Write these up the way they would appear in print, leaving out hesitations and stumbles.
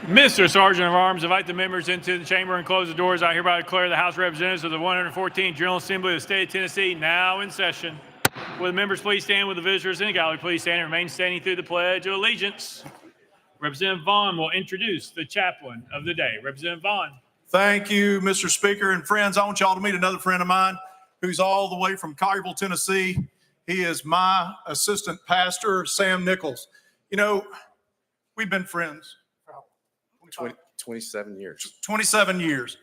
Mr. Sergeant of Arms, invite the members into the chamber and close the doors. I hereby declare the House of Representatives of the 114th General Assembly of the State of Tennessee now in session. Will the members please stand? With the visitors in the gallery please stand and remain standing through the Pledge of Allegiance. Representative Vaughn will introduce the chaplain of the day. Representative Vaughn. Thank you, Mr. Speaker. And friends, I want y'all to meet another friend of mine who's all the way from Collierville, Tennessee. He is my assistant pastor, Sam Nichols. You know, we've been friends. 27 years. 27 years.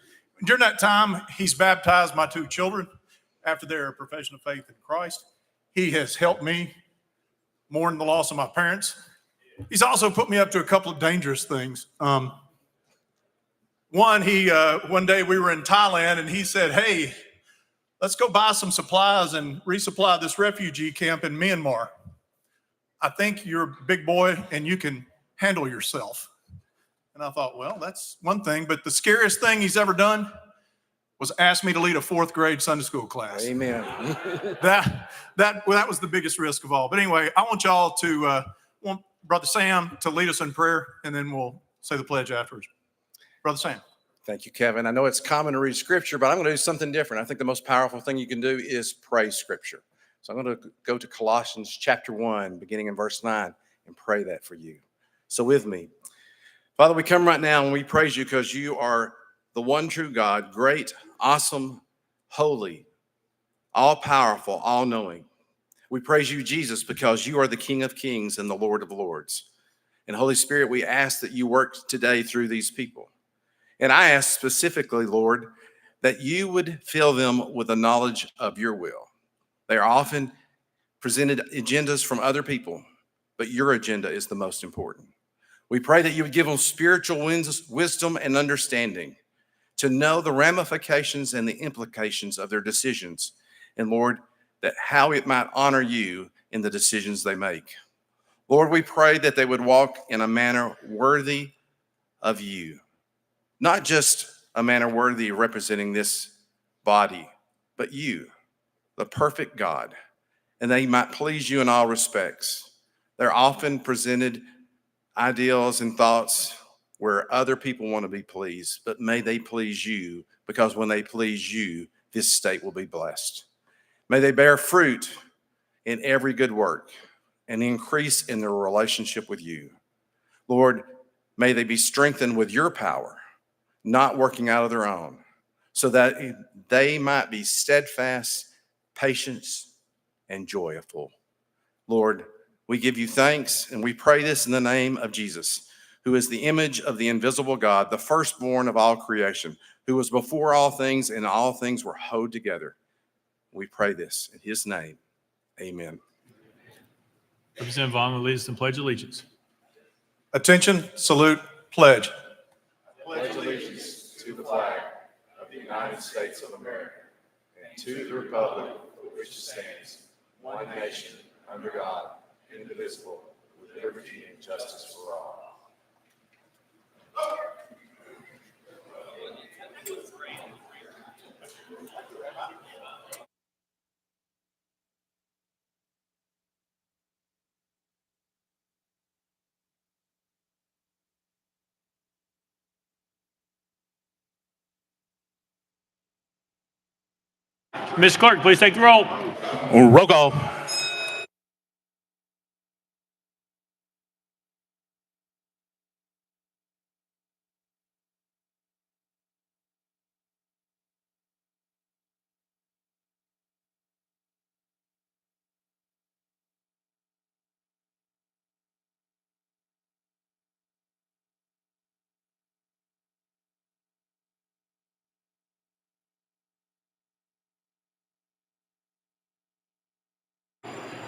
During that time, he's baptized my two children after their profession of faith in Christ. He has helped me mourn the loss of my parents. He's also put me up to a couple of dangerous things. One day we were in Thailand and he said, hey, let's go buy some supplies and resupply this refugee camp in Myanmar. I think you're a big boy and you can handle yourself. And I thought, well, that's one thing. But the scariest thing he's ever done was ask me to lead a fourth grade Sunday school class. Amen. That was the biggest risk of all. But anyway, I want y'all to want Brother Sam to lead us in prayer, and then we'll say the pledge afterwards. Brother Sam. Thank you, Kevin. I know it's common to read scripture, but I'm going to do something different. I think the most powerful thing you can do is pray scripture. So I'm going to go to Colossians chapter 1, beginning in verse 9, and pray that for you. So with me. Father, we come right now and we praise you because you are the one true God, great, awesome, holy, all-powerful, all-knowing. We praise you, Jesus, because you are the King of kings and the Lord of lords. And Holy Spirit, we ask that you work today through these people. And I ask specifically, Lord, that you would fill them with the knowledge of your will. They are often presented agendas from other people, but your agenda is the most important. We pray that you would give them spiritual wisdom and understanding to know the ramifications and the implications of their decisions. And Lord, that how it might honor you in the decisions they make. Lord, we pray that they would walk in a manner worthy of you, not just a manner worthy of representing this body, but you, the perfect God, and they might please you in all respects. They're often presented ideals and thoughts where other people want to be pleased, but may they please you, because when they please you, this state will be blessed. May they bear fruit in every good work and increase in their relationship with you. Lord, may they be strengthened with your power, not working out of their own, so that they might be steadfast, patient, and joyful. Lord, we give you thanks, and we pray this in the name of Jesus, who is the image of the invisible God, the firstborn of all creation, who was before all things, and all things were held together. We pray this in his name. Amen. Representative Vaughn will lead us in Pledge of Allegiance. Attention, salute, pledge. I pledge allegiance to the flag of the United States of America and to the republic for which it stands, one nation, under God, indivisible, with liberty and justice for all. Ms. Clerk, please take the roll. Roll call.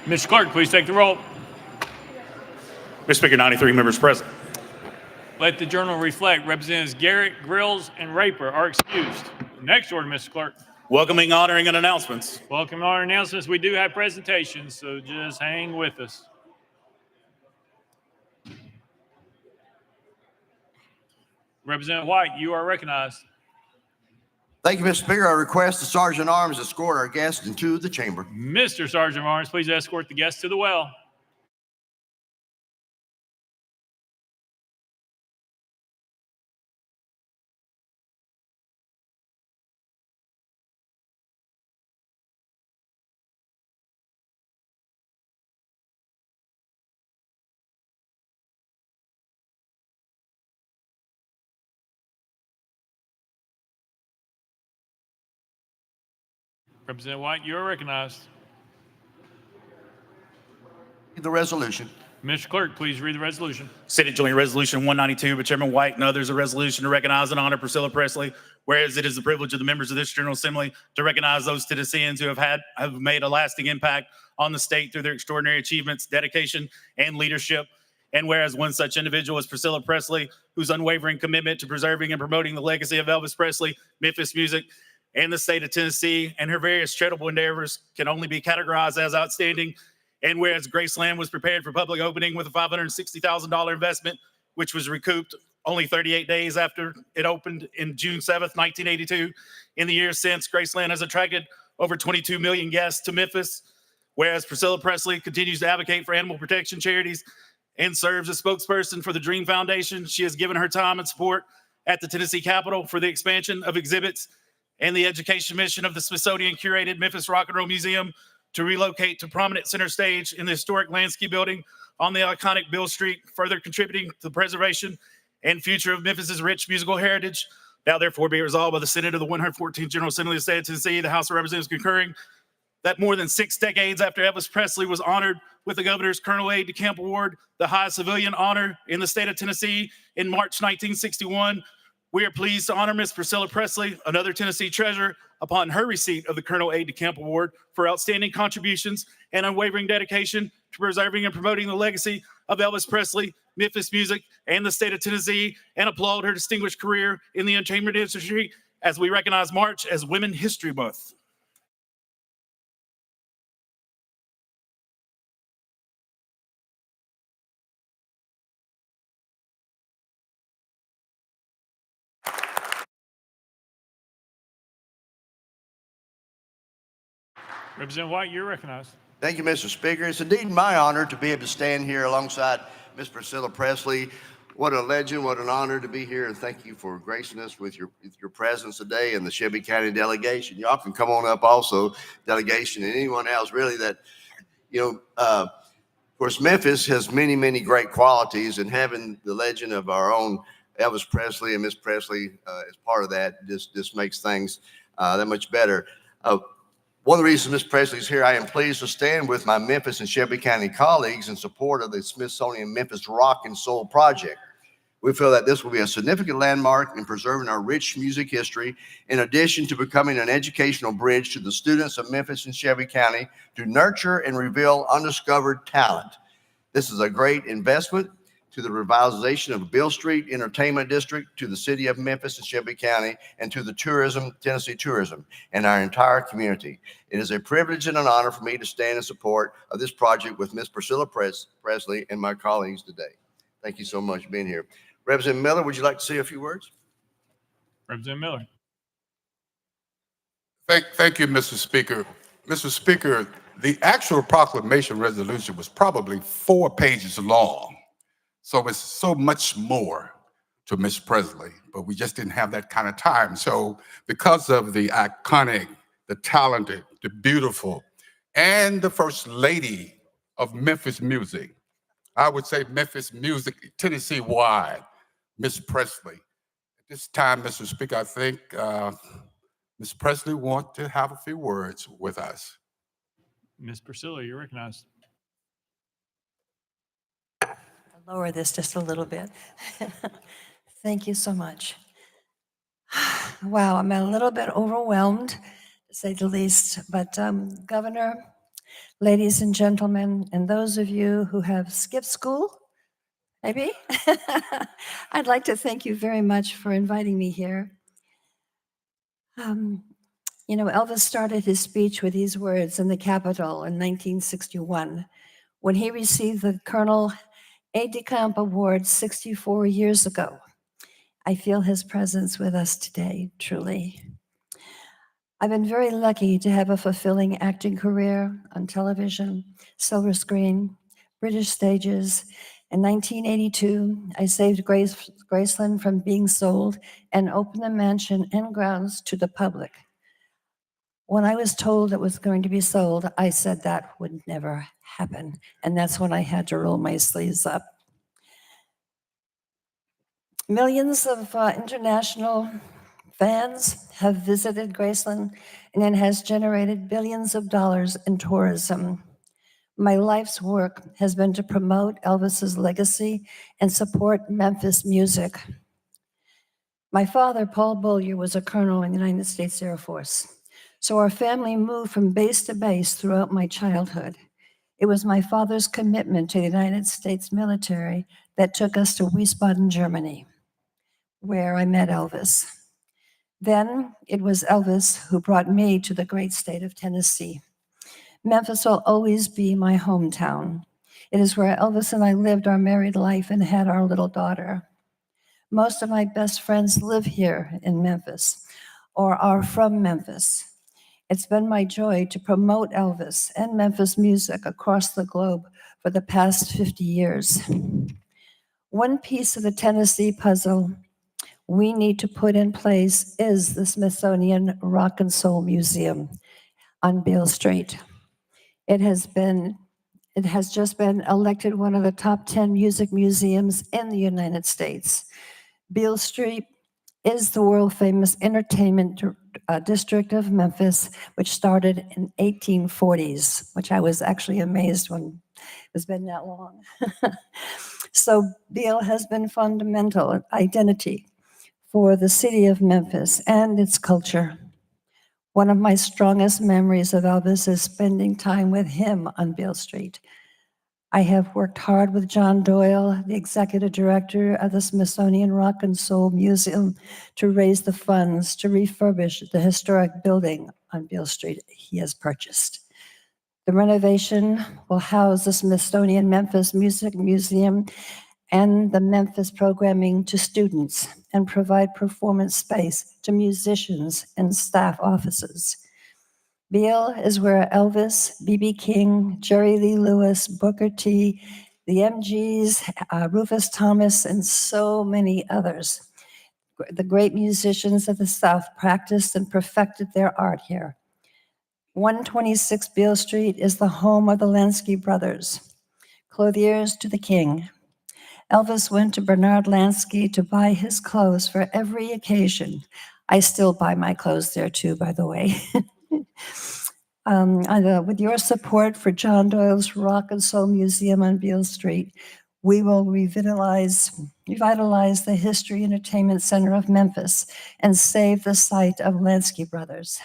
Mr. Clerk, please take the roll. Mr. Speaker, 93 members present. Let the journal reflect Representatives Garrett, Grills, and Raper are excused. Next order, Mr. Clerk. Welcoming, honoring, and announcements. Welcome our announcements. We do have presentations, so just hang with us. Representative White, you are recognized. Thank you, Mr. Speaker. I request the Sergeant at Arms escort our guests into the chamber. Mr. Sergeant of Arms, please escort the guests to the well. Representative White, you are recognized. The resolution. Mr. Clerk, please read the resolution. Senate Joint Resolution 192 by Chairman White and others, a resolution to recognize and honor Priscilla Presley. Whereas it is the privilege of the members of this General Assembly to recognize those Tennesseans who have made a lasting impact on the state through their extraordinary achievements, dedication, and leadership. And whereas one such individual is Priscilla Presley, whose unwavering commitment to preserving and promoting the legacy of Elvis Presley, Memphis music, and the state of Tennessee, and her various charitable endeavors can only be categorized as outstanding. And whereas Graceland was prepared for public opening with a $560,000 investment, which was recouped only 38 days after it opened in June 7th, 1982. In the years since, Graceland has attracted over 22 million guests to Memphis. Whereas Priscilla Presley continues to advocate for animal protection charities and serves as spokesperson for the Dream Foundation. She has given her time and support at the Tennessee Capitol for the expansion of exhibits and the education mission of the Smithsonian curated Memphis Rock and Roll Museum to relocate to prominent center stage in the historic Lansky building on the iconic Bill Street, further contributing to the preservation and future of Memphis's rich musical heritage. Now therefore be resolved by the Senate of the 114th General Assembly of the State of Tennessee, the House of Representatives concurring that more than 6 decades after Elvis Presley was honored with the governor's Colonel Aide de Camp Award, the highest civilian honor in the state of Tennessee in March 1961, we are pleased to honor Miss Priscilla Presley, another Tennessee treasure, upon her receipt of the Colonel Aide de Camp Award for outstanding contributions and unwavering dedication to preserving and promoting the legacy of Elvis Presley, Memphis music, and the state of Tennessee, and applaud her distinguished career in the entertainment industry as we recognize March as Women's History Month. Representative White, you're recognized. Thank you, Mr. Speaker. It's indeed my honor to be able to stand here alongside Miss Priscilla Presley. What a legend, what an honor to be here, and thank you for gracing us with your presence today and the Shelby County delegation. Y'all can come on up also, delegation, and anyone else really that, of course, Memphis has many, many great qualities, and having the legend of our own Elvis Presley and Miss Presley as part of that just makes things that much better. One of the reasons Miss Presley's here, I am pleased to stand with my Memphis and Shelby County colleagues in support of the Smithsonian Memphis Rock and Soul Project. We feel that this will be a significant landmark in preserving our rich music history, in addition to becoming an educational bridge to the students of Memphis and Shelby County to nurture and reveal undiscovered talent. This is a great investment to the revitalization of Bill Street Entertainment District, to the city of Memphis and Shelby County, and to the tourism, Tennessee tourism, and our entire community. It is a privilege and an honor for me to stand in support of this project with Miss Priscilla Presley and my colleagues today. Thank you so much for being here. Representative Miller, would you like to say a few words? Representative Miller. Thank you, Mr. Speaker. Mr. Speaker, the actual proclamation resolution was probably 4 pages long. So it's so much more to Miss Presley, but we just didn't have that kind of time. So because of the iconic, the talented, the beautiful, and the first lady of Memphis music, I would say Memphis music, Tennessee-wide, Miss Presley. At this time, Mr. Speaker, I think Miss Presley wants to have a few words with us. Ms. Priscilla, you're recognized. Lower this just a little bit. Thank you so much. Wow, I'm a little bit overwhelmed, to say the least. But Governor, ladies and gentlemen, and those of you who have skipped school, maybe, I'd like to thank you very much for inviting me here. Elvis started his speech with these words in the Capitol in 1961 when he received the Colonel Aide de Camp Award 64 years ago. I feel his presence with us today, truly. I've been very lucky to have a fulfilling acting career on television, silver screen, British stages. In 1982, I saved Graceland from being sold and opened the mansion and grounds to the public. When I was told it was going to be sold, I said that would never happen. And that's when I had to roll my sleeves up. Millions of international Fans have visited Graceland, and it has generated billions of dollars in tourism. My life's work has been to promote Elvis's legacy and support Memphis music. My father, Paul Beaulieu, was a colonel in the United States Air Force. So our family moved from base to base throughout my childhood. It was my father's commitment to the United States military that took us to Wiesbaden, Germany, where I met Elvis. Then it was Elvis who brought me to the great state of Tennessee. Memphis will always be my hometown. It is where Elvis and I lived our married life and had our little daughter. Most of my best friends live here in Memphis or are from Memphis. It's been my joy to promote Elvis and Memphis music across the globe for the past 50 years. One piece of the Tennessee puzzle we need to put in place is the Smithsonian Rock and Soul Museum on Beale Street. It has just been elected one of the top 10 music museums in the United States. Beale Street is the world-famous entertainment district of Memphis, which started in 1840s, which I was actually amazed when it's been that long. So Beale has been fundamental identity for the city of Memphis and its culture. One of my strongest memories of Elvis is spending time with him on Beale Street. I have worked hard with John Doyle, the executive director of the Smithsonian Rock and Soul Museum, to raise the funds to refurbish the historic building on Beale Street he has purchased. The renovation will house the Smithsonian Memphis Music Museum and the Memphis programming to students and provide performance space to musicians and staff offices. Beale is where Elvis, B.B. King, Jerry Lee Lewis, Booker T, the MGs, Rufus Thomas, and so many others, the great musicians of the South, practiced and perfected their art here. 126 Beale Street is the home of the Lansky brothers, clothiers to the king. Elvis went to Bernard Lansky to buy his clothes for every occasion. I still buy my clothes there too, by the way. With your support for John Doyle's Rock and Soul Museum on Beale Street, we will revitalize the History Entertainment Center of Memphis and save the site of Lansky Brothers.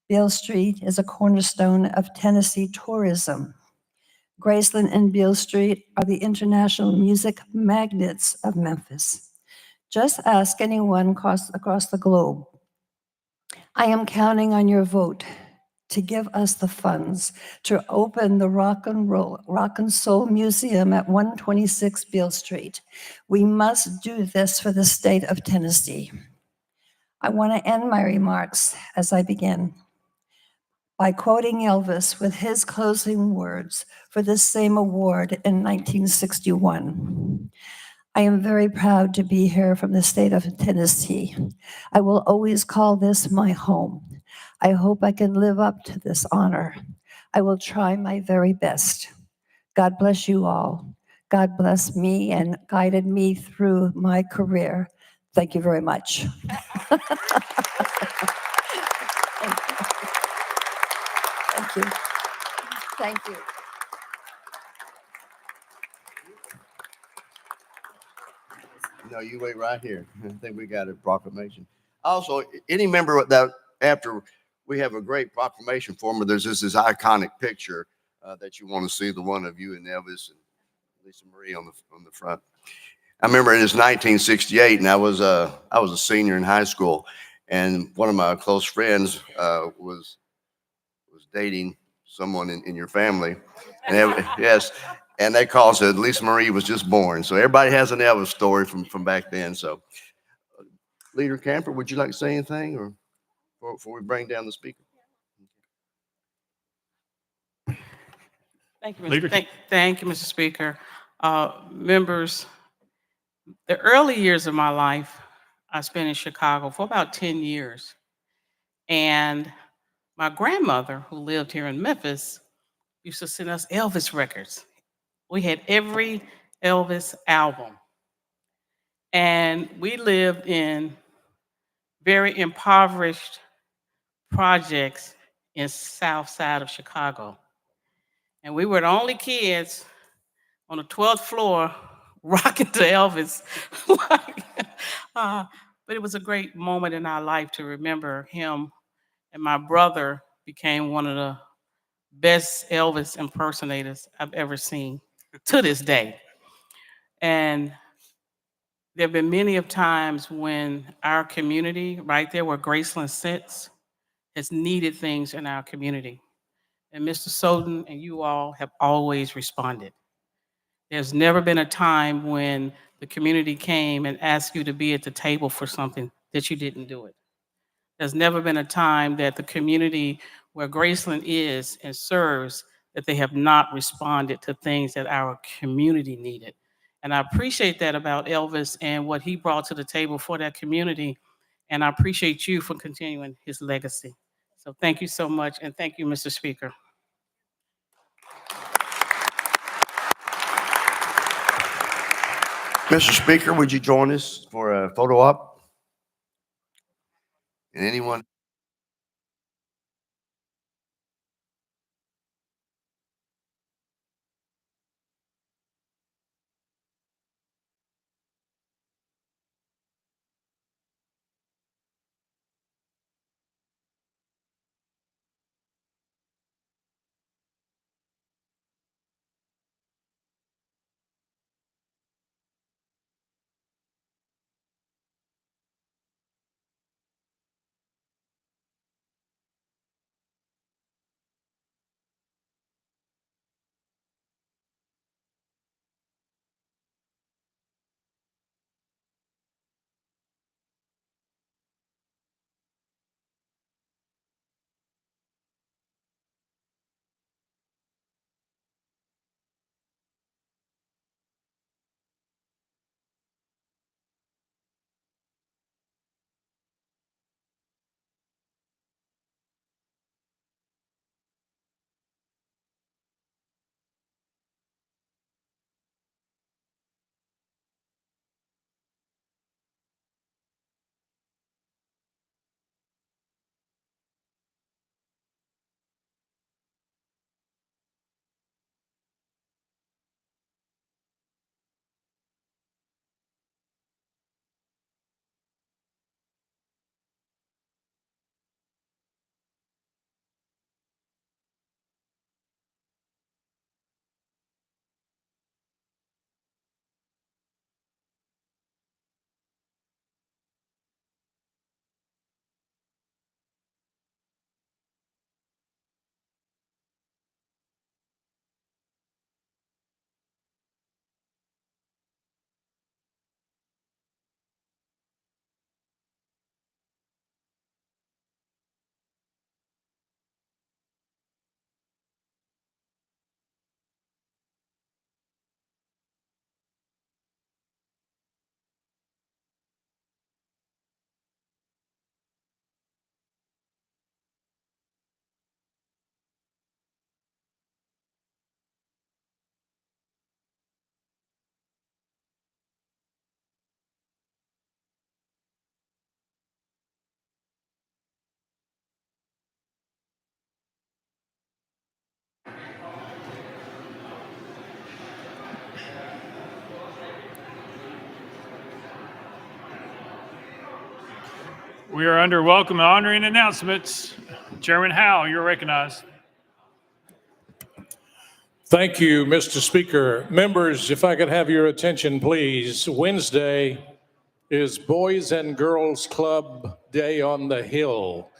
Beale Street is a cornerstone of Tennessee tourism. Graceland and Beale Street are the international music magnets of Memphis. Just ask anyone across the globe. I am counting on your vote to give us the funds to open the Rock and Soul Museum at 126 Beale Street. We must do this for the state of Tennessee. I want to end my remarks as I begin by quoting Elvis with his closing words for this same award in 1961. I am very proud to be here from the state of Tennessee. I will always call this my home. I hope I can live up to this honor. I will try my very best. God bless you all. God bless me and guided me through my career. Thank you very much. Thank you. Thank you. No, you wait right here. I think we got a proclamation. Also, any member that after we have a great proclamation form, where there's this iconic picture that you want to see, the one of you and Elvis and Lisa Marie on the front. I remember it was 1968, and I was a senior in high school, and one of my close friends was dating someone in your family, and yes. And they called, said Lisa Marie was just born. So everybody has an Elvis story from back then. So Leader Camper, would you like to say anything or before we bring down the speaker? Thank you, Leader. Thank you, Mr. Speaker. Members, the early years of my life, I spent in Chicago for about 10 years. And my grandmother, who lived here in Memphis, used to send us Elvis records. We had every Elvis album. And we lived in very impoverished projects in south side of Chicago. And we were the only kids on the 12th floor rocking to Elvis. But it was a great moment in our life to remember him. And my brother became one of the best Elvis impersonators I've ever seen to this day. And there have been many of times when our community, right there where Graceland sits, has needed things in our community. And Mr. Soden and you all have always responded. There's never been a time when the community came and asked you to be at the table for something that you didn't do it. There's never been a time that the community where Graceland is and serves that they have not responded to things that our community needed. And I appreciate that about Elvis and what he brought to the table for that community. And I appreciate you for continuing his legacy. So thank you so much. And thank you, Mr. Speaker. Mr. Speaker, would you join us for a photo op? And anyone? We are under welcome and honoring announcements. Chairman Howe, you're recognized. Thank you, Mr. Speaker. Members, if I could have your attention, please. Wednesday is Boys and Girls Club Day on the Hill.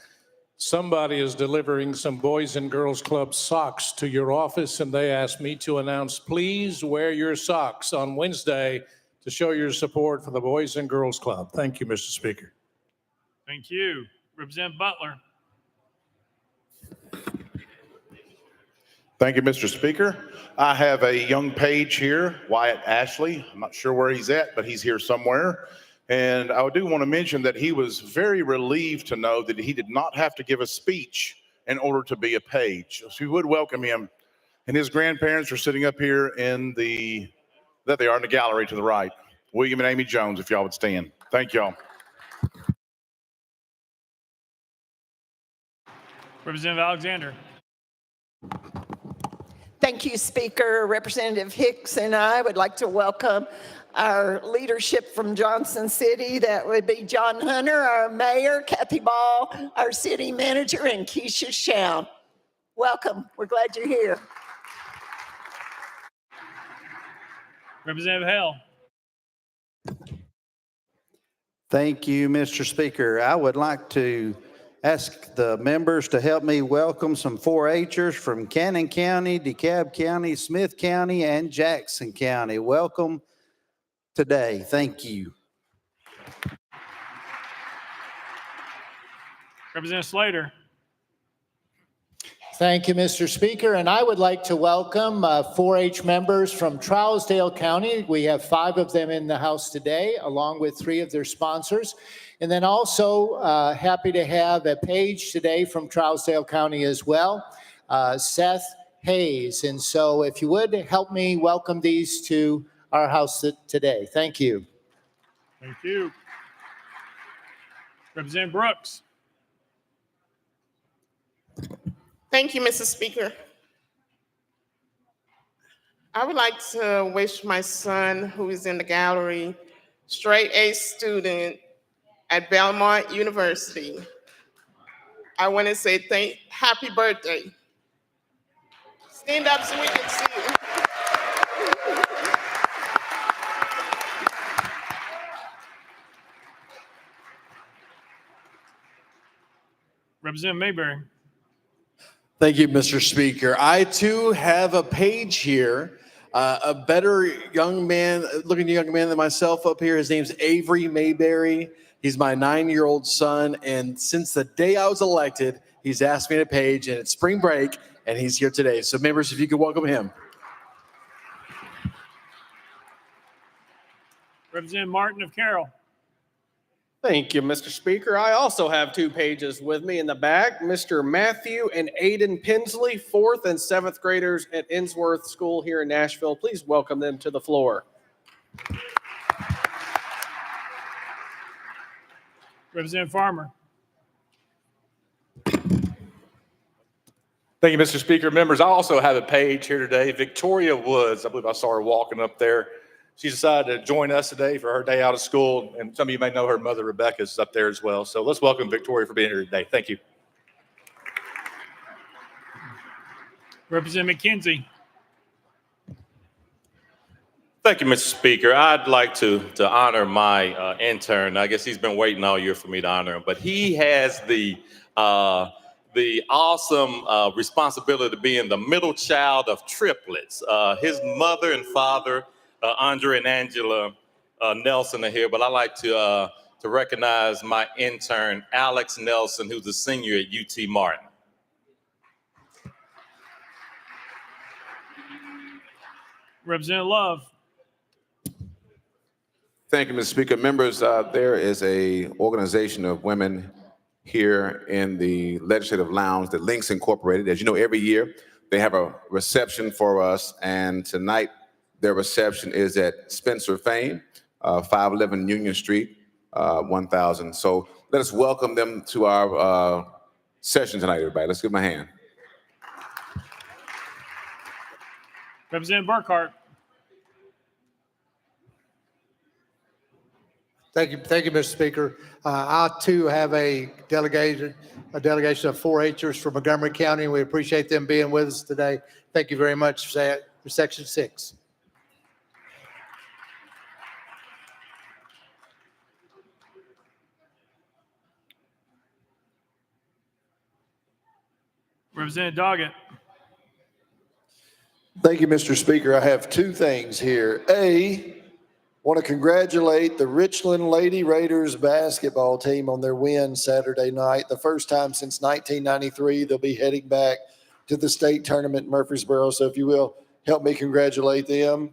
Somebody is delivering some Boys and Girls Club socks to your office, and they asked me to announce, please wear your socks on Wednesday to show your support for the Boys and Girls Club. Thank you, Mr. Speaker. Thank you. Representative Butler. Thank you, Mr. Speaker. I have a young page here, Wyatt Ashley. I'm not sure where he's at, but he's here somewhere. And I do want to mention that he was very relieved to know that he did not have to give a speech in order to be a page. So we would welcome him. And his grandparents are sitting up here in the gallery to the right. William and Amy Jones, if y'all would stand. Thank y'all. Representative Alexander. Thank you, Speaker. Representative Hicks and I would like to welcome our leadership from Johnson City. That would be John Hunter, our mayor, Kathy Ball, our city manager, and Keisha Shown. Welcome. We're glad you're here. Representative Hale. Thank you, Mr. Speaker. I would like to ask the members to help me welcome some 4-H'ers from Cannon County, DeKalb County, Smith County, and Jackson County. Welcome today. Thank you. Representative Slater. Thank you, Mr. Speaker. And I would like to welcome 4-H members from Trousdale County. We have 5 of them in the house today, along with 3 of their sponsors. And then also happy to have a page today from Trousdale County as well, Seth Hayes. And so if you would help me welcome these to our house today. Thank you. Thank you. Representative Brooks. Thank you, Mr. Speaker. I would like to wish my son, who is in the gallery, straight A student at Belmont University. I want to say happy birthday. Stand up so we can see you. Representative Mayberry. Thank you, Mr. Speaker. I too have a page here. A better looking young man than myself up here. His name's Avery Mayberry. He's my 9-year-old son. And since the day I was elected, he's asked me to page, and it's spring break, and he's here today. So members, if you could welcome him. Representative Martin of Carroll. Thank you, Mr. Speaker. I also have 2 pages with me in the back. Mr. Matthew and Aiden Pinsley, 4th and 7th graders at Innsworth School here in Nashville. Please welcome them to the floor. Representative Farmer. Thank you, Mr. Speaker. Members, I also have a page here today. Victoria Woods, I believe I saw her walking up there. She decided to join us today for her day out of school, and some of you may know her mother, Rebecca, is up there as well. So let's welcome Victoria for being here today. Thank you. Representative McKenzie. Thank you, Mr. Speaker. I'd like to honor my intern. I guess he's been waiting all year for me to honor him, but he has the awesome responsibility of being the middle child of triplets. His mother and father, Andre and Angela Nelson, are here, but I'd like to recognize my intern, Alex Nelson, who's a senior at UT Martin. Representative Love. Thank you, Mr. Speaker. Members, there is a organization of women here in the Legislative Lounge, the Links Incorporated. As you know, every year they have a reception for us, and tonight their reception is at Spencer Fane, 511 Union Street, 1000. So let us welcome them to our session tonight, everybody. Let's give them a hand. Representative Burkhart. Thank you, Mr. Speaker. I too have a delegation of 4-H'ers from Montgomery County, and we appreciate them being with us today. Thank you very much for Section 6. Representative Doggett. Thank you, Mr. Speaker. I have 2 things here. A, want to congratulate the Richland Lady Raiders basketball team on their win Saturday night. The first time since 1993, they'll be heading back to the state tournament in Murfreesboro. So if you will, help me congratulate them.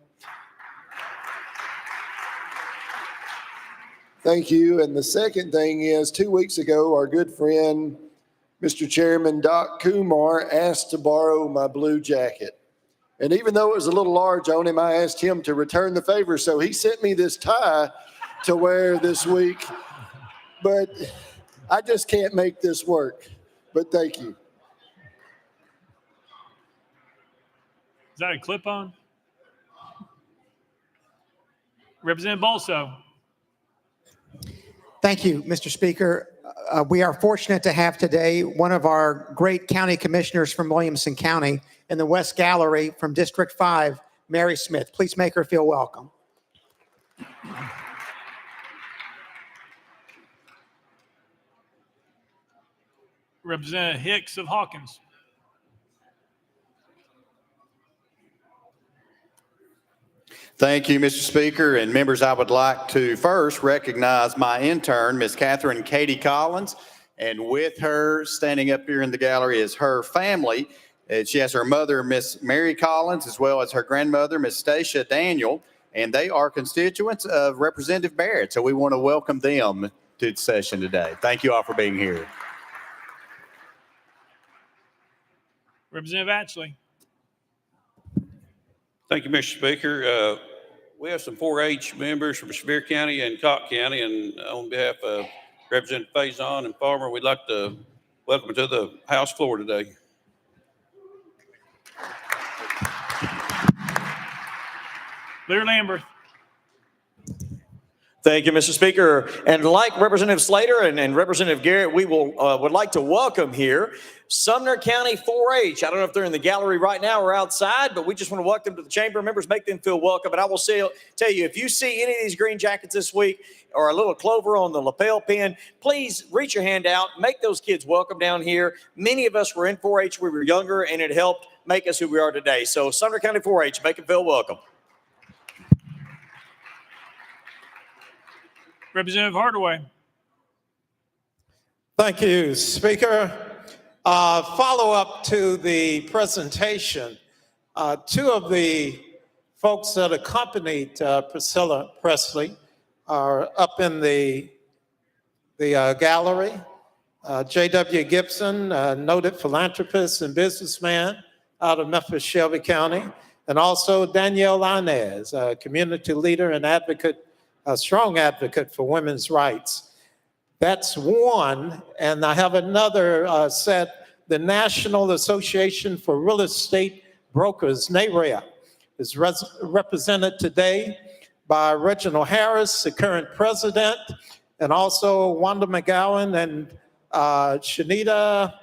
Thank you. And the second thing is, 2 weeks ago, our good friend, Mr. Chairman Doc Kumar, asked to borrow my blue jacket. And even though it was a little large on him, I asked him to return the favor. So he sent me this tie to wear this week. But I just can't make this work. But thank you. that a clip on? Representative Bolso. Thank you, Mr. Speaker. We are fortunate to have today one of our great county commissioners from Williamson County in the West Gallery from District 5, Mary Smith. Please make her feel welcome. Representative Hicks of Hawkins. Thank you, Mr. Speaker. And members, I would like to first recognize my intern, Ms. Catherine Katie Collins. And with her, standing up here in the gallery, is her family. She has her mother, Miss Mary Collins, as well as her grandmother, Miss Stacia Daniel. And they are constituents of Representative Barrett. So we want to welcome them to the session today. Thank you all for being here. Representative Ashley. Thank you, Mr. Speaker. We have some 4-H members from Sevier County and Cocke County, and on behalf of Representative Faison and Farmer, we'd like to welcome them to the House floor today. Leader Lambert. Thank you, Mr. Speaker. And like Representative Slater and Representative Garrett, we would like to welcome here Sumner County 4-H. I don't know if they're in the gallery right now or outside, but we just want to welcome them to the chamber. Members, make them feel welcome. And I will tell you, if you see any of these green jackets this week or a little clover on the lapel pin, please reach your hand out. Make those kids welcome down here. Many of us were in 4-H when we were younger, and it helped make us who we are today. So Sumner County 4-H, make them feel welcome. Representative Hardaway. Thank you, Speaker. Follow up to the presentation. Two of the folks that accompanied Priscilla Presley are up in the gallery. J.W. Gibson, a noted philanthropist and businessman out of Memphis, Shelby County, and also Danielle Inez, a community leader and advocate, a strong advocate for women's rights. That's one, and I have another set. The National Association for Real Estate Brokers, NAREA, is represented today by Reginald Harris, the current president, and also Wanda McGowan and Shanita,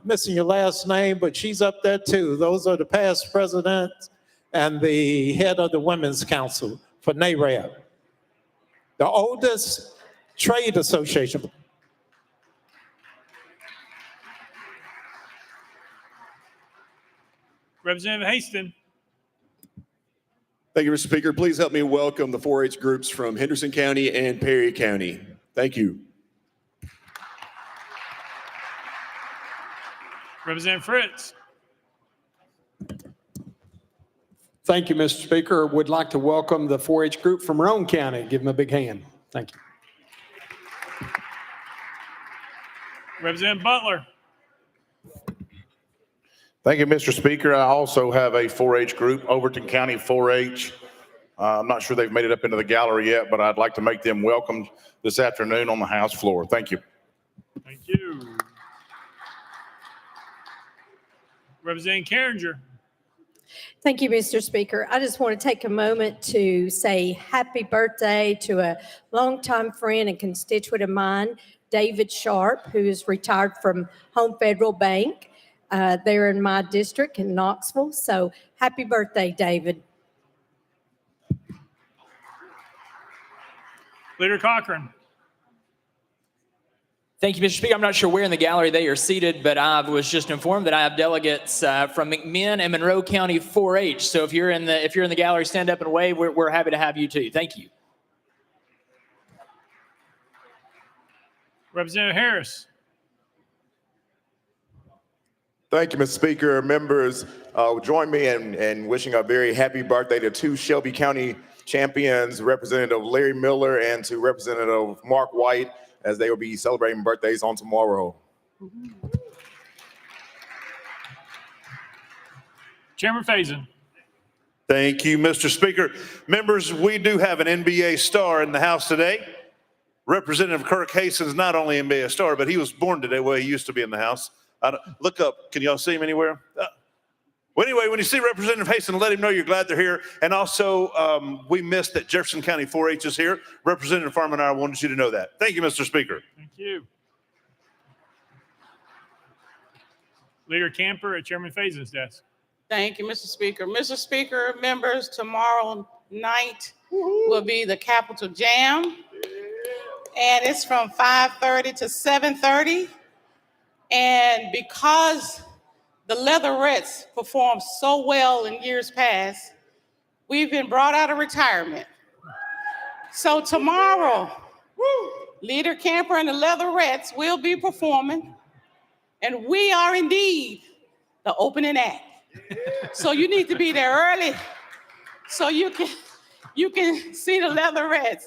missing your last name, but she's up there too. Those are the past presidents and the head of the Women's Council for NAREA, the oldest trade association. Representative Haston. Thank you, Mr. Speaker. Please help me welcome the 4-H groups from Henderson County and Perry County. Thank you. Representative Fritz. Thank you, Mr. Speaker. Would like to welcome the 4-H group from Roane County. Give them a big hand. Thank you. Representative Butler. Thank you, Mr. Speaker. I also have a 4-H group, Overton County 4-H. I'm not sure they've made it up into the gallery yet, but I'd like to make them welcome this afternoon on the House floor. Thank you. Thank you. Representative Carringer. Thank you, Mr. Speaker. I just want to take a moment to say happy birthday to a longtime friend and constituent of mine, David Sharp, who is retired from Home Federal Bank. They're in my district in Knoxville. So happy birthday, David. Leader Cochran. Thank you, Mr. Speaker. I'm not sure where in the gallery they are seated, but I was just informed that I have delegates from McMinn and Monroe County 4-H. So if you're in the gallery, stand up and wave. We're happy to have you too. Thank you. Representative Harris. Thank you, Mr. Speaker. Members, join me in wishing a very happy birthday to two Shelby County champions, Representative Larry Miller and to Representative Mark White, as they will be celebrating birthdays on tomorrow. Chairman Faison. Thank you, Mr. Speaker. Members, we do have an NBA star in the House today. Representative Kirk Hastings, not only an NBA star, but he was born today. Well, he used to be in the House. Look up. Can y'all see him anywhere? Well, anyway, when you see Representative Hasten, let him know you're glad they're here. And also, we missed that Jefferson County 4-H is here. Representative Farmer and I wanted you to know that. Thank you, Mr. Speaker. Thank you. Leader Camper at Chairman Faison's desk. Thank you, Mr. Speaker. Mr. Speaker, members, tomorrow night will be the Capitol Jam. And it's from 5:30 to 7:30. And because the Leatherettes performed so well in years past, we've been brought out of retirement. So tomorrow, Leader Camper and the Leatherettes will be performing, and we are indeed the opening act. So you need to be there early so you can see the Leatherettes.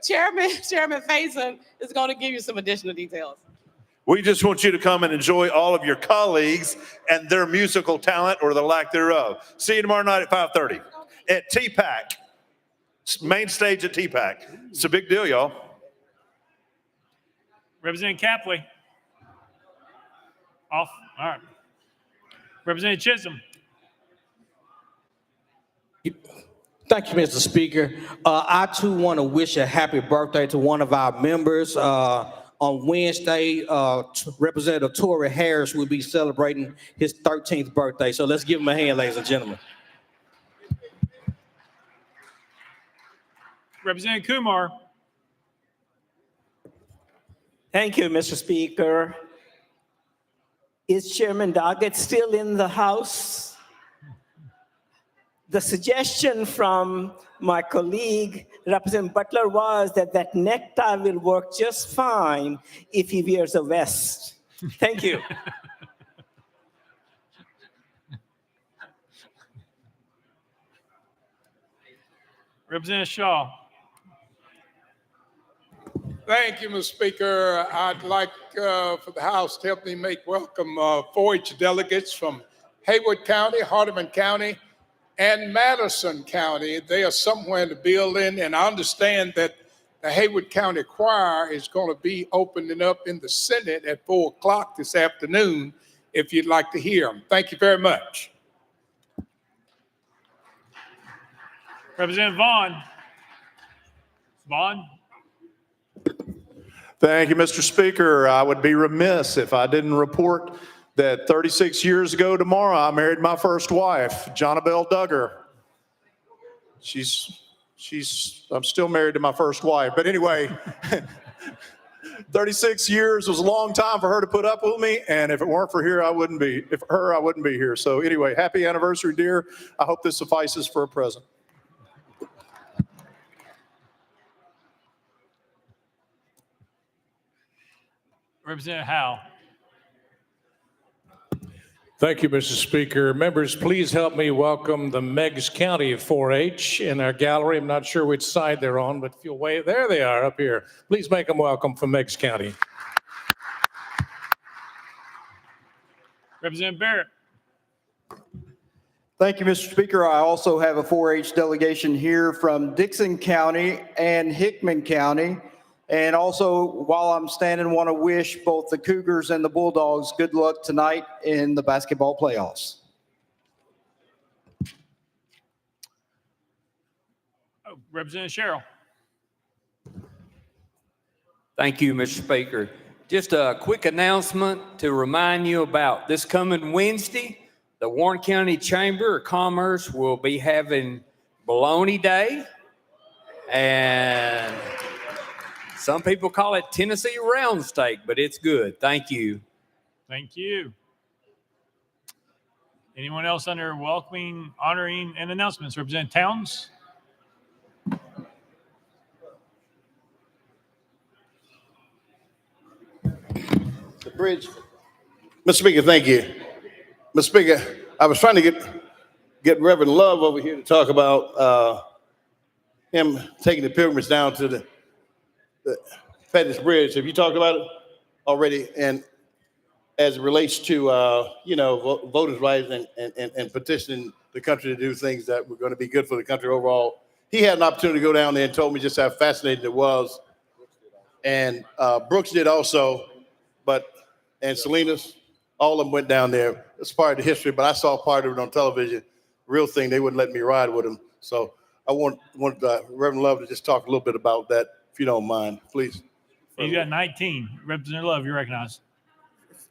Chairman Faison is going to give you some additional details. We just want you to come and enjoy all of your colleagues and their musical talent or the lack thereof. See you tomorrow night at 5:30 at TPAC, main stage at TPAC. It's a big deal, y'all. Representative Chaplain. Off. All right. Representative Chisholm. Thank you, Mr. Speaker. I too want to wish a happy birthday to one of our members. On Wednesday, Representative Tory Harris will be celebrating his 13th birthday. So let's give him a hand, ladies and gentlemen. Representative Kumar. Thank you, Mr. Speaker. Is Chairman Doggett still in the House? The suggestion from my colleague, Representative Butler, was that necktie will work just fine if he wears a vest. Thank you. Representative Shaw. Thank you, Mr. Speaker. I'd like for the House to help me make welcome 4-H delegates from Haywood County, Hardeman County, and Madison County. They are somewhere in the building, and I understand that the Haywood County Choir is going to be opening up in the Senate at 4 o'clock this afternoon, if you'd like to hear them. Thank you very much. Representative Vaughn. Vaughn. Thank you, Mr. Speaker. I would be remiss if I didn't report that 36 years ago tomorrow, I married my first wife, Jonabelle Duggar. I'm still married to my first wife. But anyway, 36 years was a long time for her to put up with me. And if it weren't for her, I wouldn't be here. So anyway, happy anniversary, dear. I hope this suffices for a present. Representative Howe. Thank you, Mr. Speaker. Members, please help me welcome the Meigs County 4-H in our gallery. I'm not sure which side they're on, but if you'll wait, there they are up here. Please make them welcome from Meigs County. Representative Barrett. Thank you, Mr. Speaker. I also have a 4-H delegation here from Dixon County and Hickman County. And also, while I'm standing, want to wish both the Cougars and the Bulldogs good luck tonight in the basketball playoffs. Oh, Representative Sherrill. Thank you, Mr. Speaker. Just a quick announcement to remind you about this coming Wednesday. The Warren County Chamber of Commerce will be having Bologna Day, and some people call it Tennessee round steak, but it's good. Thank you. Thank you. Anyone else under welcoming, honoring, and announcements? Representative Towns. The bridge. Mr. Speaker, thank you. Mr. Speaker, I was trying to get Reverend Love over here to talk about him taking the pilgrims down to the Pettis Bridge. Have you talked about it already? And as it relates to voters' rights and petitioning the country to do things that were going to be good for the country overall, he had an opportunity to go down there and told me just how fascinating it was. And Brooks did also, and Salinas. All of them went down there. It's part of the history, but I saw part of it on television. Real thing, they wouldn't let me ride with them. So I want Reverend Love to just talk a little bit about that, if you don't mind, please. You got 19. Representative Love, you're recognized.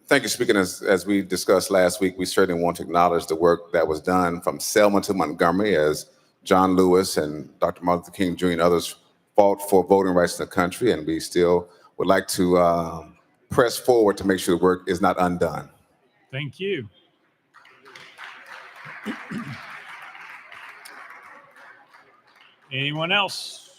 Thank you, Speaker. As we discussed last week, we certainly want to acknowledge the work that was done from Selma to Montgomery as John Lewis and Dr. Martin Luther King Jr. and others fought for voting rights in the country, and we still would like to press forward to make sure the work is not undone. Thank you. Anyone else?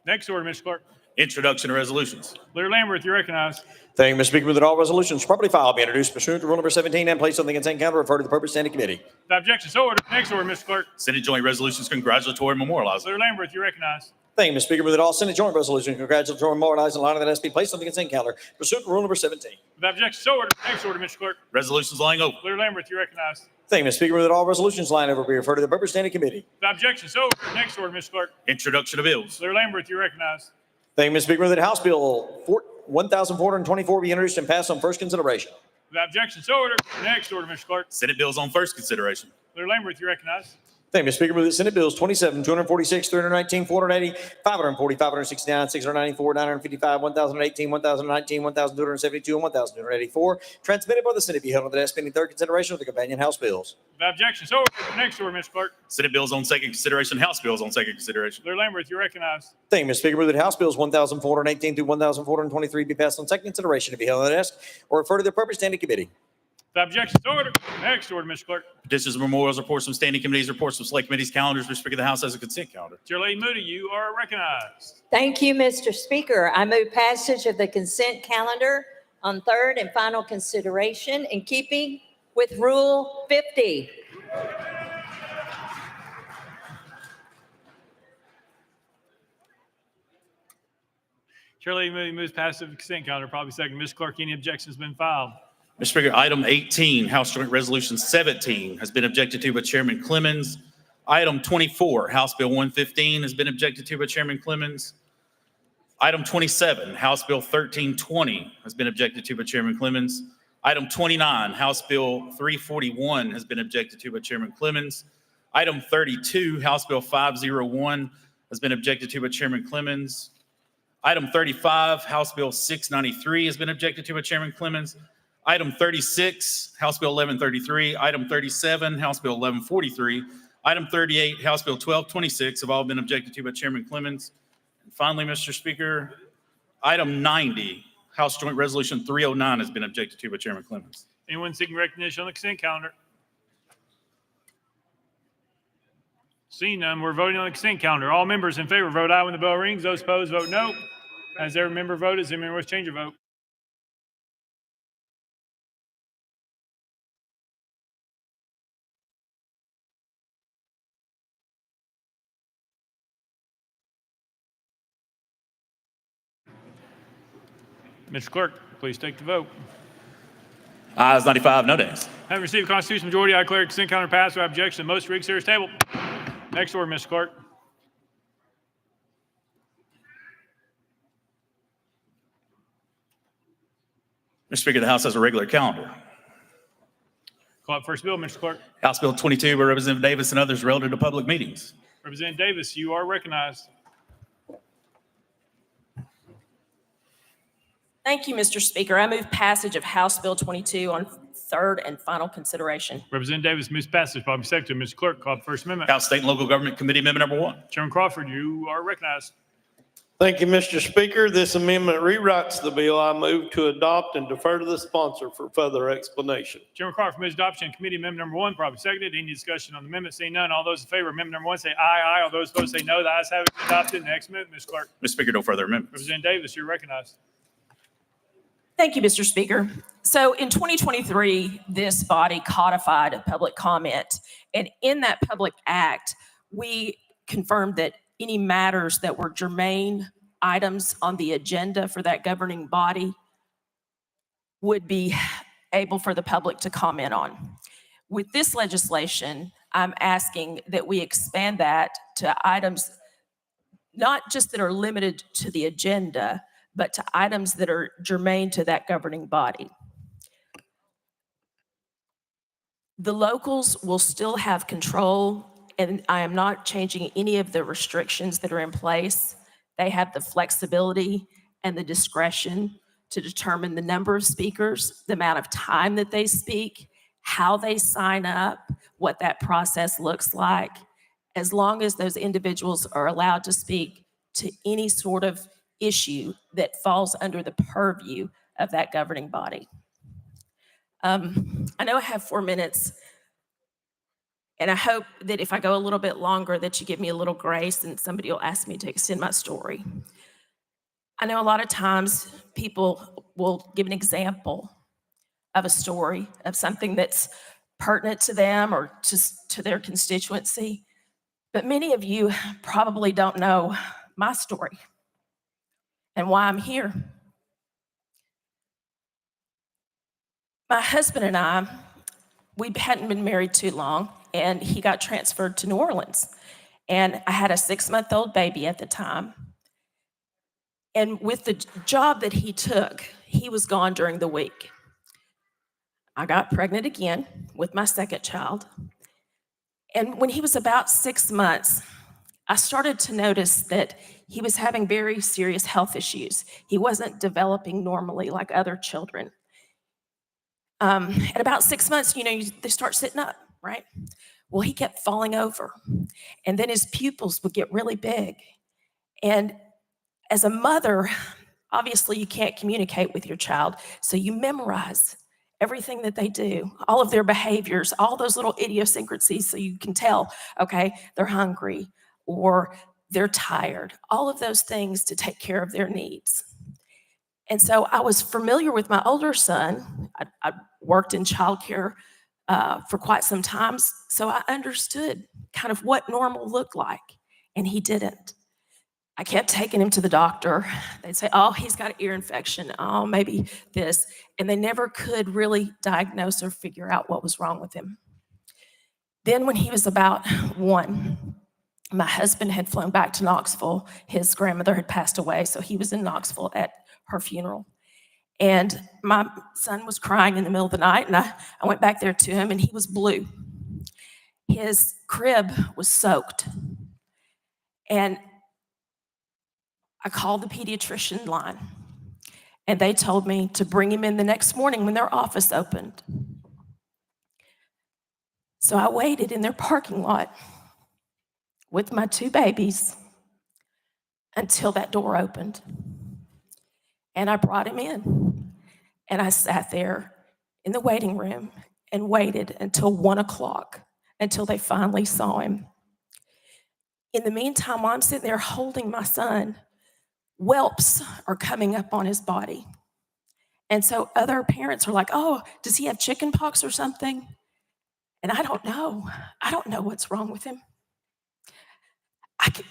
Next order, Mr. Clerk. Introduction of resolutions. Leader Lambert, you're recognized. Thank you, Mr. Speaker. That all resolutions properly filed be introduced pursuant to Rule number 17 and placed on the consent calendar, referred to the appropriate standing committee. The objection so ordered. Next order, Mr. Clerk. Senate Joint Resolutions congratulatory and memorializing. Leader Lambert, you're recognized. Thank you, Mr. Speaker. That all Senate joint resolutions congratulatory and memorializing in line of that has to be placed on the consent calendar pursuant to Rule number 17. The objection so ordered. Next order, Mr. Clerk. Resolutions lying over. Leader Lambert, you're recognized. Thank you, Mr. Speaker. That all resolutions lying over be referred to the appropriate standing committee. The objection so ordered. Next order, Mr. Clerk. Introduction of bills. Leader Lambert, you're recognized. Thank you, Mr. Speaker. That House Bill 1424 be introduced and passed on first consideration. The objection so ordered. Next order, Mr. Clerk. Senate bills on first consideration. Leader Lambert, you're recognized. Thank you, Mr. Speaker. That Senate bills 27, 246, 319, 480, 540, 569, 694, 955, 1018, 1019, 1272, and 1284 transmitted by the Senate be held on the desk pending third consideration of the companion House bills. The objection so ordered. Next order, Mr. Clerk. Senate bills on second consideration. House bills on second consideration. Leader Lambert, you're recognized. Thank you, Mr. Speaker. That House bills 1418 through 1423 be passed on second consideration to be held on the desk or referred to the appropriate standing committee. The objection so ordered. Next order, Mr. Clerk. Petitions and memorials, reports from standing committees, reports from select committees, calendars. Mr. Speaker, the House has a consent calendar. Chair Lady Moody, you are recognized. Thank you, Mr. Speaker. I move passage of the consent calendar on third and final consideration in keeping with Rule 50. Chair Lady Moody moves passage of the consent calendar. Probably second. Mr. Clerk, any objections been filed? Mr. Speaker, item 18, House Joint Resolution 17 has been objected to by Chairman Clemens. Item 24, House Bill 115 has been objected to by Chairman Clemens. Item 27, House Bill 1320 has been objected to by Chairman Clemens. Item 29, House Bill 341 has been objected to by Chairman Clemens. Item 32, House Bill 501 has been objected to by Chairman Clemens. Item 35, House Bill 693 has been objected to by Chairman Clemens. Item 36, House Bill 1133. Item 37, House Bill 1143. Item 38, House Bill 1226 have all been objected to by Chairman Clemens. And finally, Mr. Speaker, item 90, House Joint Resolution 309 has been objected to by Chairman Clemens. Anyone seeking recognition on the consent calendar? Seeing none, we're voting on the consent calendar. All members in favor vote aye when the bell rings. Those opposed vote no. Has every member voted? Does any member wish to change your vote? Mr. Clerk, please take the vote. Ayes 95, no nays. Having received a constitutional majority, I declare consent calendar passed without objection. Most read series table. Next order, Mr. Clerk. Mr. Speaker, the House has a regular calendar. Call up first bill, Mr. Clerk. House Bill 22 by Representative Davis and others related to public meetings. Representative Davis, you are recognized. Thank you, Mr. Speaker. I move passage of House Bill 22 on third and final consideration. Representative Davis moves passage. Probably second. Mr. Clerk, call up first amendment. House State and Local Government Committee Amendment number 1. Chairman Crawford, you are recognized. Thank you, Mr. Speaker. This amendment rewrites the bill. I move to adopt and defer to the sponsor for further explanation. Chairman Crawford moves adoption of committee amendment number 1. Probably seconded. Any discussion on the amendment? Seeing none. All those in favor of amendment number 1 say aye, aye. All those opposed say no. The ayes have it. Adopted. Next amendment, Ms. Clerk. Mr. Speaker, no further amendments. Representative Davis, you're recognized. Thank you, Mr. Speaker. So in 2023, this body codified a public comment. And in that public act, we confirmed that any matters that were germane items on the agenda for that governing body would be able for the public to comment on. With this legislation, I'm asking that we expand that to items not just that are limited to the agenda, but to items that are germane to that governing body. The locals will still have control, and I am not changing any of the restrictions that are in place. They have the flexibility and the discretion to determine the number of speakers, the amount of time that they speak, how they sign up, what that process looks like, as long as those individuals are allowed to speak to any sort of issue that falls under the purview of that governing body. I know I have 4 minutes, and I hope that if I go a little bit longer that you give me a little grace and somebody will ask me to extend my story. I know a lot of times people will give an example of a story, of something that's pertinent to them or to their constituency, but many of you probably don't know my story and why I'm here. My husband and I, we hadn't been married too long, and he got transferred to New Orleans. And I had a 6-month-old baby at the time. And with the job that he took, he was gone during the week. I got pregnant again with my second child. And when he was about 6 months, I started to notice that he was having very serious health issues. He wasn't developing normally like other children. At about 6 months, they start sitting up, right? Well, he kept falling over, and then his pupils would get really big. And as a mother, obviously you can't communicate with your child, so you memorize everything that they do, all of their behaviors, all those little idiosyncrasies, so you can tell, okay, they're hungry or they're tired, all of those things to take care of their needs. And so I was familiar with my older son. I worked in childcare for quite some time, so I understood kind of what normal looked like, and he didn't. I kept taking him to the doctor. They'd say, oh, he's got an ear infection. Oh, maybe this. And they never could really diagnose or figure out what was wrong with him. Then when he was about 1, my husband had flown back to Knoxville. His grandmother had passed away, so he was in Knoxville at her funeral. And my son was crying in the middle of the night, and I went back there to him, and he was blue. His crib was soaked. And I called the pediatrician line, and they told me to bring him in the next morning when their office opened. So I waited in their parking lot with my 2 babies until that door opened. And I brought him in, and I sat there in the waiting room and waited until 1 o'clock until they finally saw him. In the meantime, while I'm sitting there holding my son, whelps are coming up on his body. And so other parents are like, oh, does he have chicken pox or something? And I don't know. I don't know what's wrong with him.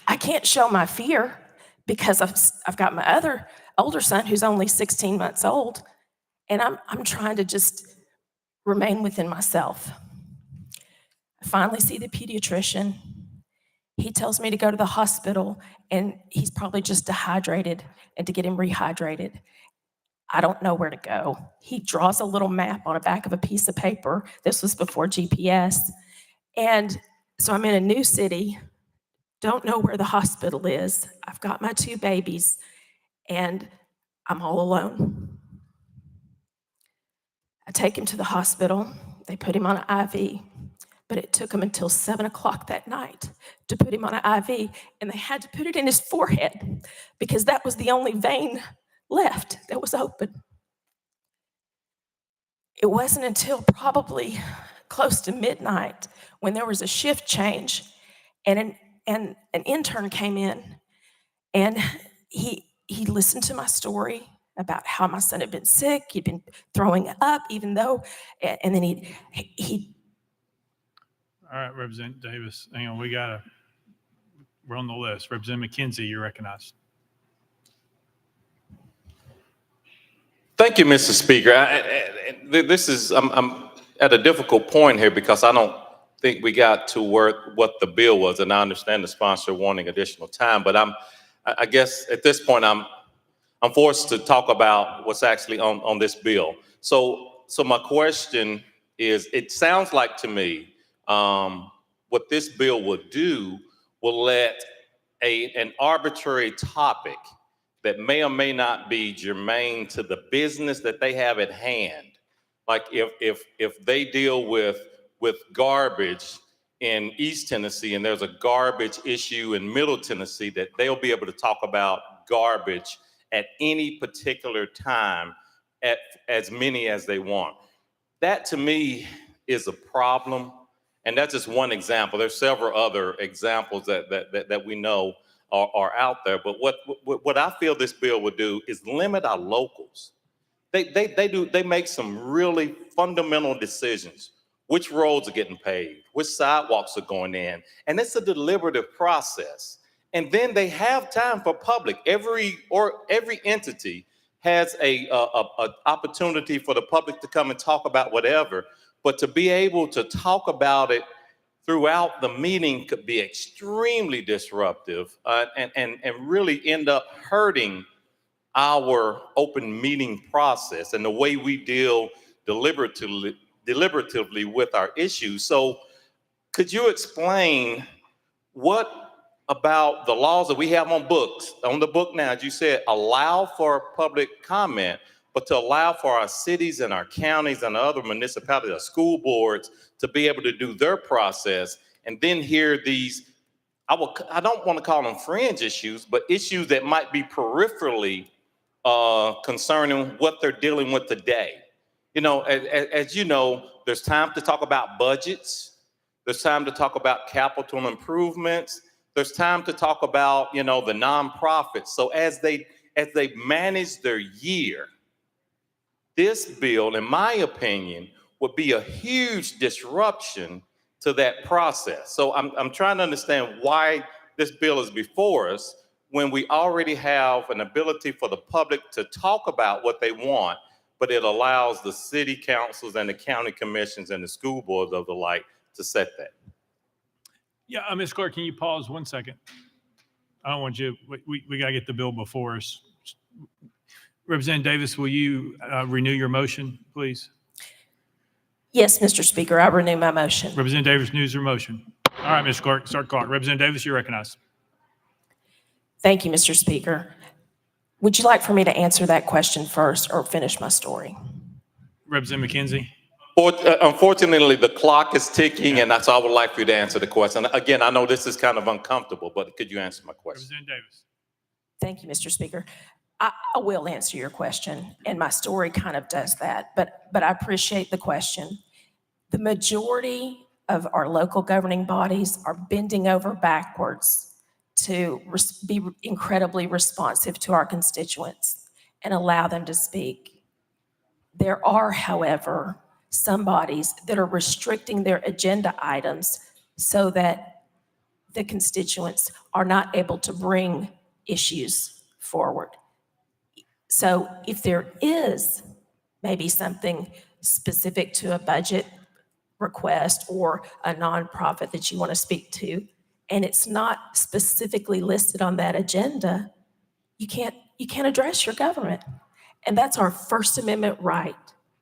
I can't show my fear because I've got my other older son who's only 16 months old, and I'm trying to just remain within myself. I finally see the pediatrician. He tells me to go to the hospital, and he's probably just dehydrated, and to get him rehydrated. I don't know where to go. He draws a little map on the back of a piece of paper. This was before GPS. And so I'm in a new city, don't know where the hospital is. I've got my 2 babies, and I'm all alone. I take him to the hospital. They put him on an IV, but it took him until 7 o'clock that night to put him on an IV, and they had to put it in his forehead because that was the only vein left that was open. It wasn't until probably close to midnight when there was a shift change, and an intern came in, and he listened to my story about how my son had been sick. He'd been throwing up, even though, and then he. All right, Representative Davis, hang on, we're on the list. Representative McKenzie, you're recognized. Thank you, Mr. Speaker. I'm at a difficult point here because I don't think we got to what the bill was, and I understand the sponsor wanting additional time, but I guess at this point I'm I'm forced to talk about what's actually on this bill. So my question is, it sounds like to me, what this bill would do will let an arbitrary topic that may or may not be germane to the business that they have at hand. Like if they deal with garbage in East Tennessee and there's a garbage issue in Middle Tennessee, that they'll be able to talk about garbage at any particular time at as many as they want. That to me is a problem. And that's just one example. There's several other examples that we know are out there. But what I feel this bill would do is limit our locals. They make some really fundamental decisions. Which roads are getting paved, which sidewalks are going in. And it's a deliberative process. And then they have time for public. Every entity has a opportunity for the public to come and talk about whatever. But to be able to talk about it throughout the meeting could be extremely disruptive and really end up hurting our open meeting process and the way we deal deliberatively with our issues. So could you explain what about the laws that we have on the book now, as you said, allow for public comment, but to allow for our cities and our counties and other municipalities, our school boards, to be able to do their process and then hear these, I don't want to call them fringe issues, but issues that might be peripherally concerning what they're dealing with today. You know, as you know, there's time to talk about budgets. There's time to talk about capital improvements. There's time to talk about, you know, the nonprofits. So as they manage their year, this bill, in my opinion, would be a huge disruption to that process. So I'm trying to understand why this bill is before us when we already have an ability for the public to talk about what they want, but it allows the city councils and the county commissions and the school boards of the like to set that. Yeah, Ms. Clerk, can you pause 1 second? I don't want you, we got to get the bill before us. Representative Davis, will you renew your motion, please? Yes, Mr. Speaker, I renew my motion. Representative Davis renews her motion. All right, Ms. Clerk, start the clock. Representative Davis, you're recognized. Thank you, Mr. Speaker. Would you like for me to answer that question first or finish my story? Representative McKenzie. Unfortunately, the clock is ticking, and that's all I would like for you to answer the question. Again, I know this is kind of uncomfortable, but could you answer my question? Representative Davis. Thank you, Mr. Speaker. I will answer your question, and my story kind of does that, but I appreciate the question. The majority of our local governing bodies are bending over backwards to be incredibly responsive to our constituents and allow them to speak. There are, however, some bodies that are restricting their agenda items so that the constituents are not able to bring issues forward. So if there is maybe something specific to a budget request or a nonprofit that you want to speak to, and it's not specifically listed on that agenda, you can't address your government. And that's our First Amendment right,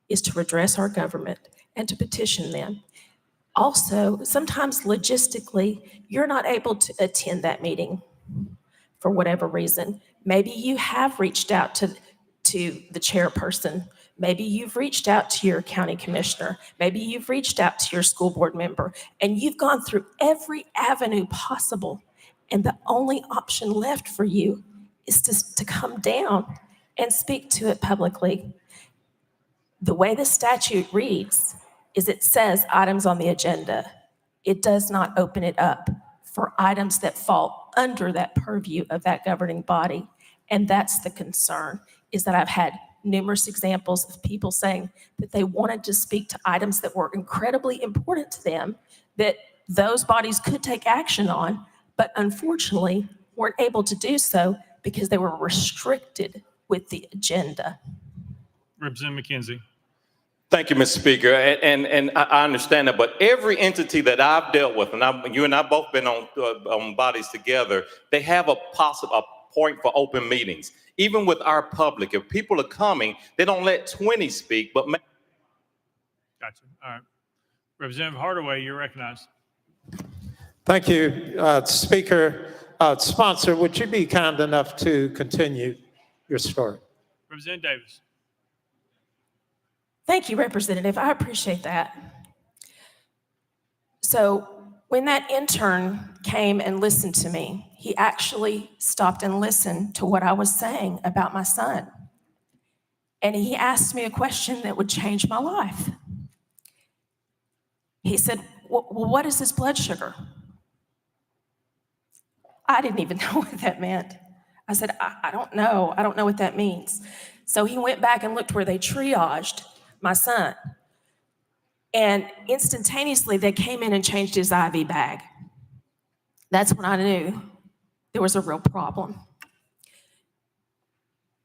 is to address our government and to petition them. Also, sometimes logistically, you're not able to attend that meeting for whatever reason. Maybe you have reached out to the chairperson. Maybe you've reached out to your county commissioner. Maybe you've reached out to your school board member, and you've gone through every avenue possible. And the only option left for you is to come down and speak to it publicly. The way the statute reads is it says items on the agenda. It does not open it up for items that fall under that purview of that governing body. And that's the concern, is that I've had numerous examples of people saying that they wanted to speak to items that were incredibly important to them, that those bodies could take action on, but unfortunately weren't able to do so because they were restricted with the agenda. Representative McKenzie. Thank you, Mr. Speaker, and I understand that, but every entity that I've dealt with, and you and I both been on bodies together, they have a point for open meetings. Even with our public, if people are coming, they don't let 20 speak, but Gotcha. All right. Representative Hardaway, you're recognized. Thank you, Speaker. Sponsor, would you be kind enough to continue your story? Representative Davis. Thank you, Representative. I appreciate that. So when that intern came and listened to me, he actually stopped and listened to what I was saying about my son. And he asked me a question that would change my life. He said, well, what is his blood sugar? I didn't even know what that meant. I said, I don't know. I don't know what that means. So he went back and looked where they triaged my son. And instantaneously, they came in and changed his IV bag. That's when I knew there was a real problem.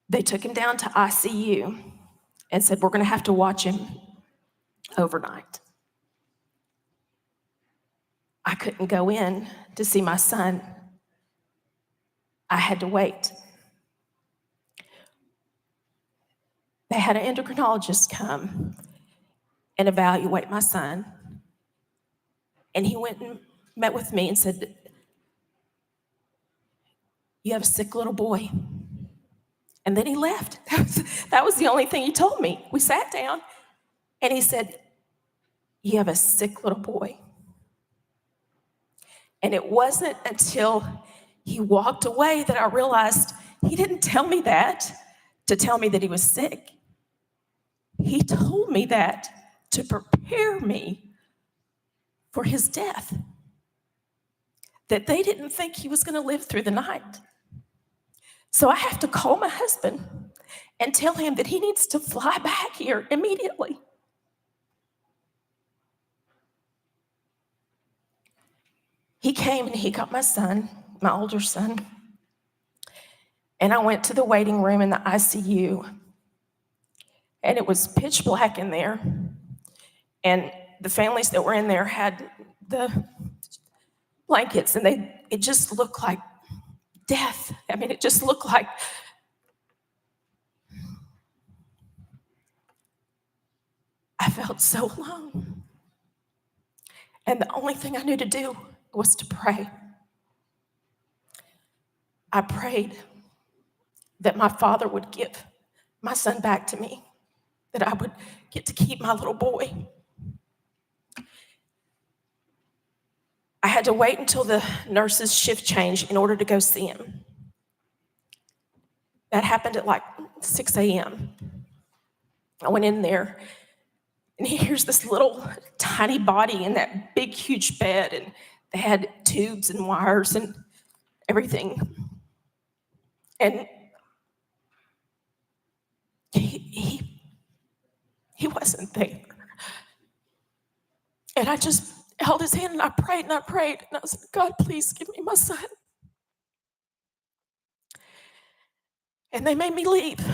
They took him down to ICU and said, we're going to have to watch him overnight. I couldn't go in to see my son. I had to wait. They had an endocrinologist come and evaluate my son. And he went and met with me and said, you have a sick little boy. And then he left. That was the only thing he told me. We sat down and he said, you have a sick little boy. And it wasn't until he walked away that I realized he didn't tell me that to tell me that he was sick. He told me that to prepare me for his death, that they didn't think he was going to live through the night. So I have to call my husband and tell him that he needs to fly back here immediately. He came and he got my son, my older son, and I went to the waiting room in the ICU, and it was pitch black in there, and the families that were in there had the blankets, and it just looked like death. I mean, it just looked like I felt so alone. And the only thing I knew to do was to pray. I prayed that my father would give my son back to me, that I would get to keep my little boy. I had to wait until the nurse's shift changed in order to go see him. That happened at like 6 a.m. I went in there, and here's this little tiny body in that big, huge bed, and they had tubes and wires and everything. And he wasn't there. And I just held his hand and I prayed and I prayed. And I said, God, please give me my son. And they made me leave.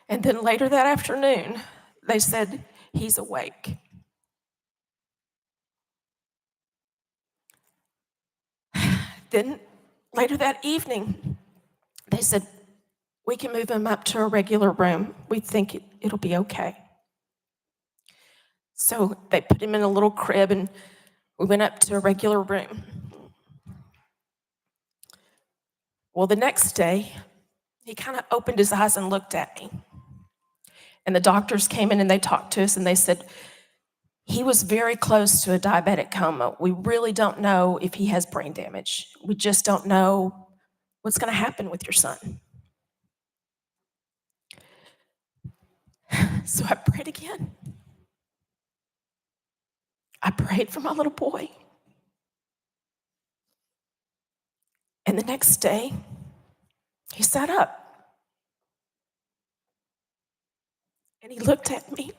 And then later that afternoon, they said, he's awake. Then later that evening, they said, we can move him up to a regular room. We think it'll be okay. So they put him in a little crib and we went up to a regular room. Well, the next day, he kind of opened his eyes and looked at me. And the doctors came in and they talked to us and they said, he was very close to a diabetic coma. We really don't know if he has brain damage. We just don't know what's going to happen with your son. So I prayed again. I prayed for my little boy. And the next day, he sat up. And he looked at me.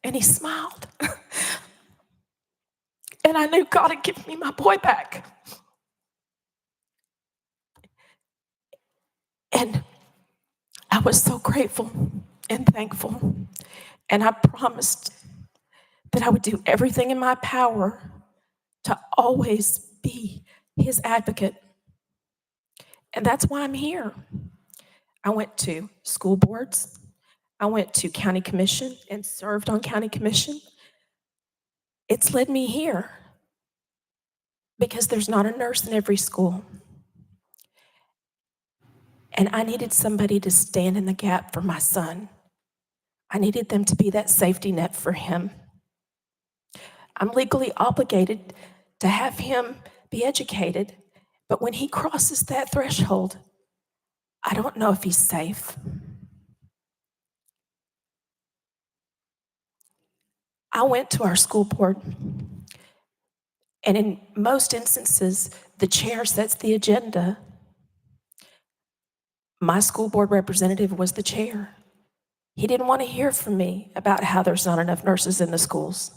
And he smiled. And I knew God had given me my boy back. And I was so grateful and thankful. And I promised that I would do everything in my power to always be his advocate. And that's why I'm here. I went to school boards. I went to county commission and served on county commission. It's led me here because there's not a nurse in every school. And I needed somebody to stand in the gap for my son. I needed them to be that safety net for him. I'm legally obligated to have him be educated, but when he crosses that threshold, I don't know if he's safe. I went to our school board, and in most instances, the chair sets the agenda. My school board representative was the chair. He didn't want to hear from me about how there's not enough nurses in the schools.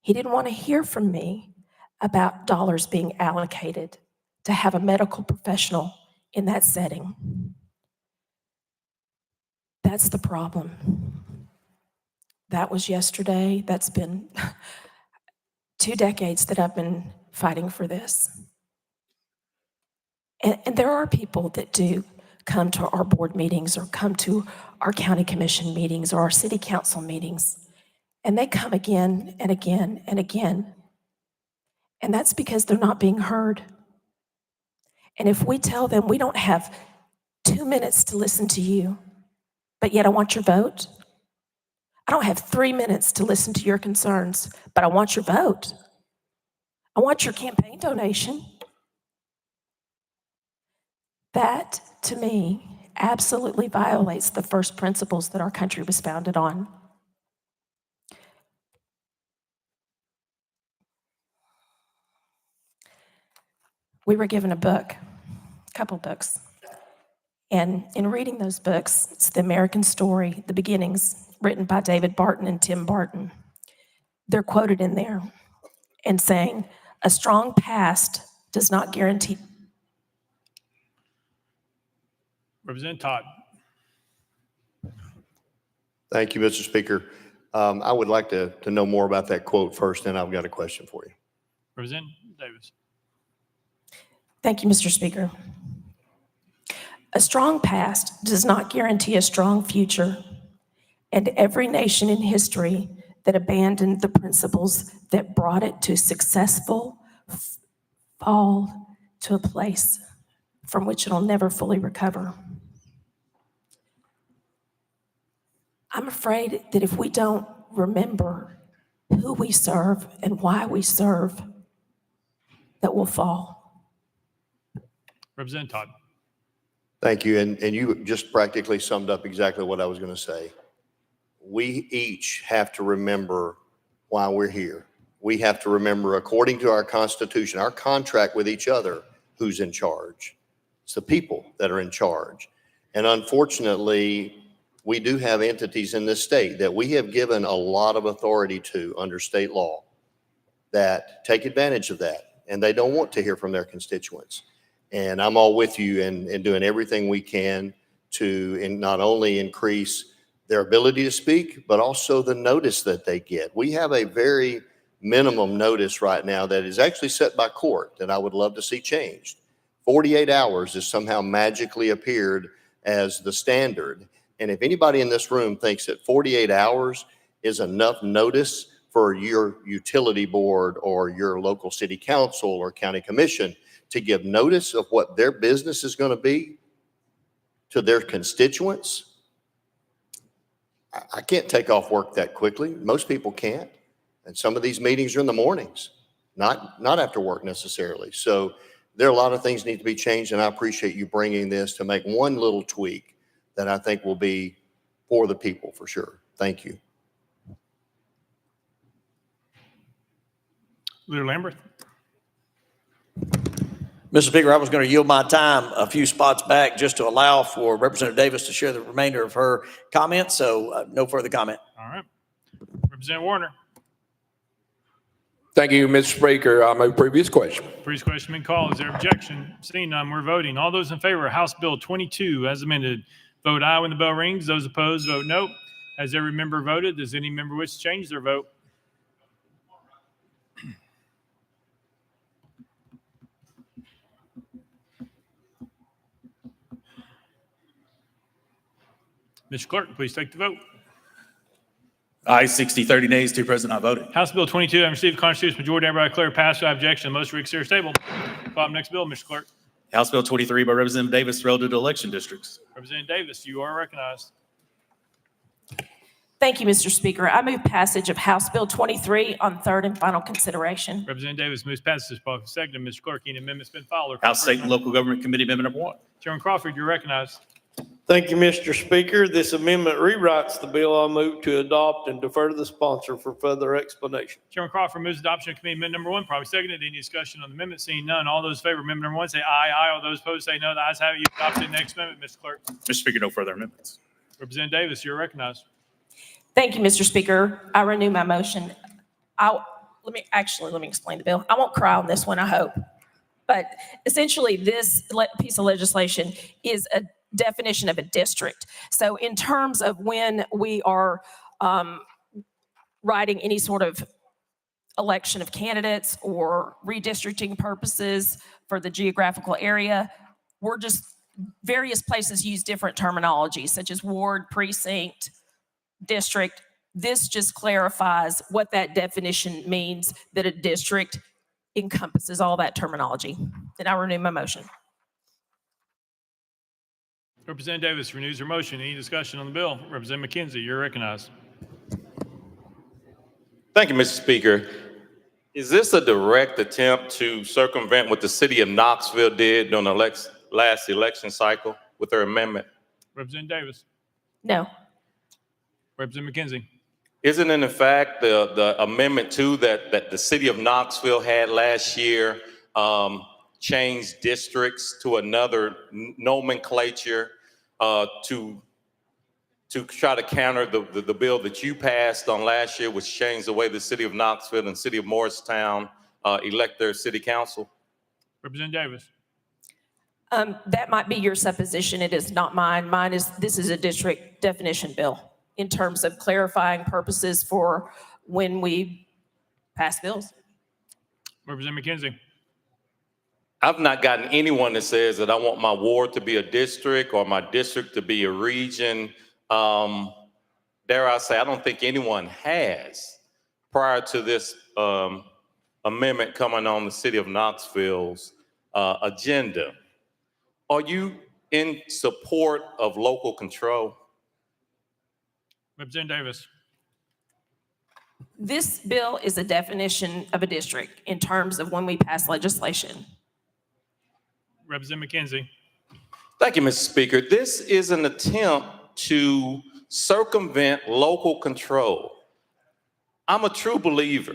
He didn't want to hear from me about dollars being allocated to have a medical professional in that setting. That's the problem. That was yesterday. That's been 2 decades that I've been fighting for this. And there are people that do come to our board meetings or come to our county commission meetings or our city council meetings, and they come again and again and again. And that's because they're not being heard. And if we tell them we don't have 2 minutes to listen to you, but yet I want your vote. I don't have 3 minutes to listen to your concerns, but I want your vote. I want your campaign donation. That, to me, absolutely violates the first principles that our country was founded on. We were given a book, a couple books. And in reading those books, it's The American Story, The Beginnings, written by David Barton and Tim Barton. They're quoted in there and saying, a strong past does not guarantee. Representative Todd. Thank you, Mr. Speaker. I would like to know more about that quote first, and I've got a question for you. Representative Davis. Thank you, Mr. Speaker. A strong past does not guarantee a strong future, and every nation in history that abandoned the principles that brought it to successful fall to a place from which it'll never fully recover. I'm afraid that if we don't remember who we serve and why we serve, that we'll fall. Representative Todd. Thank you. And you just practically summed up exactly what I was going to say. We each have to remember why we're here. We have to remember, according to our Constitution, our contract with each other, who's in charge. It's the people that are in charge. And unfortunately, we do have entities in this state that we have given a lot of authority to under state law that take advantage of that, and they don't want to hear from their constituents. And I'm all with you in doing everything we can to not only increase their ability to speak, but also the notice that they get. We have a very minimum notice right now that is actually set by court that I would love to see changed. 48 hours has somehow magically appeared as the standard. And if anybody in this room thinks that 48 hours is enough notice for your utility board or your local city council or county commission to give notice of what their business is going to be to their constituents, I can't take off work that quickly. Most people can't. And some of these meetings are in the mornings, not after work necessarily. So there are a lot of things need to be changed, and I appreciate you bringing this to make one little tweak that I think will be for the people for sure. Thank you. Leader Lambert. Mr. Speaker, I was going to yield my time a few spots back just to allow for Representative Davis to share the remainder of her comments. So no further comment. All right. Representative Warner. Thank you, Mr. Speaker. My previous question. Previous question been called. Is there objection? Seeing none, we're voting. All those in favor of House Bill 22 as amended, vote aye when the bell rings. Those opposed, vote no. Has every member voted? Does any member wish to change their vote? Mr. Clerk, please take the vote. Aye, 60, 30 nays, two present, not voting. House Bill 22, having received a constitutional majority, hereby declare passed without objection. The motion to reconsider is tabled. File next bill, Mr. Clerk. House Bill 23 by Representative Davis relative to election districts. Representative Davis, you are recognized. Thank you, Mr. Speaker. I move passage of House Bill 23 on third and final consideration. Representative Davis moves passage. This bill is seconded. Mr. Clerk, any amendment's been filed? House State and Local Government Committee Amendment number 1. Chairman Crawford, you're recognized. Thank you, Mr. Speaker. This amendment rewrites the bill. I move to adopt and defer to the sponsor for further explanation. Chairman Crawford moves adoption of committee amendment number 1. Probably seconded. Any discussion on the amendment? Seeing none. All those in favor of amendment number 1 say aye. Aye. All those opposed say no. The ayes have it. You adopted the next amendment, Mr. Clerk. Mr. Speaker, no further amendments. Representative Davis, you're recognized. Thank you, Mr. Speaker. I renew my motion. Let me explain the bill. I won't cry on this one, I hope. But essentially, this piece of legislation is a definition of a district. So in terms of when we are writing any sort of election of candidates or redistricting purposes for the geographical area, various places use different terminology, such as ward, precinct, district. This just clarifies what that definition means, that a district encompasses all that terminology. And I renew my motion. Representative Davis renews her motion. Any discussion on the bill? Representative McKenzie, you're recognized. Thank you, Mr. Speaker. Is this a direct attempt to circumvent what the city of Knoxville did during the last election cycle with their amendment? Representative Davis. No. Representative McKenzie. Isn't it in fact the amendment 2 that the city of Knoxville had last year changed districts to another nomenclature to try to counter the bill that you passed on last year, which changed the way the city of Knoxville and city of Morristown elect their city council? Representative Davis. That might be your supposition. It is not mine. This is a district definition bill in terms of clarifying purposes for when we pass bills. Representative McKenzie. I've not gotten anyone that says that I want my ward to be a district or my district to be a region. Dare I say, I don't think anyone has prior to this amendment coming on the city of Knoxville's agenda. Are you in support of local control? Representative Davis. This bill is a definition of a district in terms of when we pass legislation. Representative McKenzie. Thank you, Mr. Speaker. This is an attempt to circumvent local control. I'm a true believer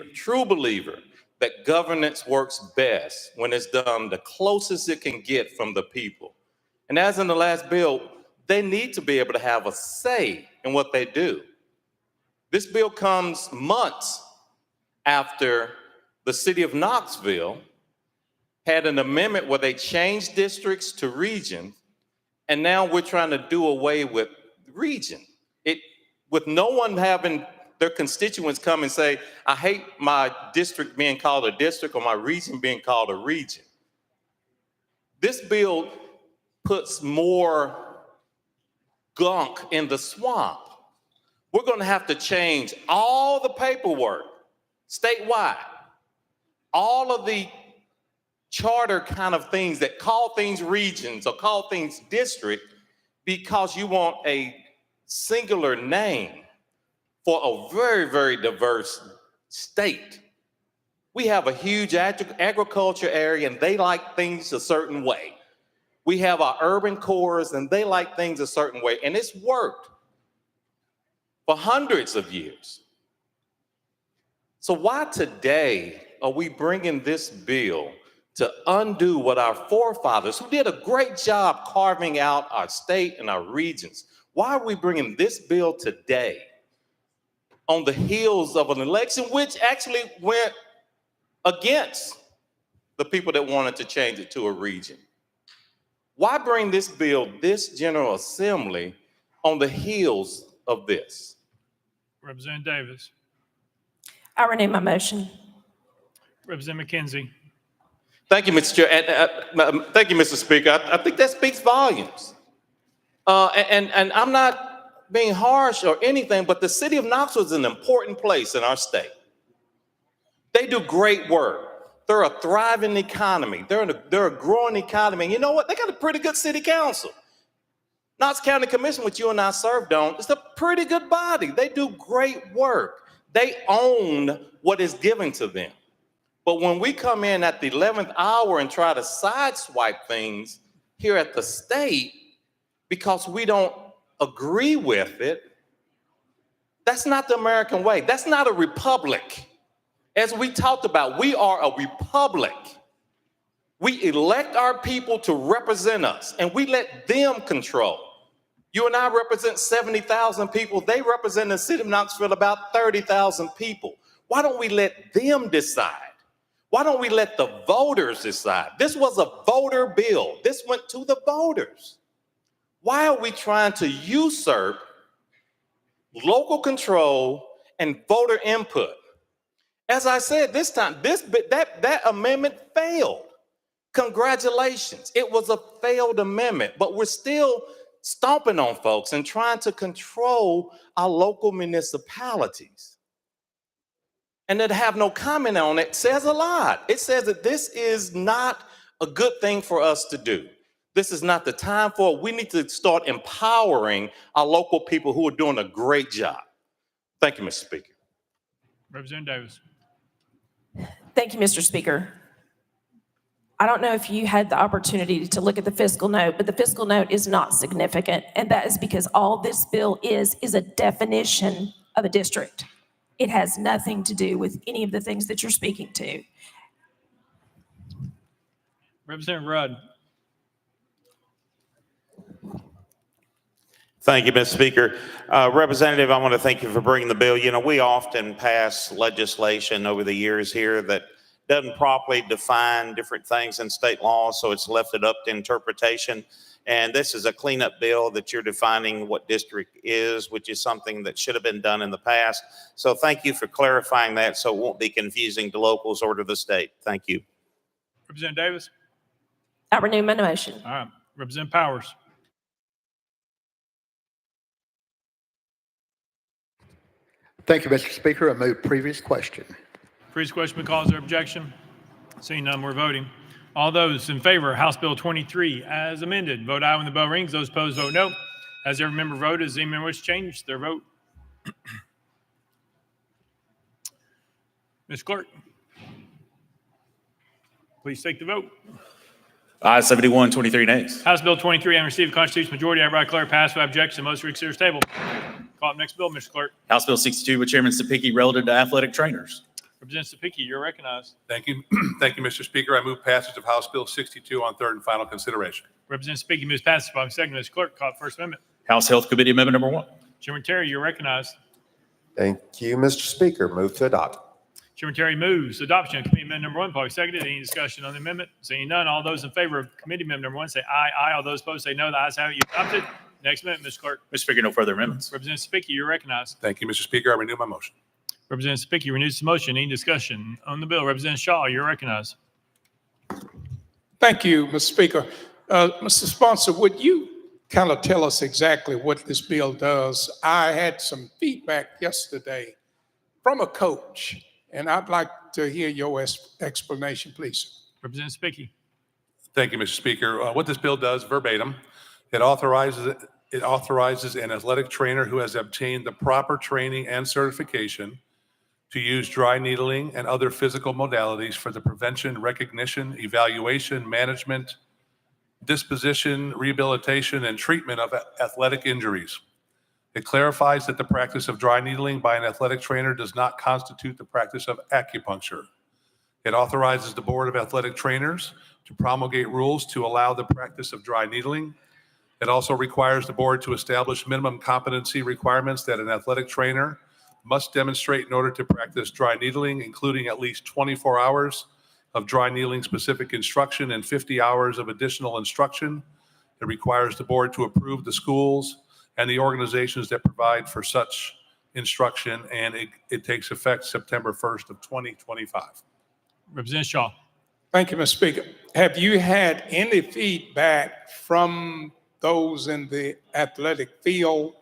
that governance works best when it's done the closest it can get from the people. And as in the last bill, they need to be able to have a say in what they do. This bill comes months after the city of Knoxville had an amendment where they changed districts to regions, and now we're trying to do away with region. With no one having their constituents come and say, I hate my district being called a district or my region being called a region. This bill puts more gunk in the swamp. We're going to have to change all the paperwork statewide, all of the charter kind of things that call things regions or call things district because you want a singular name for a very, very diverse state. We have a huge agriculture area and they like things a certain way. We have our urban cores and they like things a certain way, and it's worked for hundreds of years. So why today are we bringing this bill to undo what our forefathers, who did a great job carving out our state and our regions, why are we bringing this bill today on the heels of an election which actually went against the people that wanted to change it to a region? Why bring this bill, this General Assembly, on the heels of this? Representative Davis. I renew my motion. Representative McKenzie. Thank you, Mr. Chair. Thank you, Mr. Speaker. I think that speaks volumes. And I'm not being harsh or anything, but the city of Knoxville is an important place in our state. They do great work. They're a thriving economy. They're a growing economy. And you know what? They got a pretty good city council. Knox County Commission, which you and I served on, is a pretty good body. They do great work. They own what is given to them. But when we come in at the 11th hour and try to sideswipe things here at the state because we don't agree with it, that's not the American way. That's not a republic. As we talked about, we are a republic. We elect our people to represent us, and we let them control. You and I represent 70,000 people. They represent the city of Knoxville about 30,000 people. Why don't we let them decide? Why don't we let the voters decide? This was a voter bill. This went to the voters. Why are we trying to usurp local control and voter input? As I said this time, that amendment failed. Congratulations. It was a failed amendment, but we're still stomping on folks and trying to control our local municipalities. And to have no comment on it says a lot. It says that this is not a good thing for us to do. This is not the time for it. We need to start empowering our local people who are doing a great job. Thank you, Mr. Speaker. Representative Davis. Thank you, Mr. Speaker. I don't know if you had the opportunity to look at the fiscal note, but the fiscal note is not significant. And that is because all this bill is a definition of a district. It has nothing to do with any of the things that you're speaking to. Representative Rudd. Thank you, Mr. Speaker. Representative, I want to thank you for bringing the bill. You know, we often pass legislation over the years here that doesn't properly define different things in state law, so it's left it up to interpretation. And this is a cleanup bill that you're defining what district is, which is something that should have been done in the past. So thank you for clarifying that so it won't be confusing to locals or to the state. Thank you. Representative Davis. I renew my motion. All right. Representative Powers. Thank you, Mr. Speaker. I move previous question. Previous question because of objection. Seeing none, we're voting. All those in favor of House Bill 23 as amended, vote aye when the bell rings. Those opposed, vote no. As every member voted, does any member wish to change their vote? Ms. Clerk, please take the vote. Ayes 71, 23 nays. House Bill 23 having received a constitutional majority, I hereby declare passed without objection. Most reconsider is tabled. Call up next bill, Mr. Clerk. House Bill 62 with Chairman Sapicki relative to athletic trainers. Representative Sapicki, you're recognized. Thank you. Thank you, Mr. Speaker. I move passage of House Bill 62 on third and final consideration. Representative Sapicki moves passage by second. Mr. Clerk, call up First Amendment. House Health Committee Amendment number 1. Chairman Terry, you're recognized. Thank you, Mr. Speaker. Move to adopt. Chairman Terry moves adoption of committee amendment number 1. Probably seconded. Any discussion on the amendment? Seeing none, all those in favor of committee amendment number 1 say aye. Aye. All those opposed say no. The ayes have it. You adopted. Next amendment, Mr. Clerk. Mr. Speaker, no further amendments. Representative Sapicki, you're recognized. Thank you, Mr. Speaker. I renew my motion. Representative Sapicki renews the motion. Any discussion on the bill? Representative Shaw, you're recognized. Thank you, Mr. Speaker. Mr. Sponsor, would you kind of tell us exactly what this bill does? I had some feedback yesterday from a coach, and I'd like to hear your explanation, please. Representative Sapicki. Thank you, Mr. Speaker. What this bill does verbatim, it authorizes an athletic trainer who has obtained the proper training and certification to use dry needling and other physical modalities for the prevention, recognition, evaluation, management, disposition, rehabilitation, and treatment of athletic injuries. It clarifies that the practice of dry needling by an athletic trainer does not constitute the practice of acupuncture. It authorizes the Board of Athletic Trainers to promulgate rules to allow the practice of dry needling. It also requires the board to establish minimum competency requirements that an athletic trainer must demonstrate in order to practice dry needling, including at least 24 hours of dry needling specific instruction and 50 hours of additional instruction. It requires the board to approve the schools and the organizations that provide for such instruction, and it takes effect September 1st of 2025. Representative Shaw. Thank you, Mr. Speaker. Have you had any feedback from those in the athletic field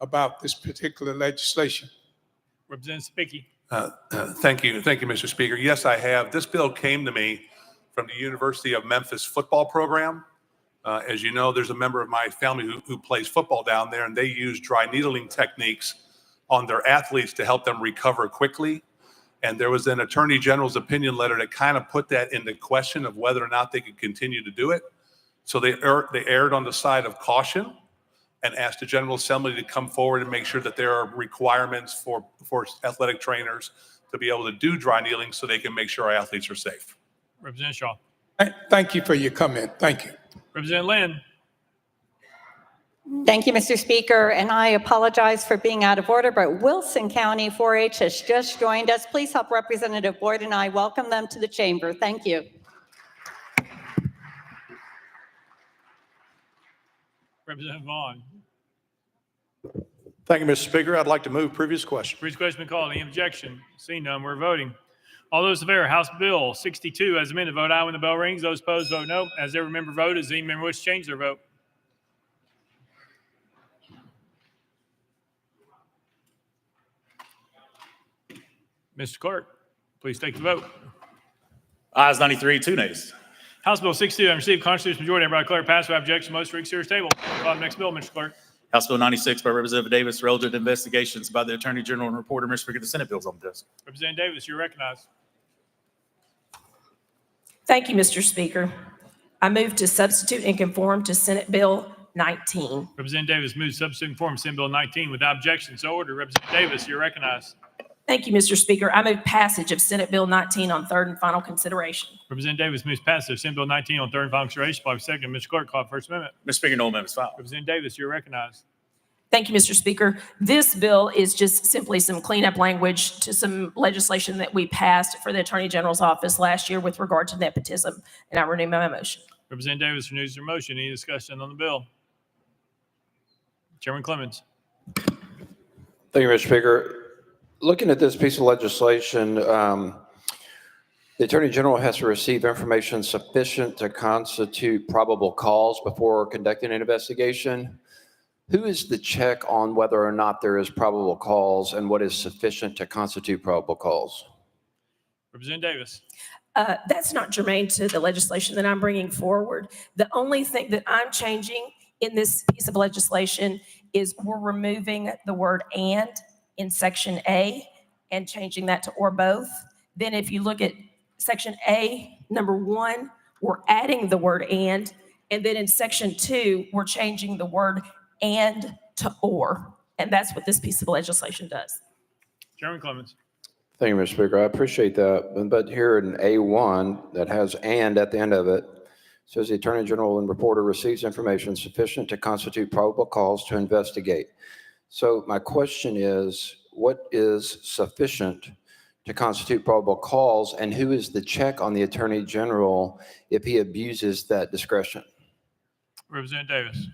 about this particular legislation? Representative Spicky. Thank you, Mr. Speaker. Yes, I have. This bill came to me from the University of Memphis football program. As you know, there's a member of my family who plays football down there, and they use dry needling techniques on their athletes to help them recover quickly. And there was an Attorney General's opinion letter that kind of put that into question of whether or not they could continue to do it. So they erred on the side of caution and asked the General Assembly to come forward and make sure that there are requirements for athletic trainers to be able to do dry needling so they can make sure our athletes are safe. Representative Shaw. Thank you for your comment. Thank you. Representative Lynn. Thank you, Mr. Speaker, and I apologize for being out of order, but Wilson County 4-H has just joined us. Please help Representative Boyd and I welcome them to the chamber. Thank you. Representative Vaughn. Thank you, Mr. Speaker. I'd like to move previous question. Previous question been called. Any objection? Seeing none, we're voting. All those in favor, House Bill 62 as amended, vote aye when the bell rings. Those opposed, vote no. As every member voted, does any member wish to change their vote? Mr. Clerk, please take the vote. Ayes 93, 2 nays. House Bill 62, and received constitutional majority, hereby declare passed without objection. Most for serious table. Call the next bill, Mr. Clerk. House Bill 96 by Representative Davis, relative to investigations by the Attorney General and Reporter. Mr. Speaker, the Senate bill's on the desk. Representative Davis, you're recognized. Thank you, Mr. Speaker. I move to substitute and conform to Senate Bill 19. Representative Davis moves substitute and conform to Senate Bill 19 without objection. So ordered. Representative Davis, you're recognized. Thank you, Mr. Speaker. I move passage of Senate Bill 19 on third and final consideration. Representative Davis moves passage of Senate Bill 19 on third and final consideration. Probably second. Mr. Clerk, call the First Amendment. Mr. Speaker, no amendments filed. Representative Davis, you're recognized. Thank you, Mr. Speaker. This bill is just simply some cleanup language to some legislation that we passed for the Attorney General's office last year with regard to nepotism, and I renew my motion. Representative Davis renews her motion. Any discussion on the bill? Chairman Clemens. Thank you, Mr. Speaker. Looking at this piece of legislation, the Attorney General has to receive information sufficient to constitute probable cause before conducting an investigation. Who is the check on whether or not there is probable cause and what is sufficient to constitute probable cause? Representative Davis. That's not germane to the legislation that I'm bringing forward. The only thing that I'm changing in this piece of legislation is we're removing the word "and" in section A and changing that to "or both." Then if you look at section A, number 1, we're adding the word "and." And then in section 2, we're changing the word "and" to "or." And that's what this piece of legislation does. Chairman Clemens. Thank you, Mr. Speaker. I appreciate that. But here in A1 that has "and" at the end of it, says the Attorney General and Reporter receives information sufficient to constitute probable cause to investigate. So my question is, what is sufficient to constitute probable cause, and who is the check on the Attorney General if he abuses that discretion? Representative Davis.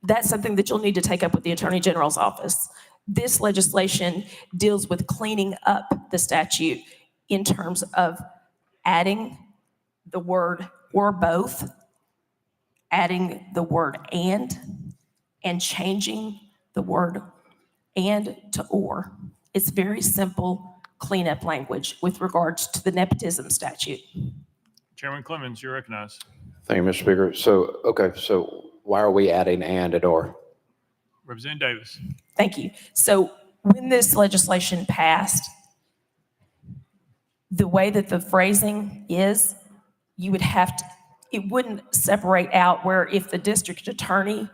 That's something that you'll need to take up with the Attorney General's office. This legislation deals with cleaning up the statute in terms of adding the word "or both," adding the word and changing the word "and" to "or." It's very simple cleanup language with regards to the nepotism statute. Chairman Clemens, you're recognized. Thank you, Mr. Speaker. So why are we adding "and" at "or"? Representative Davis. Thank you. So when this legislation passed, the way that the phrasing is, you would have to, it wouldn't separate out where if the district attorney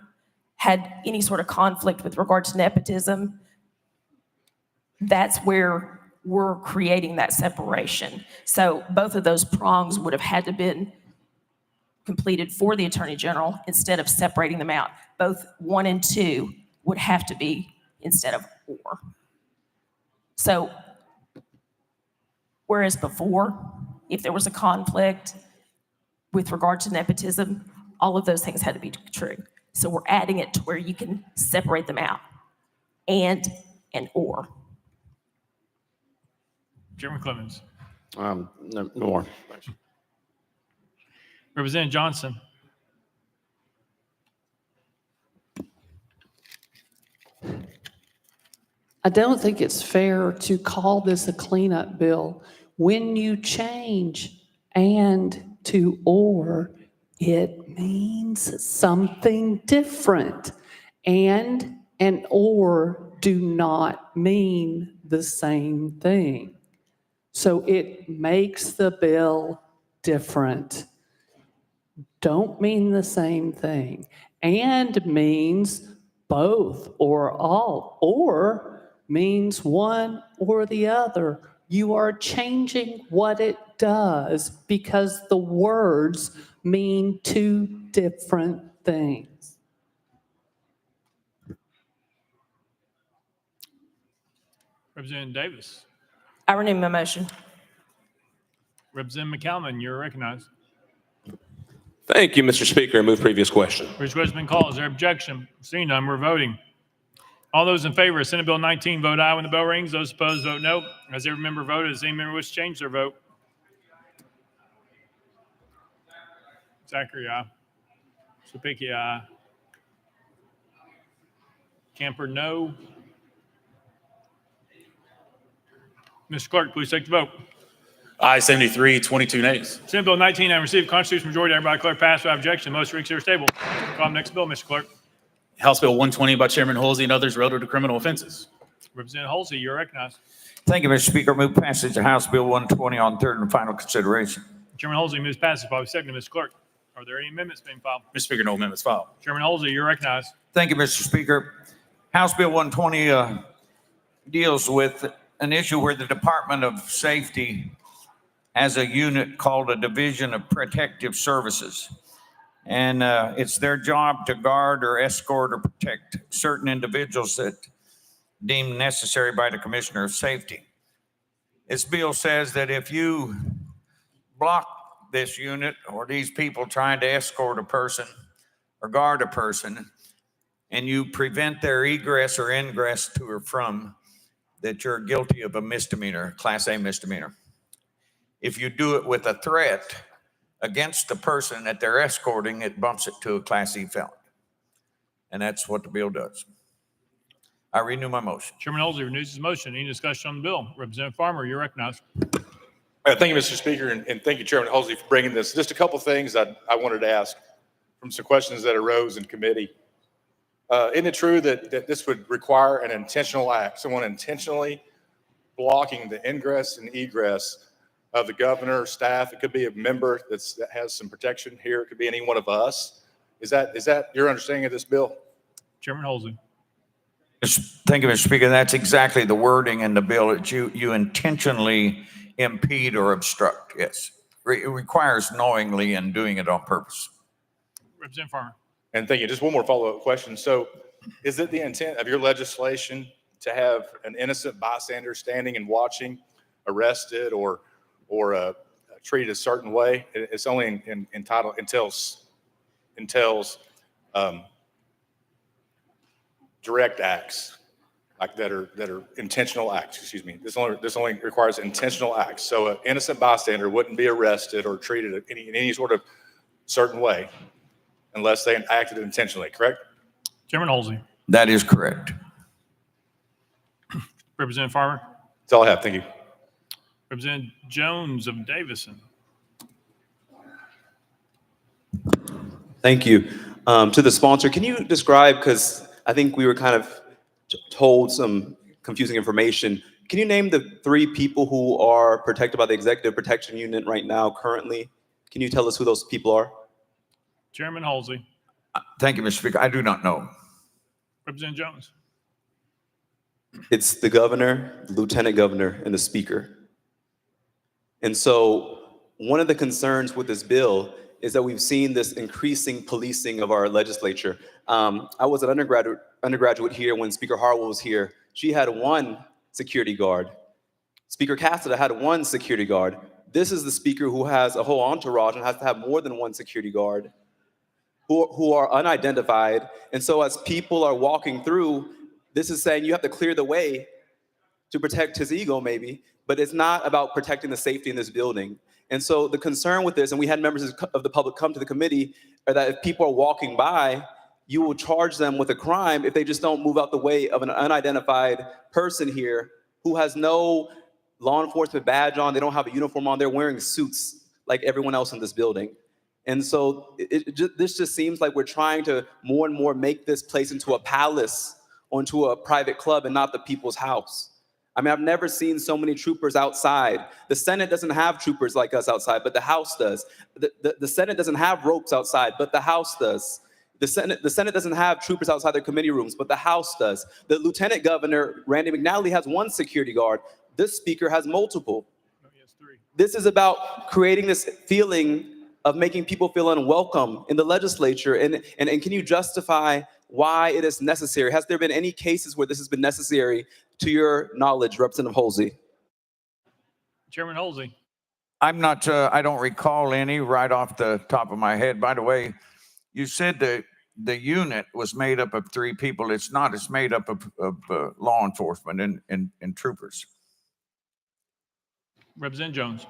had any sort of conflict with regard to nepotism, that's where we're creating that separation. So both of those prongs would have had to been completed for the Attorney General instead of separating them out. Both 1 and 2 would have to be instead of "or." So whereas before, if there was a conflict with regard to nepotism, all of those things had to be true. So we're adding it to where you can separate them out, and "or." Chairman Clemens. No more. Thanks. Representative Johnson. I don't think it's fair to call this a cleanup bill. When you change and to or, it means something different. And or do not mean the same thing. So it makes the bill different. Don't mean the same thing. And means both or all, or means one or the other. You are changing what it does because the words mean two different things. Representative Davis. I renew my motion. Representative McCalman, you're recognized. Thank you, Mr. Speaker. I move previous question. Previous question has been called. Is there objection? Seeing none, we're voting. All those in favor of Senate Bill 19, vote aye when the bell rings. Those opposed, vote no. Has every member voted? Does any member wish to change their vote? Zachary, aye. Sapicki, aye. Camper, no. Mr. Clerk, please take the vote. Aye 73, 22 nays. Senate Bill 19 having received a constitutional majority, everybody declare passed without objection. The motion reconsider is tabled. Call the next bill, Mr. Clerk. House Bill 120 by Chairman Halsey and others related to criminal offenses. Representative Halsey, you're recognized. Thank you, Mr. Speaker. Move passage of House Bill 120 on third and final consideration. Chairman Halsey moves passage. Probably seconded, Mr. Clerk. Are there any amendments being filed? Mr. Speaker, no amendments filed. Chairman Halsey, you're recognized. Thank you, Mr. Speaker. House Bill 120 deals with an issue where the Department of Safety has a unit called a Division of Protective Services. And it's their job to guard or escort or protect certain individuals that deemed necessary by the Commissioner of Safety. This bill says that if you block this unit or these people trying to escort a person or guard a person, and you prevent their egress or ingress to or from, that you're guilty of a misdemeanor, Class A misdemeanor. If you do it with a threat against the person that they're escorting, it bumps it to a Class E felony. And that's what the bill does. I renew my motion. Chairman Halsey renews his motion. Any discussion on the bill? Representative Farmer, you're recognized. Thank you, Mr. Speaker, and thank you, Chairman Halsey, for bringing this. Just a couple things I wanted to ask from some questions that arose in committee. Isn't it true that this would require an intentional act, someone intentionally blocking the ingress and egress of the governor, staff? It could be a member that has some protection here. It could be any one of us. Is that your understanding of this bill? Chairman Halsey. Thank you, Mr. Speaker. That's exactly the wording in the bill. That you intentionally impede or obstruct. Yes. It requires knowingly and doing it on purpose. Representative Farmer. And thank you. Just one more follow-up question. So is it the intent of your legislation to have an innocent bystander standing and watching arrested or treated a certain way? It's only entails direct acts like that are intentional acts. Excuse me. This only requires intentional acts. So an innocent bystander wouldn't be arrested or treated in any sort of certain way unless they acted intentionally. Correct? Chairman Halsey. That is correct. Representative Farmer. That's all I have. Thank you. Representative Jones of Davison. Thank you. To the sponsor, can you describe, because I think we were kind of told some confusing information. Can you name the 3 people who are protected by the Executive Protection Unit right now currently? Can you tell us who those people are? Chairman Halsey. Thank you, Mr. Speaker. I do not know. Representative Jones. It's the governor, the lieutenant governor, and the speaker. And so one of the concerns with this bill is that we've seen this increasing policing of our legislature. I was an undergraduate here when Speaker Harwell was here. She had 1 security guard. Speaker Cassada had 1 security guard. This is the speaker who has a whole entourage and has to have more than 1 security guard who are unidentified. And so as people are walking through, this is saying you have to clear the way to protect his ego maybe, but it's not about protecting the safety in this building. And so the concern with this, and we had members of the public come to the committee, are that if people are walking by you will charge them with a crime if they just don't move out the way of an unidentified person here who has no law enforcement badge on. They don't have a uniform on. They're wearing suits like everyone else in this building. And so this just seems like we're trying to more and more make this place into a palace or into a private club and not the people's house. I mean, I've never seen so many troopers outside. The Senate doesn't have troopers like us outside, but the House does. The Senate doesn't have ropes outside, but the House does. The Senate doesn't have troopers outside their committee rooms, but the House does. The Lieutenant Governor, Randy McNally, has one security guard. This speaker has multiple. This is about creating this feeling of making people feel unwelcome in the legislature. And can you justify why it is necessary? Has there been any cases where this has been necessary to your knowledge, Representative Holsey? Chairman Holsey. I'm not, I don't recall any right off the top of my head. By the way, you said that the unit was made up of 3 people. It's not. It's made up of law enforcement and troopers. Representative Jones.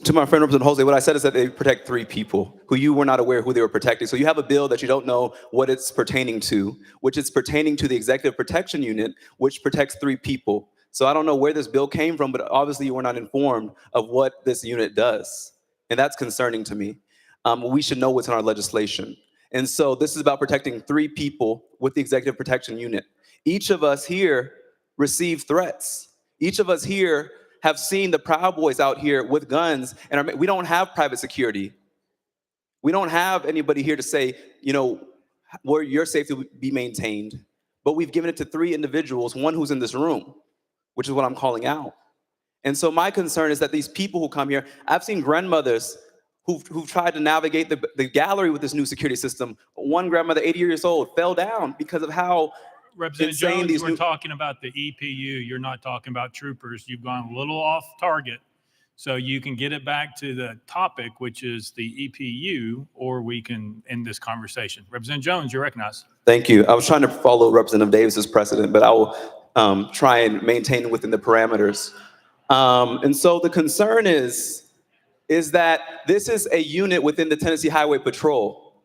To my friend Representative Jose, what I said is that they protect 3 people who you were not aware who they were protecting. So you have a bill that you don't know what it's pertaining to, which is pertaining to the Executive Protection Unit, which protects 3 people. So I don't know where this bill came from, but obviously you were not informed of what this unit does. And that's concerning to me. We should know what's in our legislation. And so this is about protecting 3 people with the Executive Protection Unit. Each of us here receive threats. Each of us here have seen the Proud Boys out here with guns, and we don't have private security. We don't have anybody here to say, you know, where your safety would be maintained. But we've given it to 3 individuals, one who's in this room, which is what I'm calling out. And so my concern is that these people who come here, I've seen grandmothers who've tried to navigate the gallery with this new security system. One grandmother, 80 years old, fell down because of how Representative Jones, we're talking about the EPU. You're not talking about troopers. You've gone a little off target. So you can get it back to the topic, which is the EPU, or we can end this conversation. Representative Jones, you're recognized. Thank you. I was trying to follow Representative Davis's precedent, but I will try and maintain within the parameters. And so the concern is that this is a unit within the Tennessee Highway Patrol.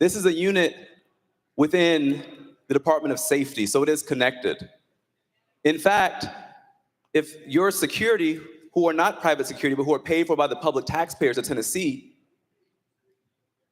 This is a unit within the Department of Safety, so it is connected. In fact, if your security, who are not private security, but who are paid for by the public taxpayers of Tennessee,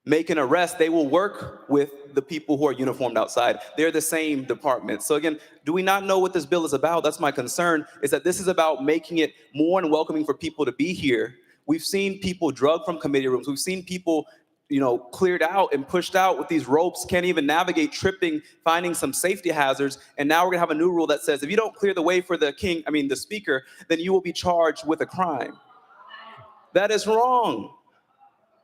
make an arrest, they will work with the people who are uniformed outside. They're the same department. So again, do we not know what this bill is about? That's my concern, is that this is about making it more welcoming for people to be here. We've seen people drugged from committee rooms. We've seen people, you know, cleared out and pushed out with these ropes, can't even navigate, tripping, finding some safety hazards. And now we're gonna have a new rule that says if you don't clear the way for the speaker, then you will be charged with a crime. That is wrong.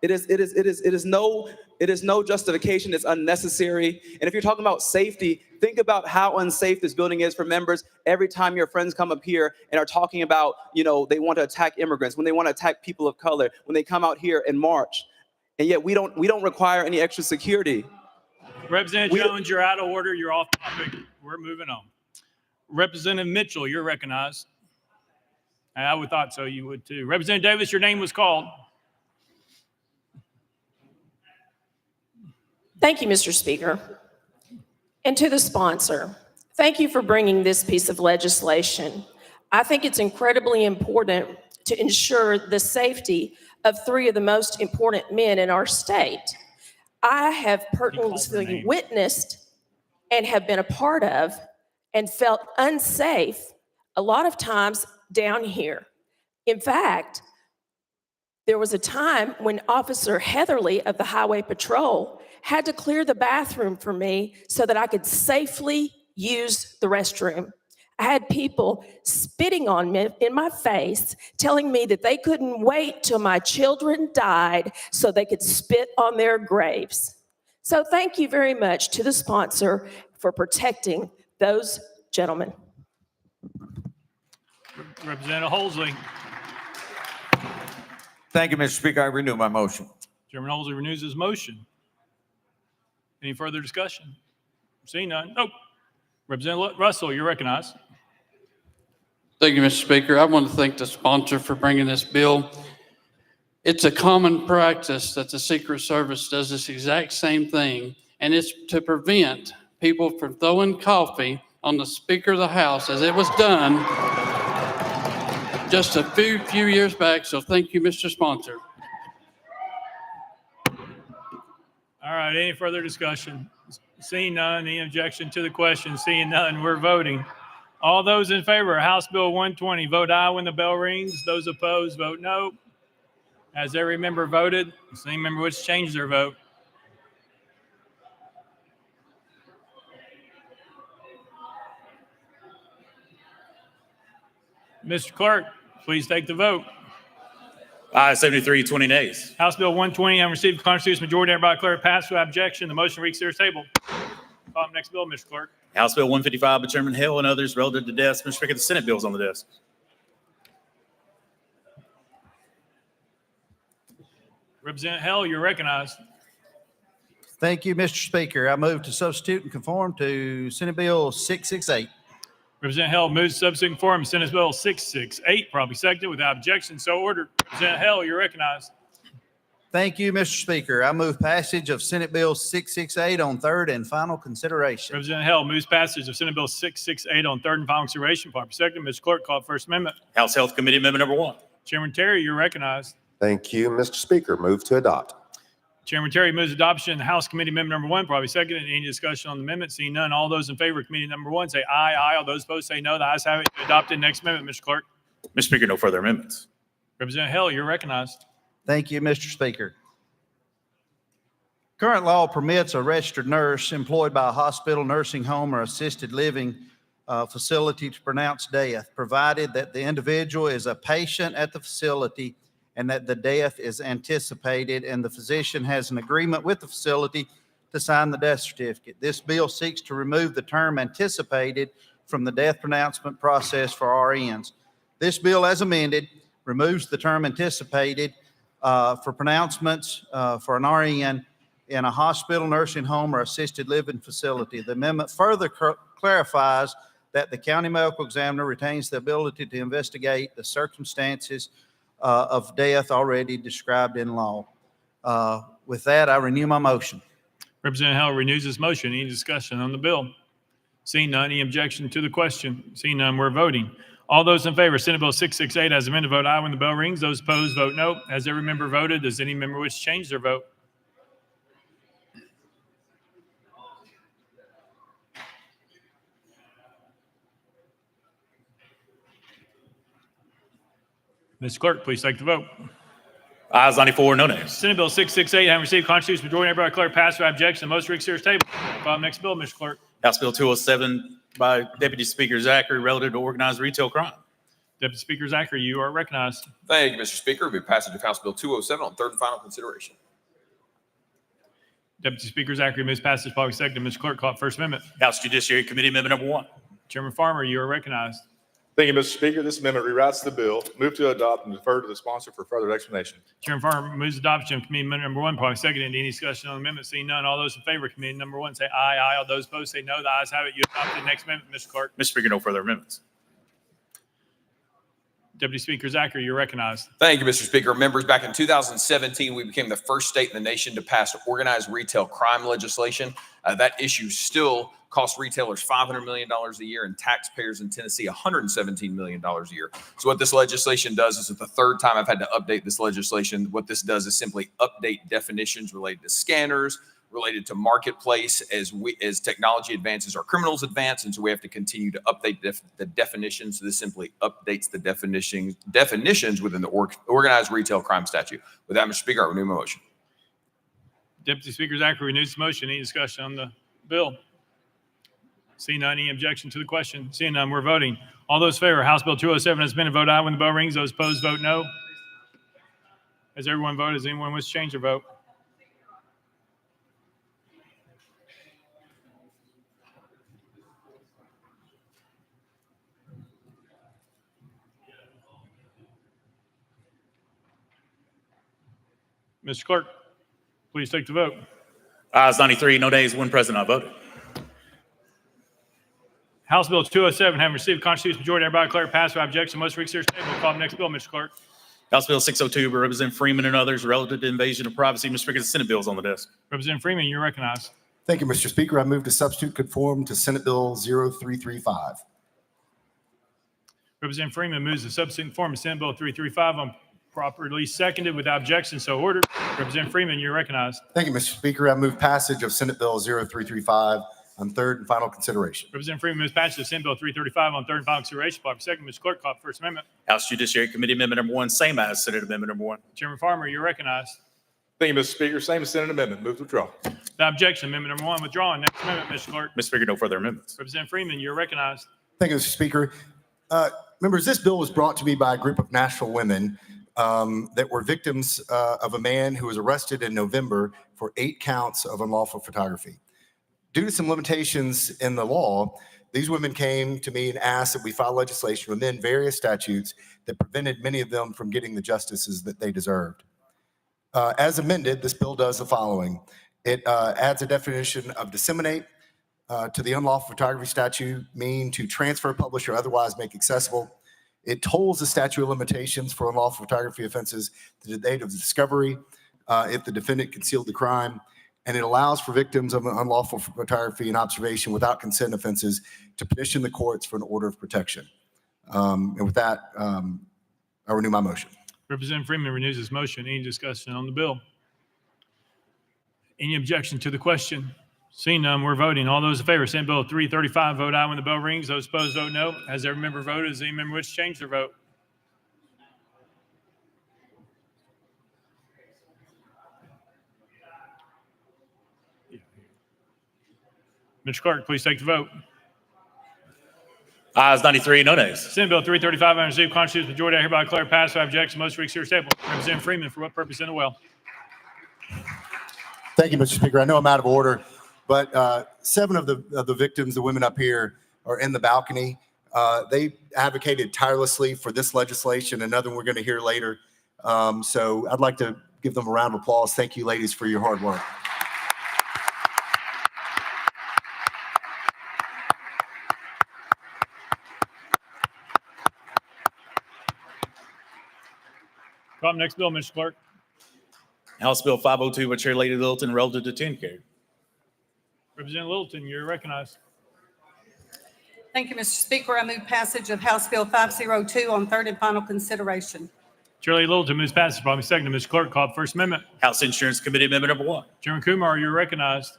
It is no justification. It's unnecessary. And if you're talking about safety, think about how unsafe this building is for members. Every time your friends come up here and are talking about, you know, they want to attack immigrants, when they want to attack people of color, when they come out here and march. And yet we don't require any extra security. Representative Jones, you're out of order. You're off topic. We're moving on. Representative Mitchell, you're recognized. I would thought so. You would too. Representative Davis, your name was called. Thank you, Mr. Speaker. And to the sponsor, thank you for bringing this piece of legislation. I think it's incredibly important to ensure the safety of 3 of the most important men in our state. I have personally witnessed and have been a part of and felt unsafe a lot of times down here. In fact, there was a time when Officer Heatherly of the Highway Patrol had to clear the bathroom for me so that I could safely use the restroom. I had people spitting on me in my face, telling me that they couldn't wait till my children died so they could spit on their graves. So thank you very much to the sponsor for protecting those gentlemen. Representative Holsey. Thank you, Mr. Speaker. I renew my motion. Chairman Holsey renews his motion. Any further discussion? Seeing none. Oh, Representative Russell, you're recognized. Thank you, Mr. Speaker. I want to thank the sponsor for bringing this bill. It's a common practice that the Secret Service does this exact same thing and it's to prevent people from throwing coffee on the Speaker of the House as it was done just a few years back. So thank you, Mr. Sponsor. All right, any further discussion? Seeing none, any objection to the question? Seeing none, we're voting. All those in favor of House Bill 120, vote aye when the bell rings. Those opposed, vote no. Has every member voted? Does any member wish to change their vote? Mr. Clerk, please take the vote. Aye, 73, 20 nays. House Bill 120, having received a constitutional majority, hereby declare passed without objection. The motion reconsider is tabled. Call the next bill, Mr. Clerk. House Bill 155 by Chairman Hill and others relative to desk. Mr. Speaker, the Senate bill is on the desk. Representative Hell, you're recognized. Thank you, Mr. Speaker. I move to substitute and conform to Senate Bill 668. Representative Hell moves to substitute and conform to Senate Bill 668, probably seconded without objection. So ordered. Representative Hell, you're recognized. Thank you, Mr. Speaker. I move passage of Senate Bill 668 on third and final consideration. Representative Hell moves passage of Senate Bill 668 on third and final consideration, probably seconded. Mr. Clerk, call the First Amendment. House Health Committee Amendment number 1. Chairman Terry, you're recognized. Thank you, Mr. Speaker. Move to adopt. Chairman Terry moves adoption of House Committee Amendment number 1, probably seconded. Any discussion on the amendment? Seeing none, all those in favor of Committee number 1 say aye, aye. All those opposed say no. The ayes have it. Adopted. Next amendment, Mr. Clerk. Mr. Speaker, no further amendments. Representative Hell, you're recognized. Thank you, Mr. Speaker. Current law permits a registered nurse employed by a hospital, nursing home, or assisted living facility to pronounce death, provided that the individual is a patient at the facility and that the death is anticipated and the physician has an agreement with the facility to sign the death certificate. This bill seeks to remove the term anticipated from the death pronouncement process for RNs. This bill, as amended, removes the term anticipated for pronouncements for an RN in a hospital, nursing home, or assisted living facility. The amendment further clarifies that the county medical examiner retains the ability to investigate the circumstances of death already described in law. With that, I renew my motion. Representative Hell renews his motion. Any discussion on the bill? Seeing none, any objection to the question? Seeing none, we're voting. All those in favor, Senate Bill 668 as amended, vote aye when the bell rings. Those opposed, vote no. Has every member voted? Does any member wish to change their vote? Mr. Clerk, please take the vote. Ayes 94, no nays. Senate Bill 668, having received constitutional majority, hereby declare passed without objection. The motion reconsider is tabled. Call the next bill, Mr. Clerk. House Bill 207 by Deputy Speaker Zachary relative to organized retail crime. Deputy Speaker Zachary, you are recognized. Thank you, Mr. Speaker. Move passage of House Bill 207 on third and final consideration. Deputy Speaker Zachary moves passage, probably seconded. Mr. Clerk, call it First Amendment. House Judiciary Committee Amendment number 1. Chairman Farmer, you are recognized. Thank you, Mr. Speaker. This amendment rewrites the bill. Move to adopt and defer to the sponsor for further explanation. Chairman Farmer moves adoption of Committee Amendment number 1, probably seconded. Any discussion on the amendment? Seeing none, all those in favor of Committee number 1 say aye, aye. All those opposed say no. The ayes have it. You adopt the next amendment, Mr. Clerk. Mr. Speaker, no further amendments. Deputy Speaker Zachary, you're recognized. Thank you, Mr. Speaker. Members, back in 2017, we became the first state in the nation to pass organized retail crime legislation. That issue still costs retailers $500 million a year and taxpayers in Tennessee $117 million a year. So what this legislation does is, it's the third time I've had to update this legislation. What this does is simply update definitions related to scanners, related to marketplace. As technology advances, our criminals advance, and so we have to continue to update the definitions. So this simply updates the definitions within the organized retail crime statute. With that, Mr. Speaker, I renew my motion. Deputy Speaker Zachary renews the motion. Any discussion on the bill? Seeing none, any objection to the question? Seeing none, we're voting. All those in favor, House Bill 207 has been a vote aye when the bell rings. Those opposed, vote no. Has everyone voted? Does anyone wish to change their vote? Mr. Clerk, please take the vote. Ayes 93, no nays, 1 present, not voted. House Bill 207, having received constitutional majority, hereby declare passed without objection. Most reconsider table. We'll call the next bill, Mr. Clerk. House Bill 602 by Representative Freeman and others relative to invasion of privacy. Mr. Speaker, the Senate bill is on the desk. Representative Freeman, you're recognized. Thank you, Mr. Speaker. I move to substitute conform to Senate Bill 0335. Representative Freeman moves to substitute conform to Senate Bill 335 on properly seconded without objection. So ordered. Representative Freeman, you're recognized. Thank you, Mr. Speaker. I move passage of Senate Bill 0335 on third and final consideration. Representative Freeman moves passage of Senate Bill 335 on third and final consideration. Properly seconded. Mr. Clerk, call for First Amendment. House Judiciary Committee Amendment Number 1, same as Senate Amendment Number 1. Chairman Farmer, you're recognized. Thank you, Mr. Speaker. Same as Senate amendment. Move to withdraw. Without objection, Amendment Number 1 withdrawn. Next amendment, Mr. Clerk. Mr. Speaker, no further amendments. Representative Freeman, you're recognized. Thank you, Mr. Speaker. Members, this bill was brought to me by a group of Nashville women that were victims of a man who was arrested in November for 8 counts of unlawful photography. Due to some limitations in the law, these women came to me and asked that we file legislation to amend various statutes that prevented many of them from getting the justices that they deserved. As amended, this bill does the following. It adds a definition of disseminate to the unlawful photography statute, mean to transfer, publish, or otherwise make accessible. It tolls the statute of limitations for unlawful photography offenses to the date of the discovery if the defendant concealed the crime. And it allows for victims of unlawful photography and observation without consent offenses to petition the courts for an order of protection. And with that, I renew my motion. Representative Freeman renews his motion. Any discussion on the bill? Any objection to the question? Seeing none, we're voting. All those in favor, Senate Bill 335, vote aye when the bell rings. Those opposed, vote no. Has every member voted? Does any member wish to change their vote? Mr. Clerk, please take the vote. Ayes 93, no nays. Senate Bill 335, under received constitutional majority, I hereby declare passed without objection. Motion to reconsider table. Representative Freeman, for what purpose in the well? Thank you, Mr. Speaker. I know I'm out of order, but 7 of the victims, the women up here, are in the balcony. They advocated tirelessly for this legislation, another we're going to hear later. So I'd like to give them a round of applause. Thank you, ladies, for your hard work. Call up next bill, Mr. Clerk. House Bill 502 by Chair Lady Littleton, relative to 10 care. Representative Littleton, you're recognized. Thank you, Mr. Speaker. I move passage of House Bill 502 on third and final consideration. Chair Lady Littleton moves passage. Probably second. Mr. Clerk, call up First Amendment. House Insurance Committee Amendment Number 1. Chairman Kumar, you're recognized.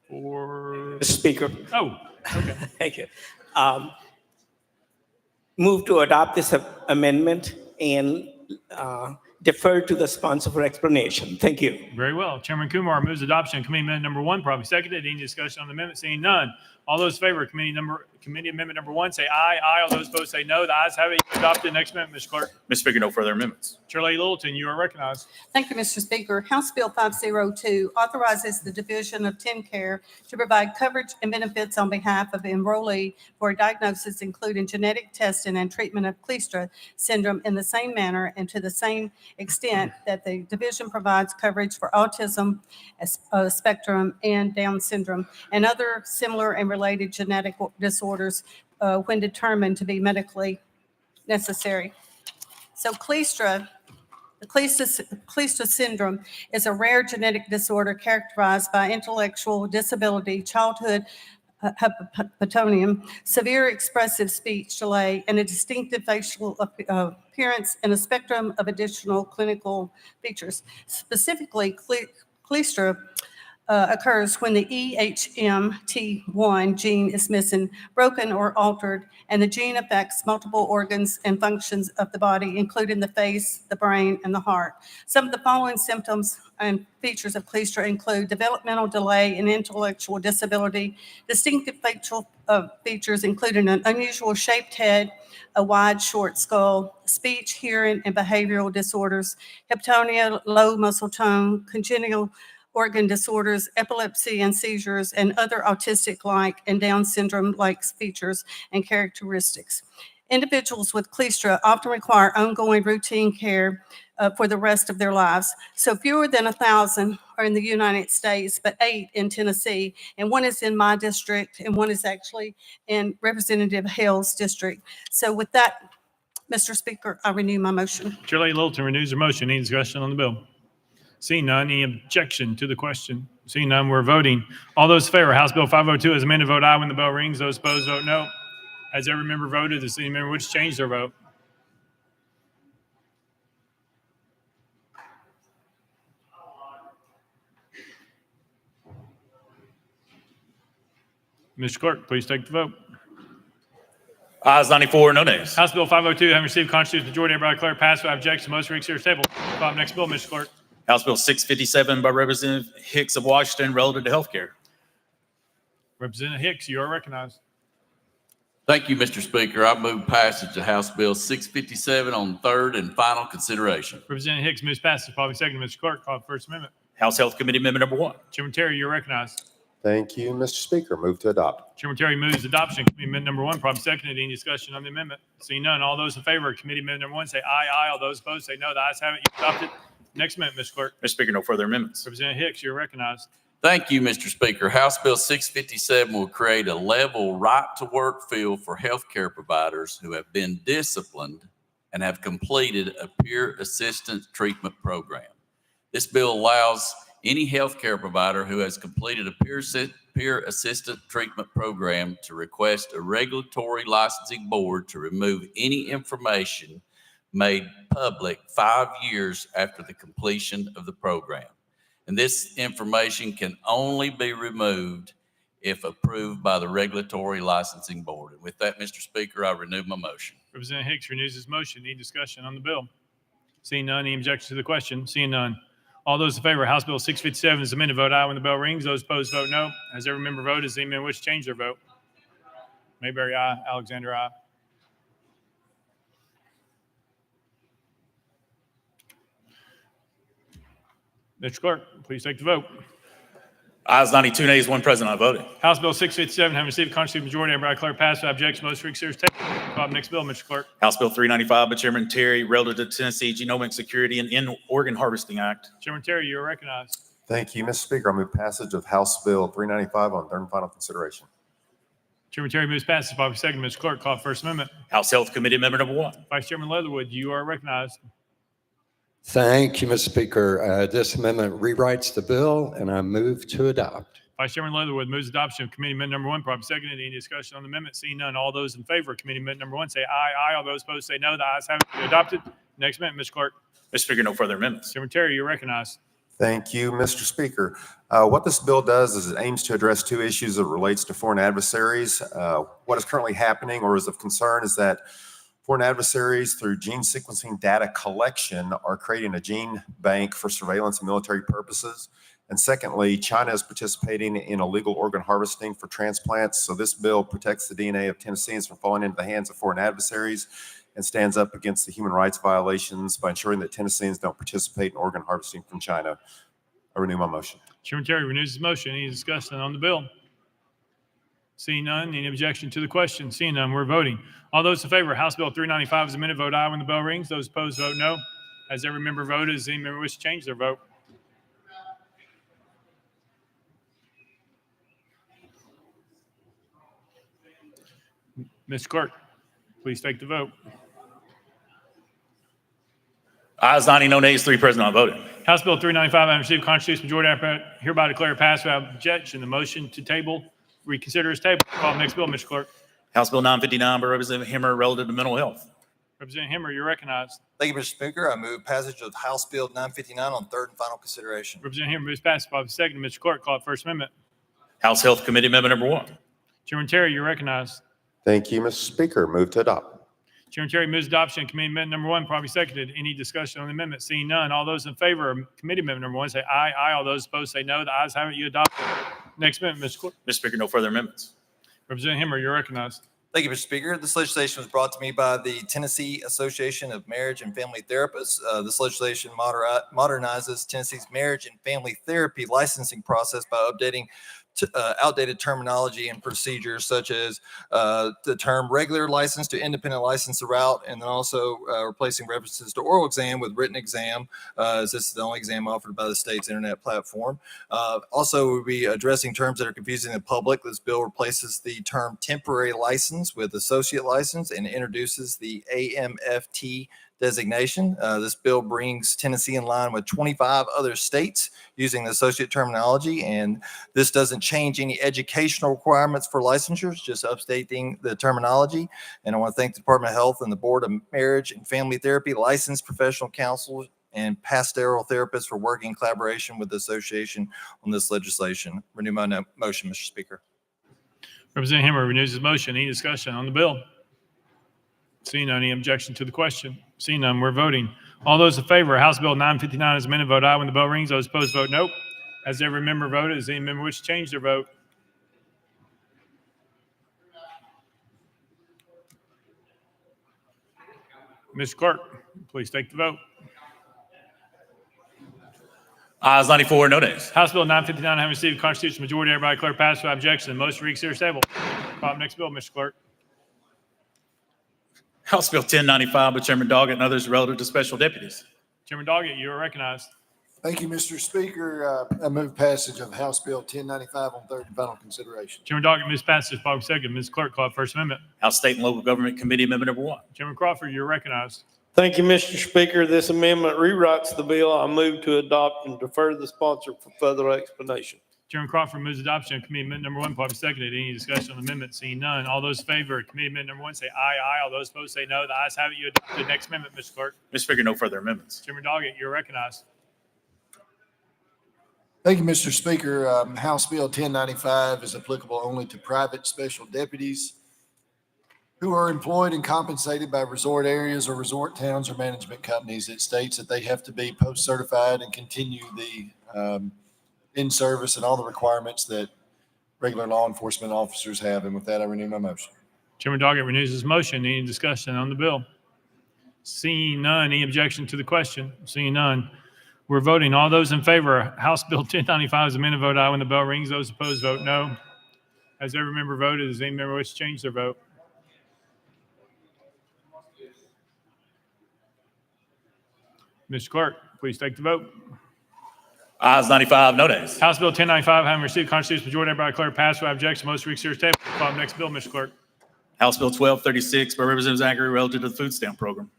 For Mr. Speaker. Oh, okay. Thank you. Move to adopt this amendment and defer to the sponsor for explanation. Thank you. Very well. Chairman Kumar moves adoption of Committee Amendment Number 1. Probably seconded. Any discussion on the amendment? Seeing none. All those in favor of Committee Amendment Number 1 say aye. Aye. All those opposed say no. The ayes have it. Adopted. Next amendment, Mr. Clerk. Mr. Speaker, no further amendments. Chair Lady Littleton, you are recognized. Thank you, Mr. Speaker. House Bill 502 authorizes the Division of TennCare to provide coverage and benefits on behalf of the enrollee for diagnosis, including genetic testing and treatment of Kleestra syndrome in the same manner and to the same extent that the division provides coverage for autism spectrum and Down syndrome and other similar and related genetic disorders when determined to be medically necessary. So Kleestra syndrome is a rare genetic disorder characterized by intellectual disability, childhood hypotonium, severe expressive speech delay, and a distinctive facial appearance and a spectrum of additional clinical features. Specifically, Kleestra occurs when the EHMT1 gene is missing, broken, or altered, and the gene affects multiple organs and functions of the body, including the face, the brain, and the heart. Some of the following symptoms and features of Kleestra include developmental delay and intellectual disability, distinctive facial features including an unusual shaped head, a wide, short skull, speech, hearing, and behavioral disorders, hypotonia, low muscle tone, congenital organ disorders, epilepsy and seizures, and other autistic-like and Down syndrome-like features and characteristics. Individuals with Kleestra often require ongoing routine care for the rest of their lives. So fewer than 1,000 are in the United States, but 8 in Tennessee, and 1 is in my district, and 1 is actually in Representative Hale's district. So with that, Mr. Speaker, I renew my motion. Chair Lady Littleton renews her motion. Any discussion on the bill? Seeing none, any objection to the question? Seeing none, we're voting. All those in favor, House Bill 502 as amended, vote aye when the bell rings. Those opposed, vote no. Has every member voted? Does any member wish to change their vote? Mr. Clerk, please take the vote. Ayes 94, no nays. House Bill 502, having received constitutional majority, hereby declare passed without objection. Motion reconsider table. Next bill, Mr. Clerk. House Bill 657 by Representative Hicks of Washington relative to healthcare. Representative Hicks, you are recognized. Thank you, Mr. Speaker. I move passage of House Bill 657 on third and final consideration. Representative Hicks moves passage. Probably second. Mr. Clerk, call the First Amendment. House Health Committee Amendment number 1. Chairman Terry, you're recognized. Thank you, Mr. Speaker. Move to adopt. Chairman Terry moves adoption. Committee Amendment number 1. Probably seconded. Any discussion on the amendment? Seeing none, all those in favor of Committee Amendment number 1 say aye, aye. All those opposed say no. The ayes have it. You adopted. Next amendment, Mr. Clerk. Mr. Speaker, no further amendments. Representative Hicks, you're recognized. Thank you, Mr. Speaker. House Bill 657 will create a level right-to-work field for healthcare providers who have been disciplined and have completed a peer assistance treatment program. This bill allows any healthcare provider who has completed a peer assistant treatment program to request a regulatory licensing board to remove any information made public 5 years after the completion of the program. And this information can only be removed if approved by the regulatory licensing board. And with that, Mr. Speaker, I renew my motion. Representative Hicks renews his motion. Any discussion on the bill? Seeing none, any objection to the question? Seeing none. All those in favor, House Bill 657 is amended, vote aye when the bell rings. Those opposed, vote no. Has every member voted? Does any member wish to change their vote? Mayberry, aye. Alexander, aye. Mr. Clerk, please take the vote. Ayes 92, nays, 1 present, not voting. House Bill 657, having received a constitutional majority, hereby declare passed without objection. Motion reconsider is taken. Call the next bill, Mr. Clerk. House Bill 395 by Chairman Terry relative to Tennessee Genomic Security and In-Organ Harvesting Act. Chairman Terry, you are recognized. Thank you, Mr. Speaker. I move passage of House Bill 395 on third and final consideration. Chairman Terry moves passage. Probably second. Mr. Clerk, call the First Amendment. House Health Committee Amendment number 1. Vice Chairman Leatherwood, you are recognized. Thank you, Mr. Speaker. This amendment rewrites the bill, and I move to adopt. Vice Chairman Leatherwood moves adoption of Committee Amendment number 1. Probably seconded. Any discussion on the amendment? Seeing none, all those in favor of Committee Amendment number 1 say aye, aye. All those opposed say no. The ayes have it. Adopted. Next amendment, Mr. Clerk. Mr. Speaker, no further amendments. Chairman Terry, you're recognized. Thank you, Mr. Speaker. What this bill does is it aims to address 2 issues that relates to foreign adversaries. What is currently happening or is of concern is that foreign adversaries, through gene sequencing data collection, are creating a gene bank for surveillance and military purposes. And secondly, China is participating in illegal organ harvesting for transplants. So this bill protects the DNA of Tennesseans from falling into the hands of foreign adversaries and stands up against the human rights violations by ensuring that Tennesseans don't participate in organ harvesting from China. I renew my motion. Chairman Terry renews his motion. Any discussion on the bill? Seeing none, any objection to the question? Seeing none, we're voting. All those in favor of House Bill 395 is amended, vote aye when the bell rings. Those opposed, vote no. Has every member voted? Does any member wish to change their vote? Mr. Clerk, please take the vote. Ayes 90, no nays, 3 present, not voting. House Bill 395, having received constitutional majority, I hereby declare passed without objection. The motion to table, reconsider is tabled. Call the next bill, Mr. Clerk. House Bill 959 by Representative Hemmer relative to mental health. Representative Hemmer, you're recognized. Thank you, Mr. Speaker. I move passage of House Bill 959 on third and final consideration. Representative Hemmer moves passage. Probably second. Mr. Clerk, call it First Amendment. House Health Committee Amendment number 1. Chairman Terry, you're recognized. Thank you, Mr. Speaker. Move to adopt. Chairman Terry moves adoption of Committee Amendment number 1. Probably seconded. Any discussion on the amendment? Seeing none, all those in favor of Committee Amendment number 1 say aye, aye. All those opposed say no. The ayes have it. You adopt it. Next amendment, Mr. Clerk. Mr. Speaker, no further amendments. Representative Hemmer, you're recognized. Thank you, Mr. Speaker. This legislation was brought to me by the Tennessee Association of Marriage and Family Therapists. This legislation modernizes Tennessee's marriage and family therapy licensing process by updating outdated terminology and procedures, such as the term regular license to independent license route, and then also replacing references to oral exam with written exam, as this is the only exam offered by the state's internet platform. Also, we'll be addressing terms that are confusing the public. This bill replaces the term temporary license with associate license and introduces the AMFT designation. This bill brings Tennessee in line with 25 other states using the associate terminology, and this doesn't change any educational requirements for licensures, just updating the terminology. And I want to thank the Department of Health and the Board of Marriage and Family Therapy, licensed professional counselors, and pastoral therapists for working in collaboration with the association on this legislation. Renew my motion, Mr. Speaker. Representative Hammer renews his motion. Any discussion on the bill? Seeing none, any objection to the question? Seeing none, we're voting. All those in favor of House Bill 959 as amended, vote aye. When the bell rings, those opposed, vote no. Has every member voted? Does any member wish to change their vote? Mr. Clerk, please take the vote. Ayes 94, no nays. House Bill 959 having received a constitutional majority, everybody declare passed without objection. The motion reads here stable. Call up next bill, Mr. Clerk. House Bill 1095 by Chairman Doggett and others relative to special deputies. Chairman Doggett, you are recognized. Thank you, Mr. Speaker. I move passage of House Bill 1095 on third and final consideration. Chairman Doggett moves passage. Probably second. Ms. Clerk, call up First Amendment. House State and Local Government Committee Amendment number 1. Chairman Crawford, you're recognized. Thank you, Mr. Speaker. This amendment rewrites the bill. I move to adopt and defer to the sponsor for further explanation. Chairman Crawford moves adoption of committee amendment number 1, probably seconded. Any discussion on the amendment? Seeing none. All those in favor of committee amendment number 1 say aye, aye. All those opposed say no. The ayes have it. You adopt the next amendment, Mr. Clerk. Mr. Speaker, no further amendments. Chairman Doggett, you're recognized. Thank you, Mr. Speaker. House Bill 1095 is applicable only to private special deputies who are employed and compensated by resort areas or resort towns or management companies. It states that they have to be post-certified and continue the in-service and all the requirements that regular law enforcement officers have. And with that, I renew my motion. Chairman Doggett renews his motion. Any discussion on the bill? Seeing none. Any objection to the question? Seeing none. We're voting. All those in favor of House Bill 1095 as amended, vote aye. When the bell rings, those opposed, vote no. Has every member voted? Does any member wish to change their vote? Mr. Clerk, please take the vote. Ayes 95, no nays. House Bill 1095 having received constitutional majority, everybody declare passed without objection. Most reeks here table. Call up next bill, Mr. Clerk. House Bill 1236 by Representative Zachary relative to the food stamp program.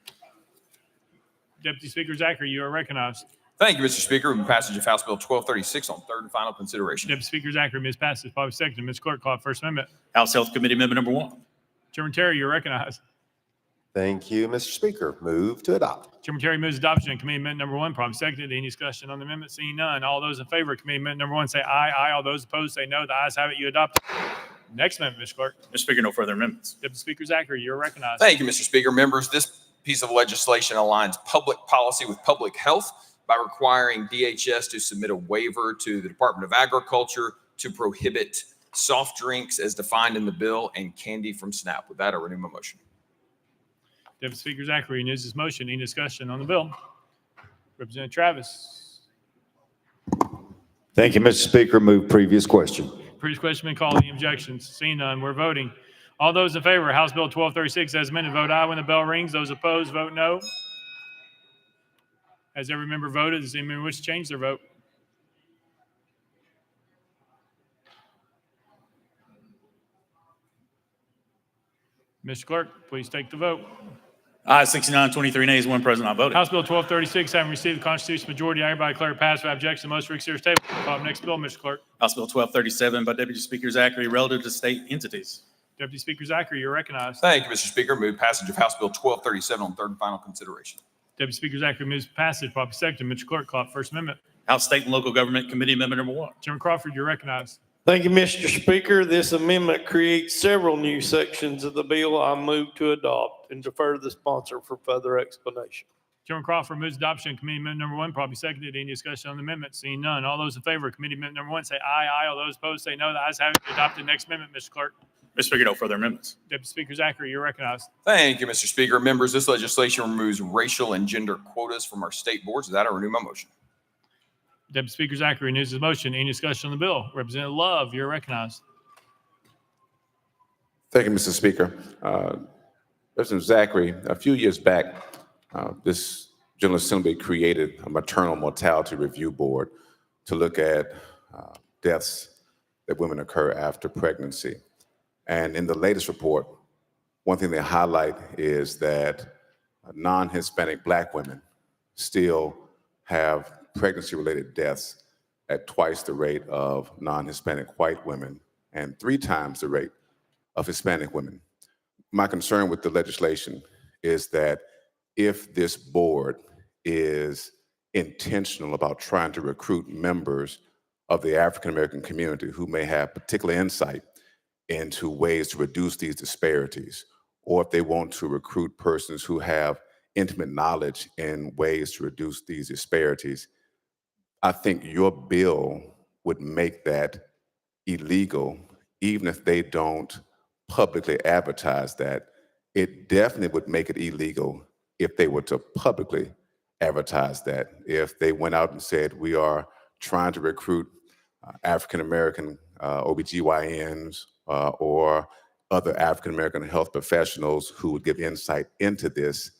Deputy Speaker Zachary, you are recognized. Thank you, Mr. Speaker. Move passage of House Bill 1236 on third and final consideration. Deputy Speaker Zachary, Ms. Passage, probably second. Ms. Clerk, call up First Amendment. House Health Committee Amendment number 1. Chairman Terry, you're recognized. Thank you, Mr. Speaker. Move to adopt. Chairman Terry moves adoption of committee amendment number 1, probably seconded. Any discussion on the amendment? Seeing none. All those in favor of committee amendment number 1 say aye, aye. All those opposed say no. The ayes have it. You adopt. Next amendment, Mr. Clerk. Mr. Speaker, no further amendments. Deputy Speaker Zachary, you're recognized. Thank you, Mr. Speaker. Members, this piece of legislation aligns public policy with public health by requiring DHS to submit a waiver to the Department of Agriculture to prohibit soft drinks as defined in the bill and candy from SNAP. With that, I renew my motion. Deputy Speaker Zachary renews his motion. Any discussion on the bill? Representative Travis. Thank you, Mr. Speaker. Move previous question. Previous question been called. Any objections? Seeing none, we're voting. All those in favor of House Bill 1236 as amended, vote aye. When the bell rings, those opposed, vote no. Has every member voted? Does any member wish to change their vote? Mr. Clerk, please take the vote. Ayes 69, 23 nays, 1 present, not voting. House Bill 1236 having received the constitutional majority, I hereby declare passed without objection. Most reeks here table. Call up next bill, Mr. Clerk. House Bill 1237 by Deputy Speaker Zachary relative to state entities. Deputy Speaker Zachary, you're recognized. Thank you, Mr. Speaker. Move passage of House Bill 1237 on third and final consideration. Deputy Speaker Zachary moves passage, probably second. Mr. Clerk, call up First Amendment. House State and Local Government Committee Amendment number 1. Chairman Crawford, you're recognized. Thank you, Mr. Speaker. This amendment creates several new sections of the bill. I move to adopt and defer to the sponsor for further explanation. Chairman Crawford moves adoption of committee amendment number 1, probably seconded. Any discussion on the amendment? Seeing none. All those in favor of committee amendment number 1 say aye, aye. All those opposed say no. The ayes have it. Adopted. Next amendment, Mr. Clerk. Mr. Speaker, no further amendments. Deputy Speaker Zachary, you're recognized. Thank you, Mr. Speaker. Members, this legislation removes racial and gender quotas from our state boards. With that, I renew my motion. Deputy Speaker Zachary renews his motion. Any discussion on the bill? Representative Love, you're recognized. Thank you, Mr. Speaker. Representative Zachary, a few years back, this General Assembly created a maternal mortality review board to look at deaths that women occur after pregnancy. And in the latest report, one thing they highlight is that non-Hispanic Black women still have pregnancy-related deaths at twice the rate of non-Hispanic white women and 3 times the rate of Hispanic women. My concern with the legislation is that if this board is intentional about trying to recruit members of the African-American community who may have particular insight into ways to reduce these disparities, or if they want to recruit persons who have intimate knowledge in ways to reduce these disparities, I think your bill would make that illegal, even if they don't publicly advertise that. It definitely would make it illegal if they were to publicly advertise that. If they went out and said, we are trying to recruit African-American OBGYNs or other African-American health professionals who would give insight into this,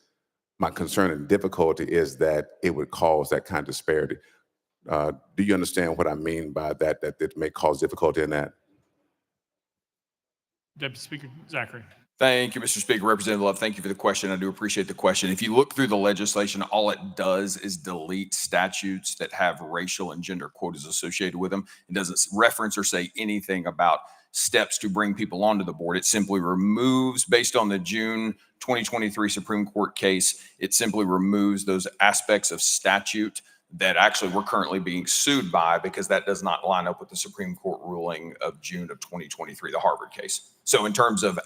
my concern and difficulty is that it would cause that kind of disparity. Do you understand what I mean by that it may cause difficulty in that? Deputy Speaker Zachary. Thank you, Mr. Speaker. Representative Love, thank you for the question. I do appreciate the question. If you look through the legislation, all it does is delete statutes that have racial and gender quotas associated with them. It doesn't reference or say anything about steps to bring people onto the board. It simply removes, based on the June 2023 Supreme Court case, it simply removes those aspects of statute that actually we're currently being sued by, because that does not line up with the Supreme Court ruling of June of 2023, the Harvard case. So in terms of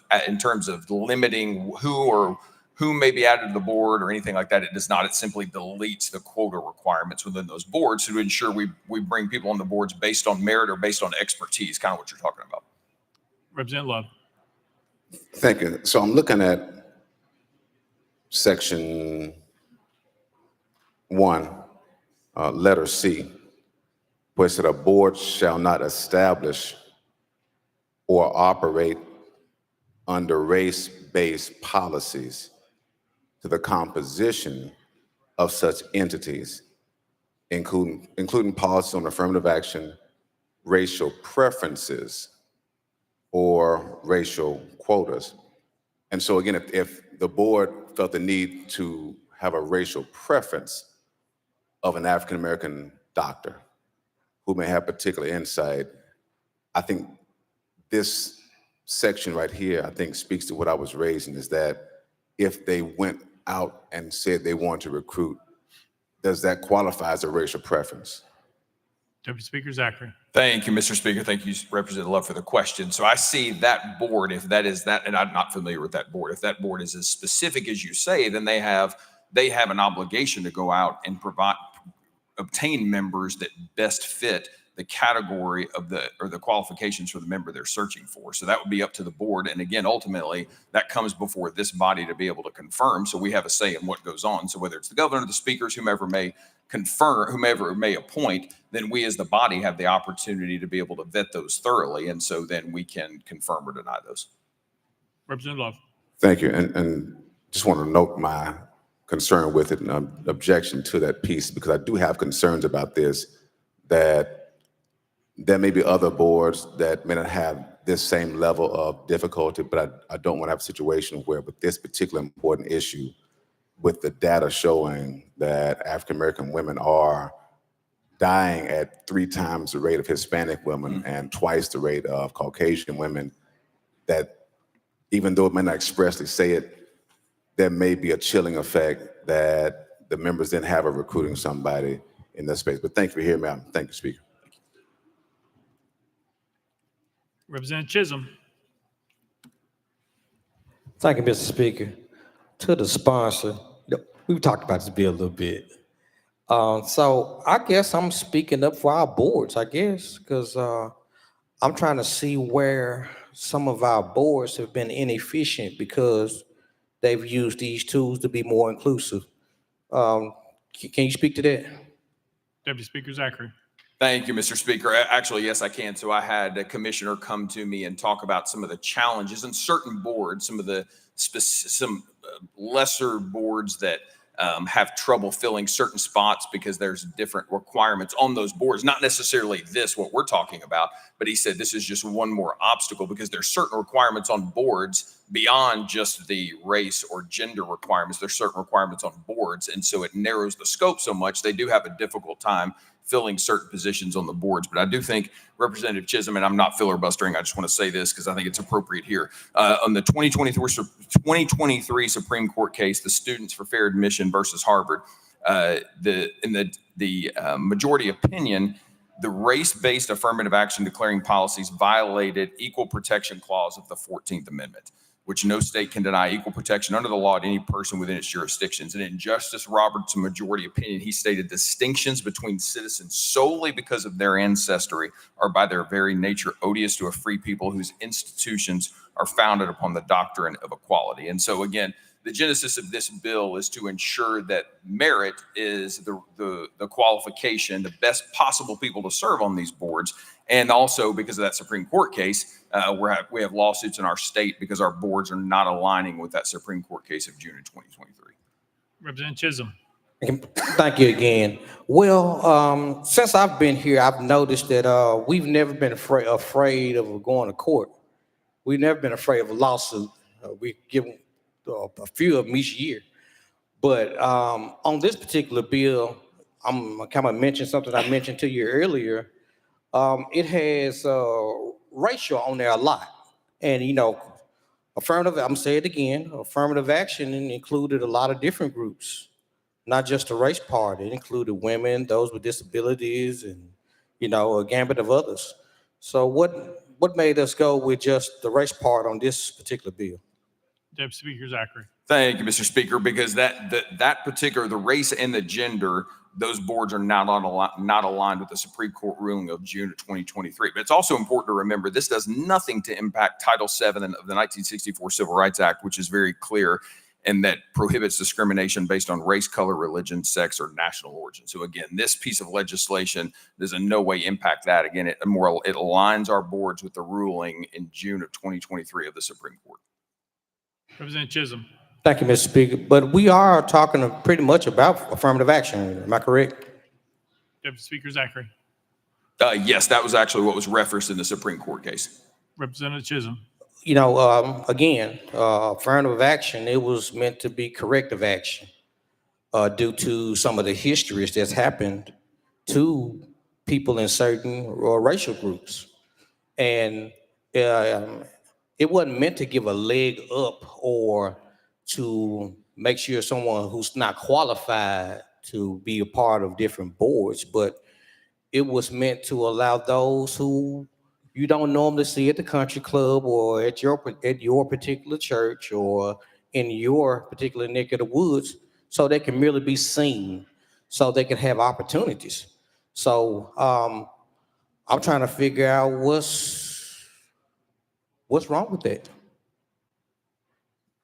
limiting who may be added to the board or anything like that, it does not. It simply deletes the quota requirements within those boards to ensure we bring people on the boards based on merit or based on expertise, kind of what you're talking about. Representative Love. Thank you. So I'm looking at section 1, letter C, where it said a board shall not establish or operate under race-based policies to the composition of such entities, including policies on affirmative action, racial preferences, or racial quotas. And so again, if the board felt the need to have a racial preference of an African-American doctor who may have particular insight, I think this section right here, I think speaks to what I was raising, is that if they went out and said they want to recruit, does that qualify as a racial preference? Deputy Speaker Zachary. Thank you, Mr. Speaker. Thank you, Representative Love, for the question. So I see that board, if that is that, and I'm not familiar with that board, if that board is as specific as you say, then they have an obligation to go out and obtain members that best fit the category of the qualifications for the member they're searching for. So that would be up to the board. And again, ultimately, that comes before this body to be able to confirm. So we have a say in what goes on. So whether it's the governor, the speakers, whomever may confirm, whomever may appoint, then we as the body have the opportunity to be able to vet those thoroughly. And so then we can confirm or deny those. Representative Love. Thank you. And just want to note my concern with it and objection to that piece, because I do have concerns about this, that there may be other boards that may not have this same level of difficulty, but I don't want to have a situation where with this particular important issue, with the data showing that African-American women are dying at 3 times the rate of Hispanic women and twice the rate of Caucasian women, that even though it may not expressly say it, there may be a chilling effect that the members then have of recruiting somebody in that space. But thank you for hearing me out. Thank you, Speaker. Representative Chisholm. Thank you, Mr. Speaker. To the sponsor, we've talked about this bill a little bit. So I guess I'm speaking up for our boards, I guess, because I'm trying to see where some of our boards have been inefficient because they've used these tools to be more inclusive. Can you speak to that? Deputy Speaker Zachary. Thank you, Mr. Speaker. Actually, yes, I can. So I had a commissioner come to me and talk about some of the challenges in certain boards, some of the lesser boards that have trouble filling certain spots because there's different requirements on those boards. Not necessarily what we're talking about, but he said this is just one more obstacle because there's certain requirements on boards beyond just the race or gender requirements. There's certain requirements on boards, and so it narrows the scope so much. They do have a difficult time filling certain positions on the boards. But I do think Representative Chisholm, and I'm not filibustering, I just want to say this because I think it's appropriate here. On the 2023 Supreme Court case, the Students for Fair Admission versus Harvard, in the majority opinion, the race-based affirmative action declaring policies violated equal protection clause of the 14th Amendment, which no state can deny equal protection under the law to any person within its jurisdictions. And in Justice Roberts' majority opinion, he stated distinctions between citizens solely because of their ancestry are by their very nature odious to a free people whose institutions are founded upon the doctrine of equality. And so again, the genesis of this bill is to ensure that merit is the qualification, the best possible people to serve on these boards. And also because of that Supreme Court case, we have lawsuits in our state because our boards are not aligning with that Supreme Court case of June of 2023. Representative Chisholm. Thank you again. Well, since I've been here, I've noticed that we've never been afraid of going to court. We've never been afraid of a lawsuit. We give a few of them each year. But on this particular bill, I'm kind of mentioning something I mentioned to you earlier. It has racial on there a lot. And, affirmative, I'm going to say it again, affirmative action included a lot of different groups, not just the race part. It included women, those with disabilities, and, a gambit of others. So what made us go with just the race part on this particular bill? Deputy Speaker Zachary. Thank you, Mr. Speaker, because that particular, the race and the gender, those boards are not aligned with the Supreme Court ruling of June of 2023. But it's also important to remember this does nothing to impact Title VII of the 1964 Civil Rights Act, which is very clear and that prohibits discrimination based on race, color, religion, sex, or national origin. So again, this piece of legislation does in no way impact that. Again, it aligns our boards with the ruling in June of 2023 of the Supreme Court. Representative Chisholm. Thank you, Mr. Speaker. But we are talking pretty much about affirmative action. Am I correct? Deputy Speaker Zachary. Yes, that was actually what was referenced in the Supreme Court case. Representative Chisholm. Again, affirmative action, it was meant to be corrective action due to some of the histories that's happened to people in certain racial groups. And it wasn't meant to give a leg up or to make sure someone who's not qualified to be a part of different boards, but it was meant to allow those who you don't normally see at the country club or at your particular church or in your particular neck of the woods, so they can really be seen, so they can have opportunities. So I'm trying to figure out what's wrong with that.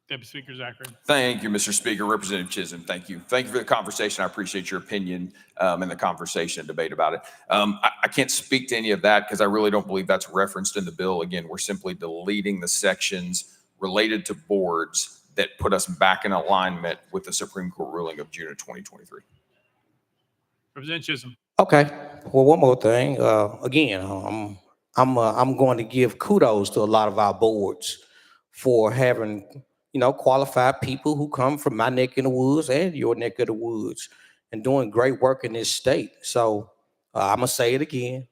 Deputy Speaker Zachary. Thank you, Mr. Speaker. Representative Chisholm, thank you. Thank you for the conversation. I appreciate your opinion and the conversation and debate about it. I can't speak to any of that because I really don't believe that's referenced in the bill. Again, we're simply deleting the sections related to boards that put us back in alignment with the Supreme Court ruling of June of 2023. Representative Chisholm. Okay. Well, one more thing. Again, I'm going to give kudos to a lot of our boards for having qualified people who come from my neck of the woods and your neck of the woods and doing great work in this state. So I'm gonna say it again.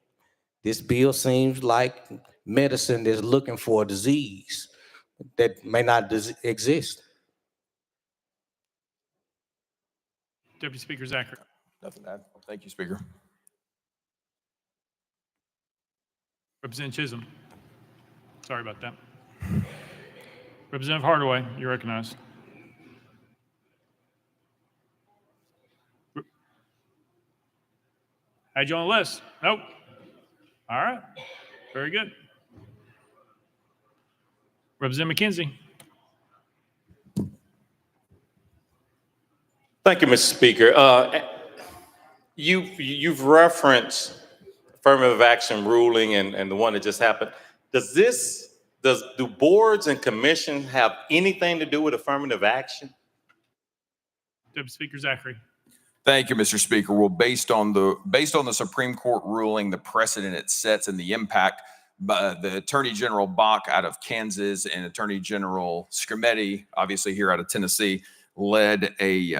This bill seems like medicine that's looking for a disease that may not exist. Deputy Speaker Zachary. Nothing to add. Thank you, Speaker. Representative Chisholm. Sorry about that. Representative Hardaway, you're recognized. Had you on the list? Nope. All right. Very good. Representative McKenzie. Thank you, Mr. Speaker. You've referenced affirmative action ruling and the one that just happened. Do boards and commissions have anything to do with affirmative action? Deputy Speaker Zachary. Thank you, Mr. Speaker. Well, based on the Supreme Court ruling, the precedent it sets, and the impact, the Attorney General Bach out of Kansas and Attorney General Scrimetti, obviously here out of Tennessee, led a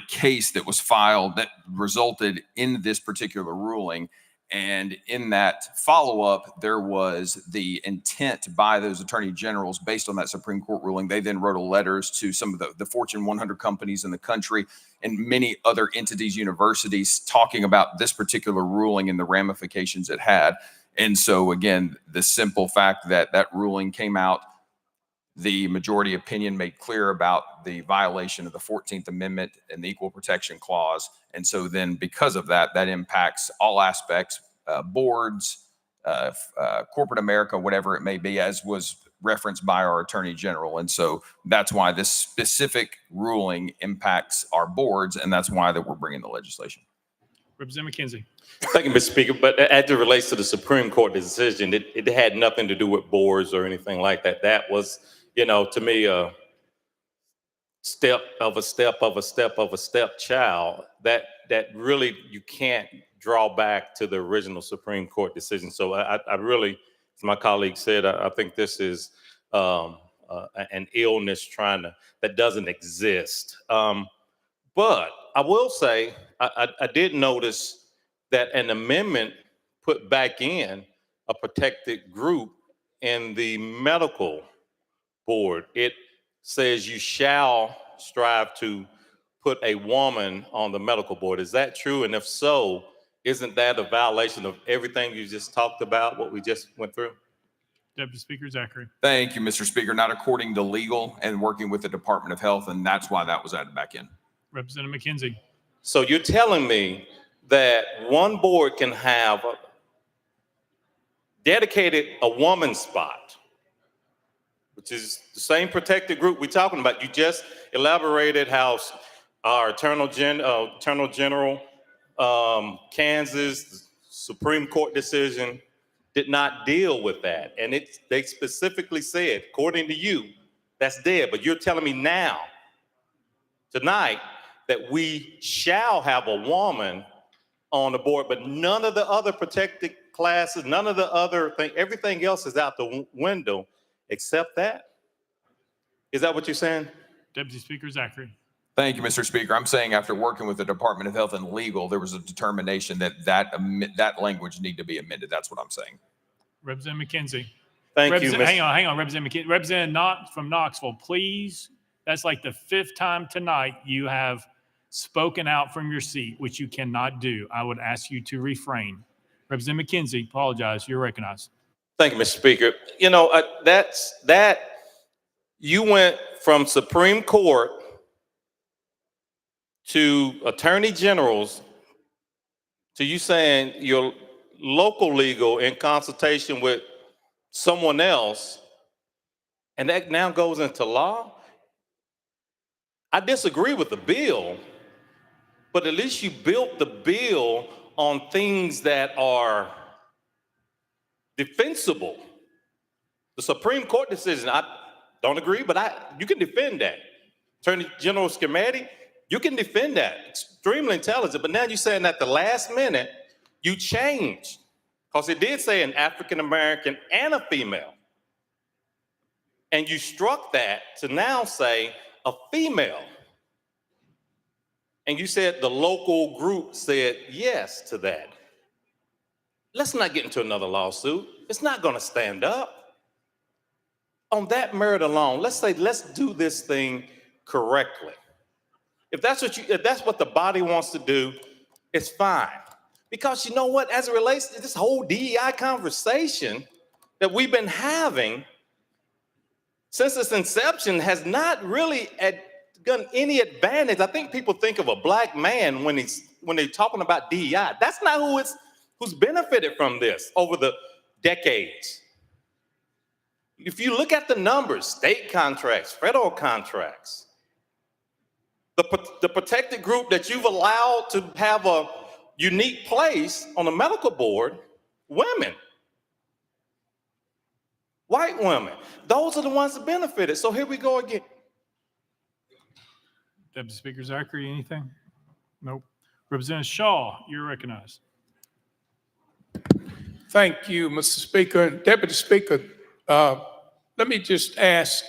case that was filed that resulted in this particular ruling. And in that follow-up, there was the intent by those attorney generals based on that Supreme Court ruling. They then wrote letters to some of the Fortune 100 companies in the country and many other entities, universities, talking about this particular ruling and the ramifications it had. And so, again, the simple fact that that ruling came out, the majority opinion made clear about the violation of the 14th Amendment and the Equal Protection Clause. And so then because of that, that impacts all aspects, boards, corporate America, whatever it may be, as was referenced by our Attorney General. And so that's why this specific ruling impacts our boards, and that's why that we're bringing the legislation. Representative McKenzie. Thank you, Mr. Speaker. But as it relates to the Supreme Court decision, it had nothing to do with boards or anything like that. That was, to me, a step of a step of a step of a stepchild that really you can't draw back to the original Supreme Court decision. So I really, as my colleague said, I think this is an illness that doesn't exist. But I will say, I did notice that an amendment put back in a protected group in the medical board. It says you shall strive to put a woman on the medical board. Is that true? And if so, isn't that a violation of everything you just talked about, what we just went through? Deputy Speaker Zachary. Thank you, Mr. Speaker. Not according to legal and working with the Department of Health, and that's why that was added back in. Representative McKenzie. So you're telling me that one board can have dedicated a woman spot, which is the same protected group we're talking about. You just elaborated how our Attorney General, Kansas, Supreme Court decision did not deal with that. And they specifically said, according to you, that's dead. But you're telling me now, tonight, that we shall have a woman on the board, but none of the other protected classes, none of the other thing, everything else is out the window except that? Is that what you're saying? Deputy Speaker Zachary. Thank you, Mr. Speaker. I'm saying after working with the Department of Health and legal, there was a determination that language need to be amended. That's what I'm saying. Representative McKenzie. Thank you, Mr. Hang on, Representative McKenzie. Representative from Knoxville, please. That's like the 5th time tonight you have spoken out from your seat, which you cannot do. I would ask you to refrain. Representative McKenzie, apologize. You're recognized. Thank you, Mr. Speaker. You went from Supreme Court to attorney generals to you saying your local legal in consultation with someone else, and that now goes into law? I disagree with the bill, but at least you built the bill on things that are defensible. The Supreme Court decision, I don't agree, but you can defend that. Attorney General Scrimetti, you can defend that. Extremely intelligent, but now you're saying at the last minute, you changed. Because it did say an African-American and a female. And you struck that to now say a female. And you said the local group said yes to that. Let's not get into another lawsuit. It's not going to stand up. On that merit alone, let's do this thing correctly. If that's what the body wants to do, it's fine. Because you know what, as it relates to this whole DEI conversation that we've been having since its inception has not really gotten any advantage. I think people think of a black man when they're talking about DEI. That's not who's benefited from this over the decades. If you look at the numbers, state contracts, federal contracts, the protected group that you've allowed to have a unique place on the medical board, women, white women, those are the ones that benefited. So here we go again. Deputy Speaker Zachary, anything? Nope. Representative Shaw, you're recognized. Thank you, Mr. Speaker. Deputy Speaker, let me just ask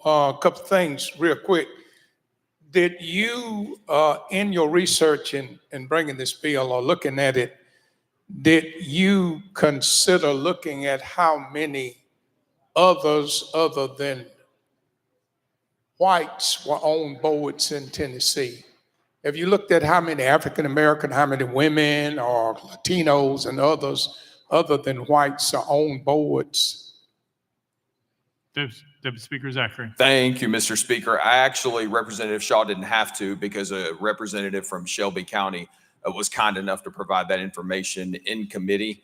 a couple things real quick. Did you, in your research in bringing this bill or looking at it, did you consider looking at how many others other than whites were on boards in Tennessee? Have you looked at how many African American, how many women or Latinos and others other than whites are on boards? Deputy Speaker Zachary. Thank you, Mr. Speaker. I actually, Representative Shaw didn't have to because a representative from Shelby County was kind enough to provide that information in committee.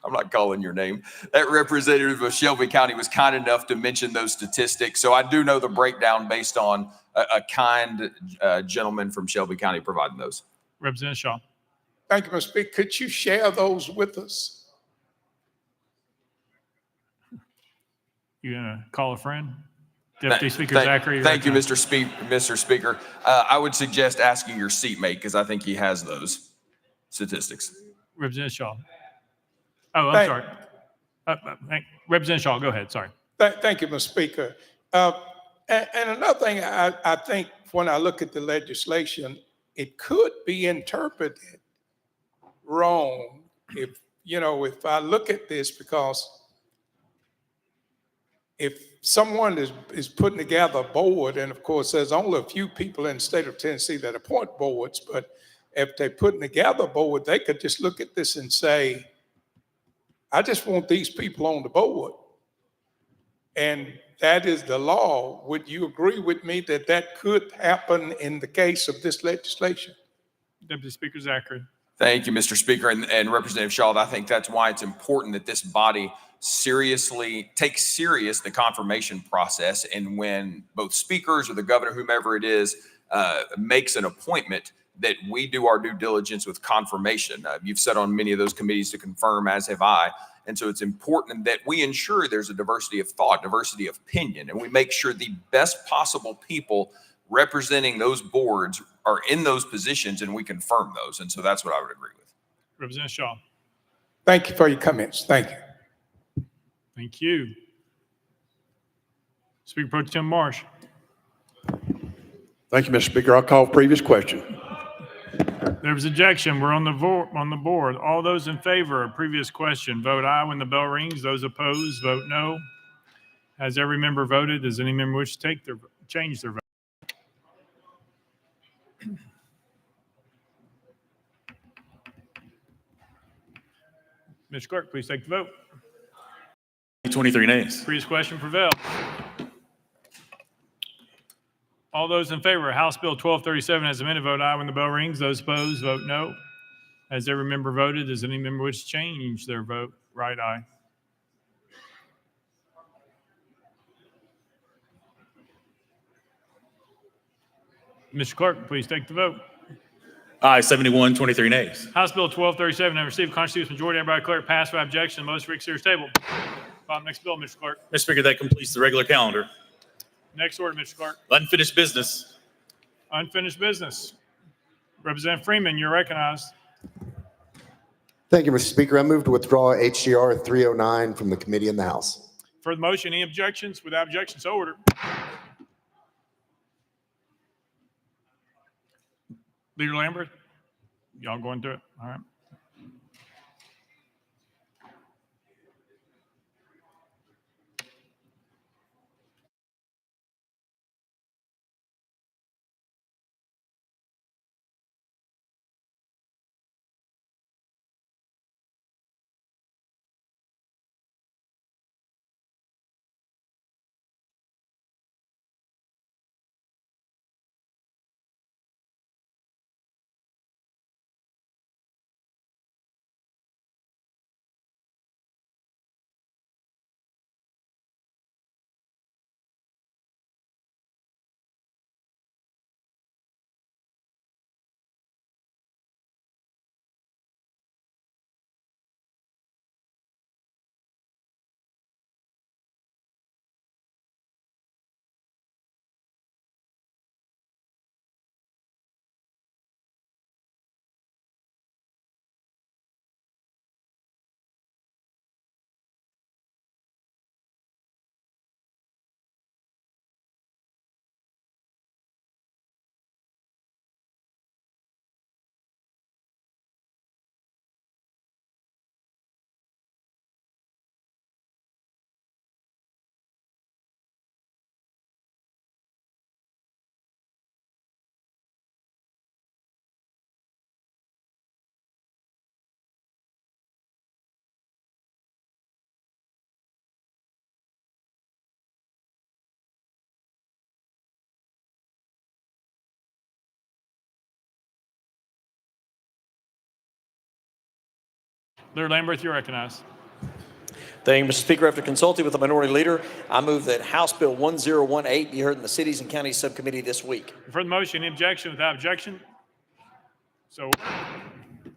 I'm not calling your name. That representative of Shelby County was kind enough to mention those statistics. So I do know the breakdown based on a kind gentleman from Shelby County providing those. Representative Shaw. Thank you, Mr. Speaker. Could you share those with us? You gonna call a friend? Deputy Speaker Zachary. Thank you, Mr. Speaker. I would suggest asking your seatmate because I think he has those statistics. Representative Shaw. Oh, I'm sorry. Representative Shaw, go ahead. Sorry. Thank you, Mr. Speaker. And another thing, I think when I look at the legislation, it could be interpreted wrong if I look at this, because if someone is putting together a board, and of course, there's only a few people in the state of Tennessee that appoint boards, but if they're putting together a board, they could just look at this and say, I just want these people on the board. And that is the law. Would you agree with me that that could happen in the case of this legislation? Deputy Speaker Zachary. Thank you, Mr. Speaker. And Representative Shaw, I think that's why it's important that this body takes serious the confirmation process. And when both speakers or the governor, whomever it is, makes an appointment, that we do our due diligence with confirmation. You've sat on many of those committees to confirm, as have I. And so it's important that we ensure there's a diversity of thought, diversity of opinion, and we make sure the best possible people representing those boards are in those positions, and we confirm those. And so that's what I would agree with. Representative Shaw. Thank you for your comments. Thank you. Thank you. Speaker Pro Tem Marsh. Thank you, Mr. Speaker. I'll call previous question. There was objection. We're on the board. All those in favor of previous question, vote aye when the bell rings. Those opposed, vote no. Has every member voted? Does any member wish to change their vote? Mr. Clerk, please take the vote. 23 nays. Previous question prevailed. All those in favor of House Bill 1237 as amended, vote aye when the bell rings. Those opposed, vote no. Has every member voted? Does any member wish to change their vote? Right aye. Mr. Clerk, please take the vote. Aye, 71, 23 nays. House Bill 1237 has received a constitutional majority. Everybody declare it passed by objection. Most for series table. Next bill, Mr. Clerk. Mr. Speaker, that completes the regular calendar. Next order, Mr. Clerk. Unfinished business. Unfinished business. Representative Freeman, you're recognized. Thank you, Mr. Speaker. I move to withdraw HGR 309 from the committee in the House. For the motion, any objections? Without objection, so ordered. Leader Lambert, y'all going through it? All right. Leader Lamberth, you're recognized. Thank you, Mr. Speaker. After consulting with the minority leader, I move that House Bill 1018 be heard in the Cities and Counties Subcommittee this week. For the motion, any objection? Without objection? So,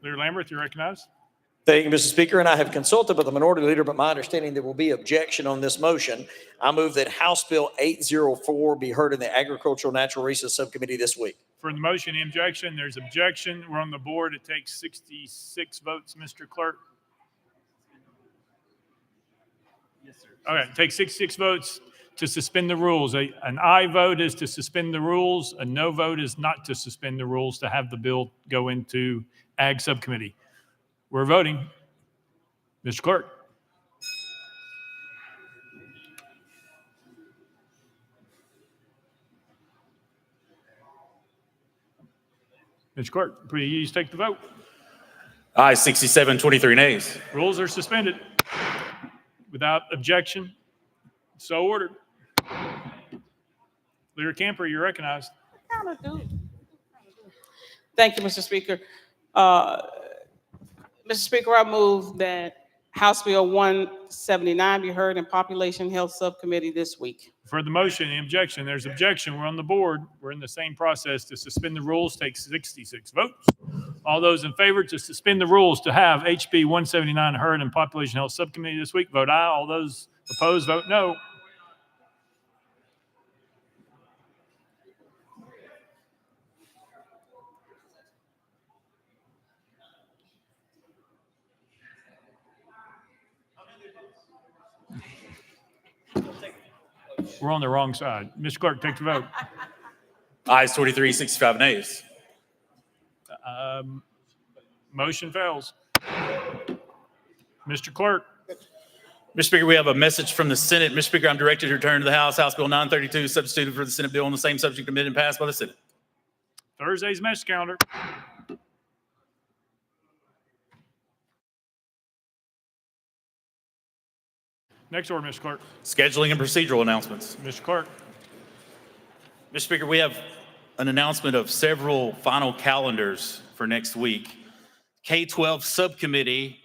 Leader Lamberth, you're recognized. Thank you, Mr. Speaker, and I have consulted with the minority leader, but my understanding there will be objection on this motion. I move that House Bill 804 be heard in the Agricultural Natural Resources Subcommittee this week. For the motion, any objection? There's objection. We're on the board. It takes 66 votes, Mr. Clerk. Yes, sir. Okay, it takes 66 votes to suspend the rules. An aye vote is to suspend the rules. A no vote is not to suspend the rules, to have the bill go into Ag Subcommittee. We're voting. Mr. Clerk. Mr. Clerk, please take the vote. Aye, 67, 23 nays. Rules are suspended. Without objection, so ordered. Leader Camper, you're recognized. Thank you, Mr. Speaker. Mr. Speaker, I move that House Bill 179 be heard in Population Health Subcommittee this week. For the motion, any objection? There's objection. We're on the board. We're in the same process. To suspend the rules takes 66 votes. All those in favor to suspend the rules to have HB 179 heard in Population Health Subcommittee this week, vote aye. All those opposed, vote no. We're on the wrong side. Mr. Clerk, take the vote. Ayes 23, 65 nays. Motion fails. Mr. Clerk. Mr. Speaker, we have a message from the Senate. Mr. Speaker, I'm directed to return to the House. House Bill 932, substituted for the Senate bill on the same subject amended and passed by the Senate. Thursday's message calendar. Next order, Mr. Clerk. Scheduling and procedural announcements. Mr. Clerk. Mr. Speaker, we have an announcement of several final calendars for next week. K-12 Subcommittee,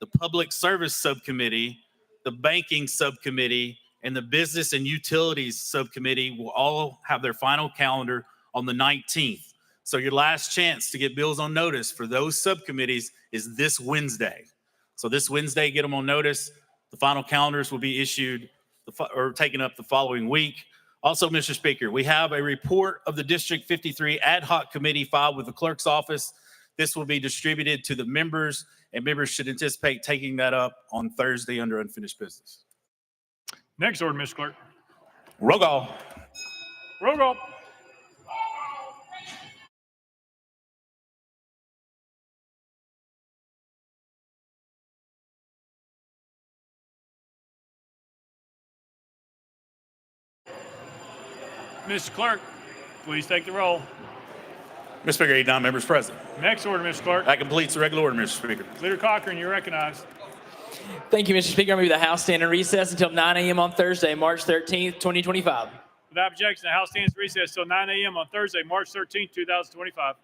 the Public Service Subcommittee, the Banking Subcommittee, and the Business and Utilities Subcommittee will all have their final calendar on the 19th. So your last chance to get bills on notice for those subcommittees is this Wednesday. So this Wednesday, get them on notice. The final calendars will be issued or taken up the following week. Also, Mr. Speaker, we have a report of the District 53 Ad Hoc Committee filed with the Clerk's Office. This will be distributed to the members, and members should anticipate taking that up on Thursday under unfinished business. Next order, Mr. Clerk. Roll call. Roll call. Mr. Clerk, please take the roll. Mr. Speaker, 89 members present. Next order, Mr. Clerk. That completes the regular order, Mr. Speaker. Leader Cochran, you're recognized. Thank you, Mr. Speaker. I move the House stand in recess until 9 a.m. on Thursday, March 13th, 2025. Without objection, the House stands in recess till 9 a.m. on Thursday, March 13th, 2025.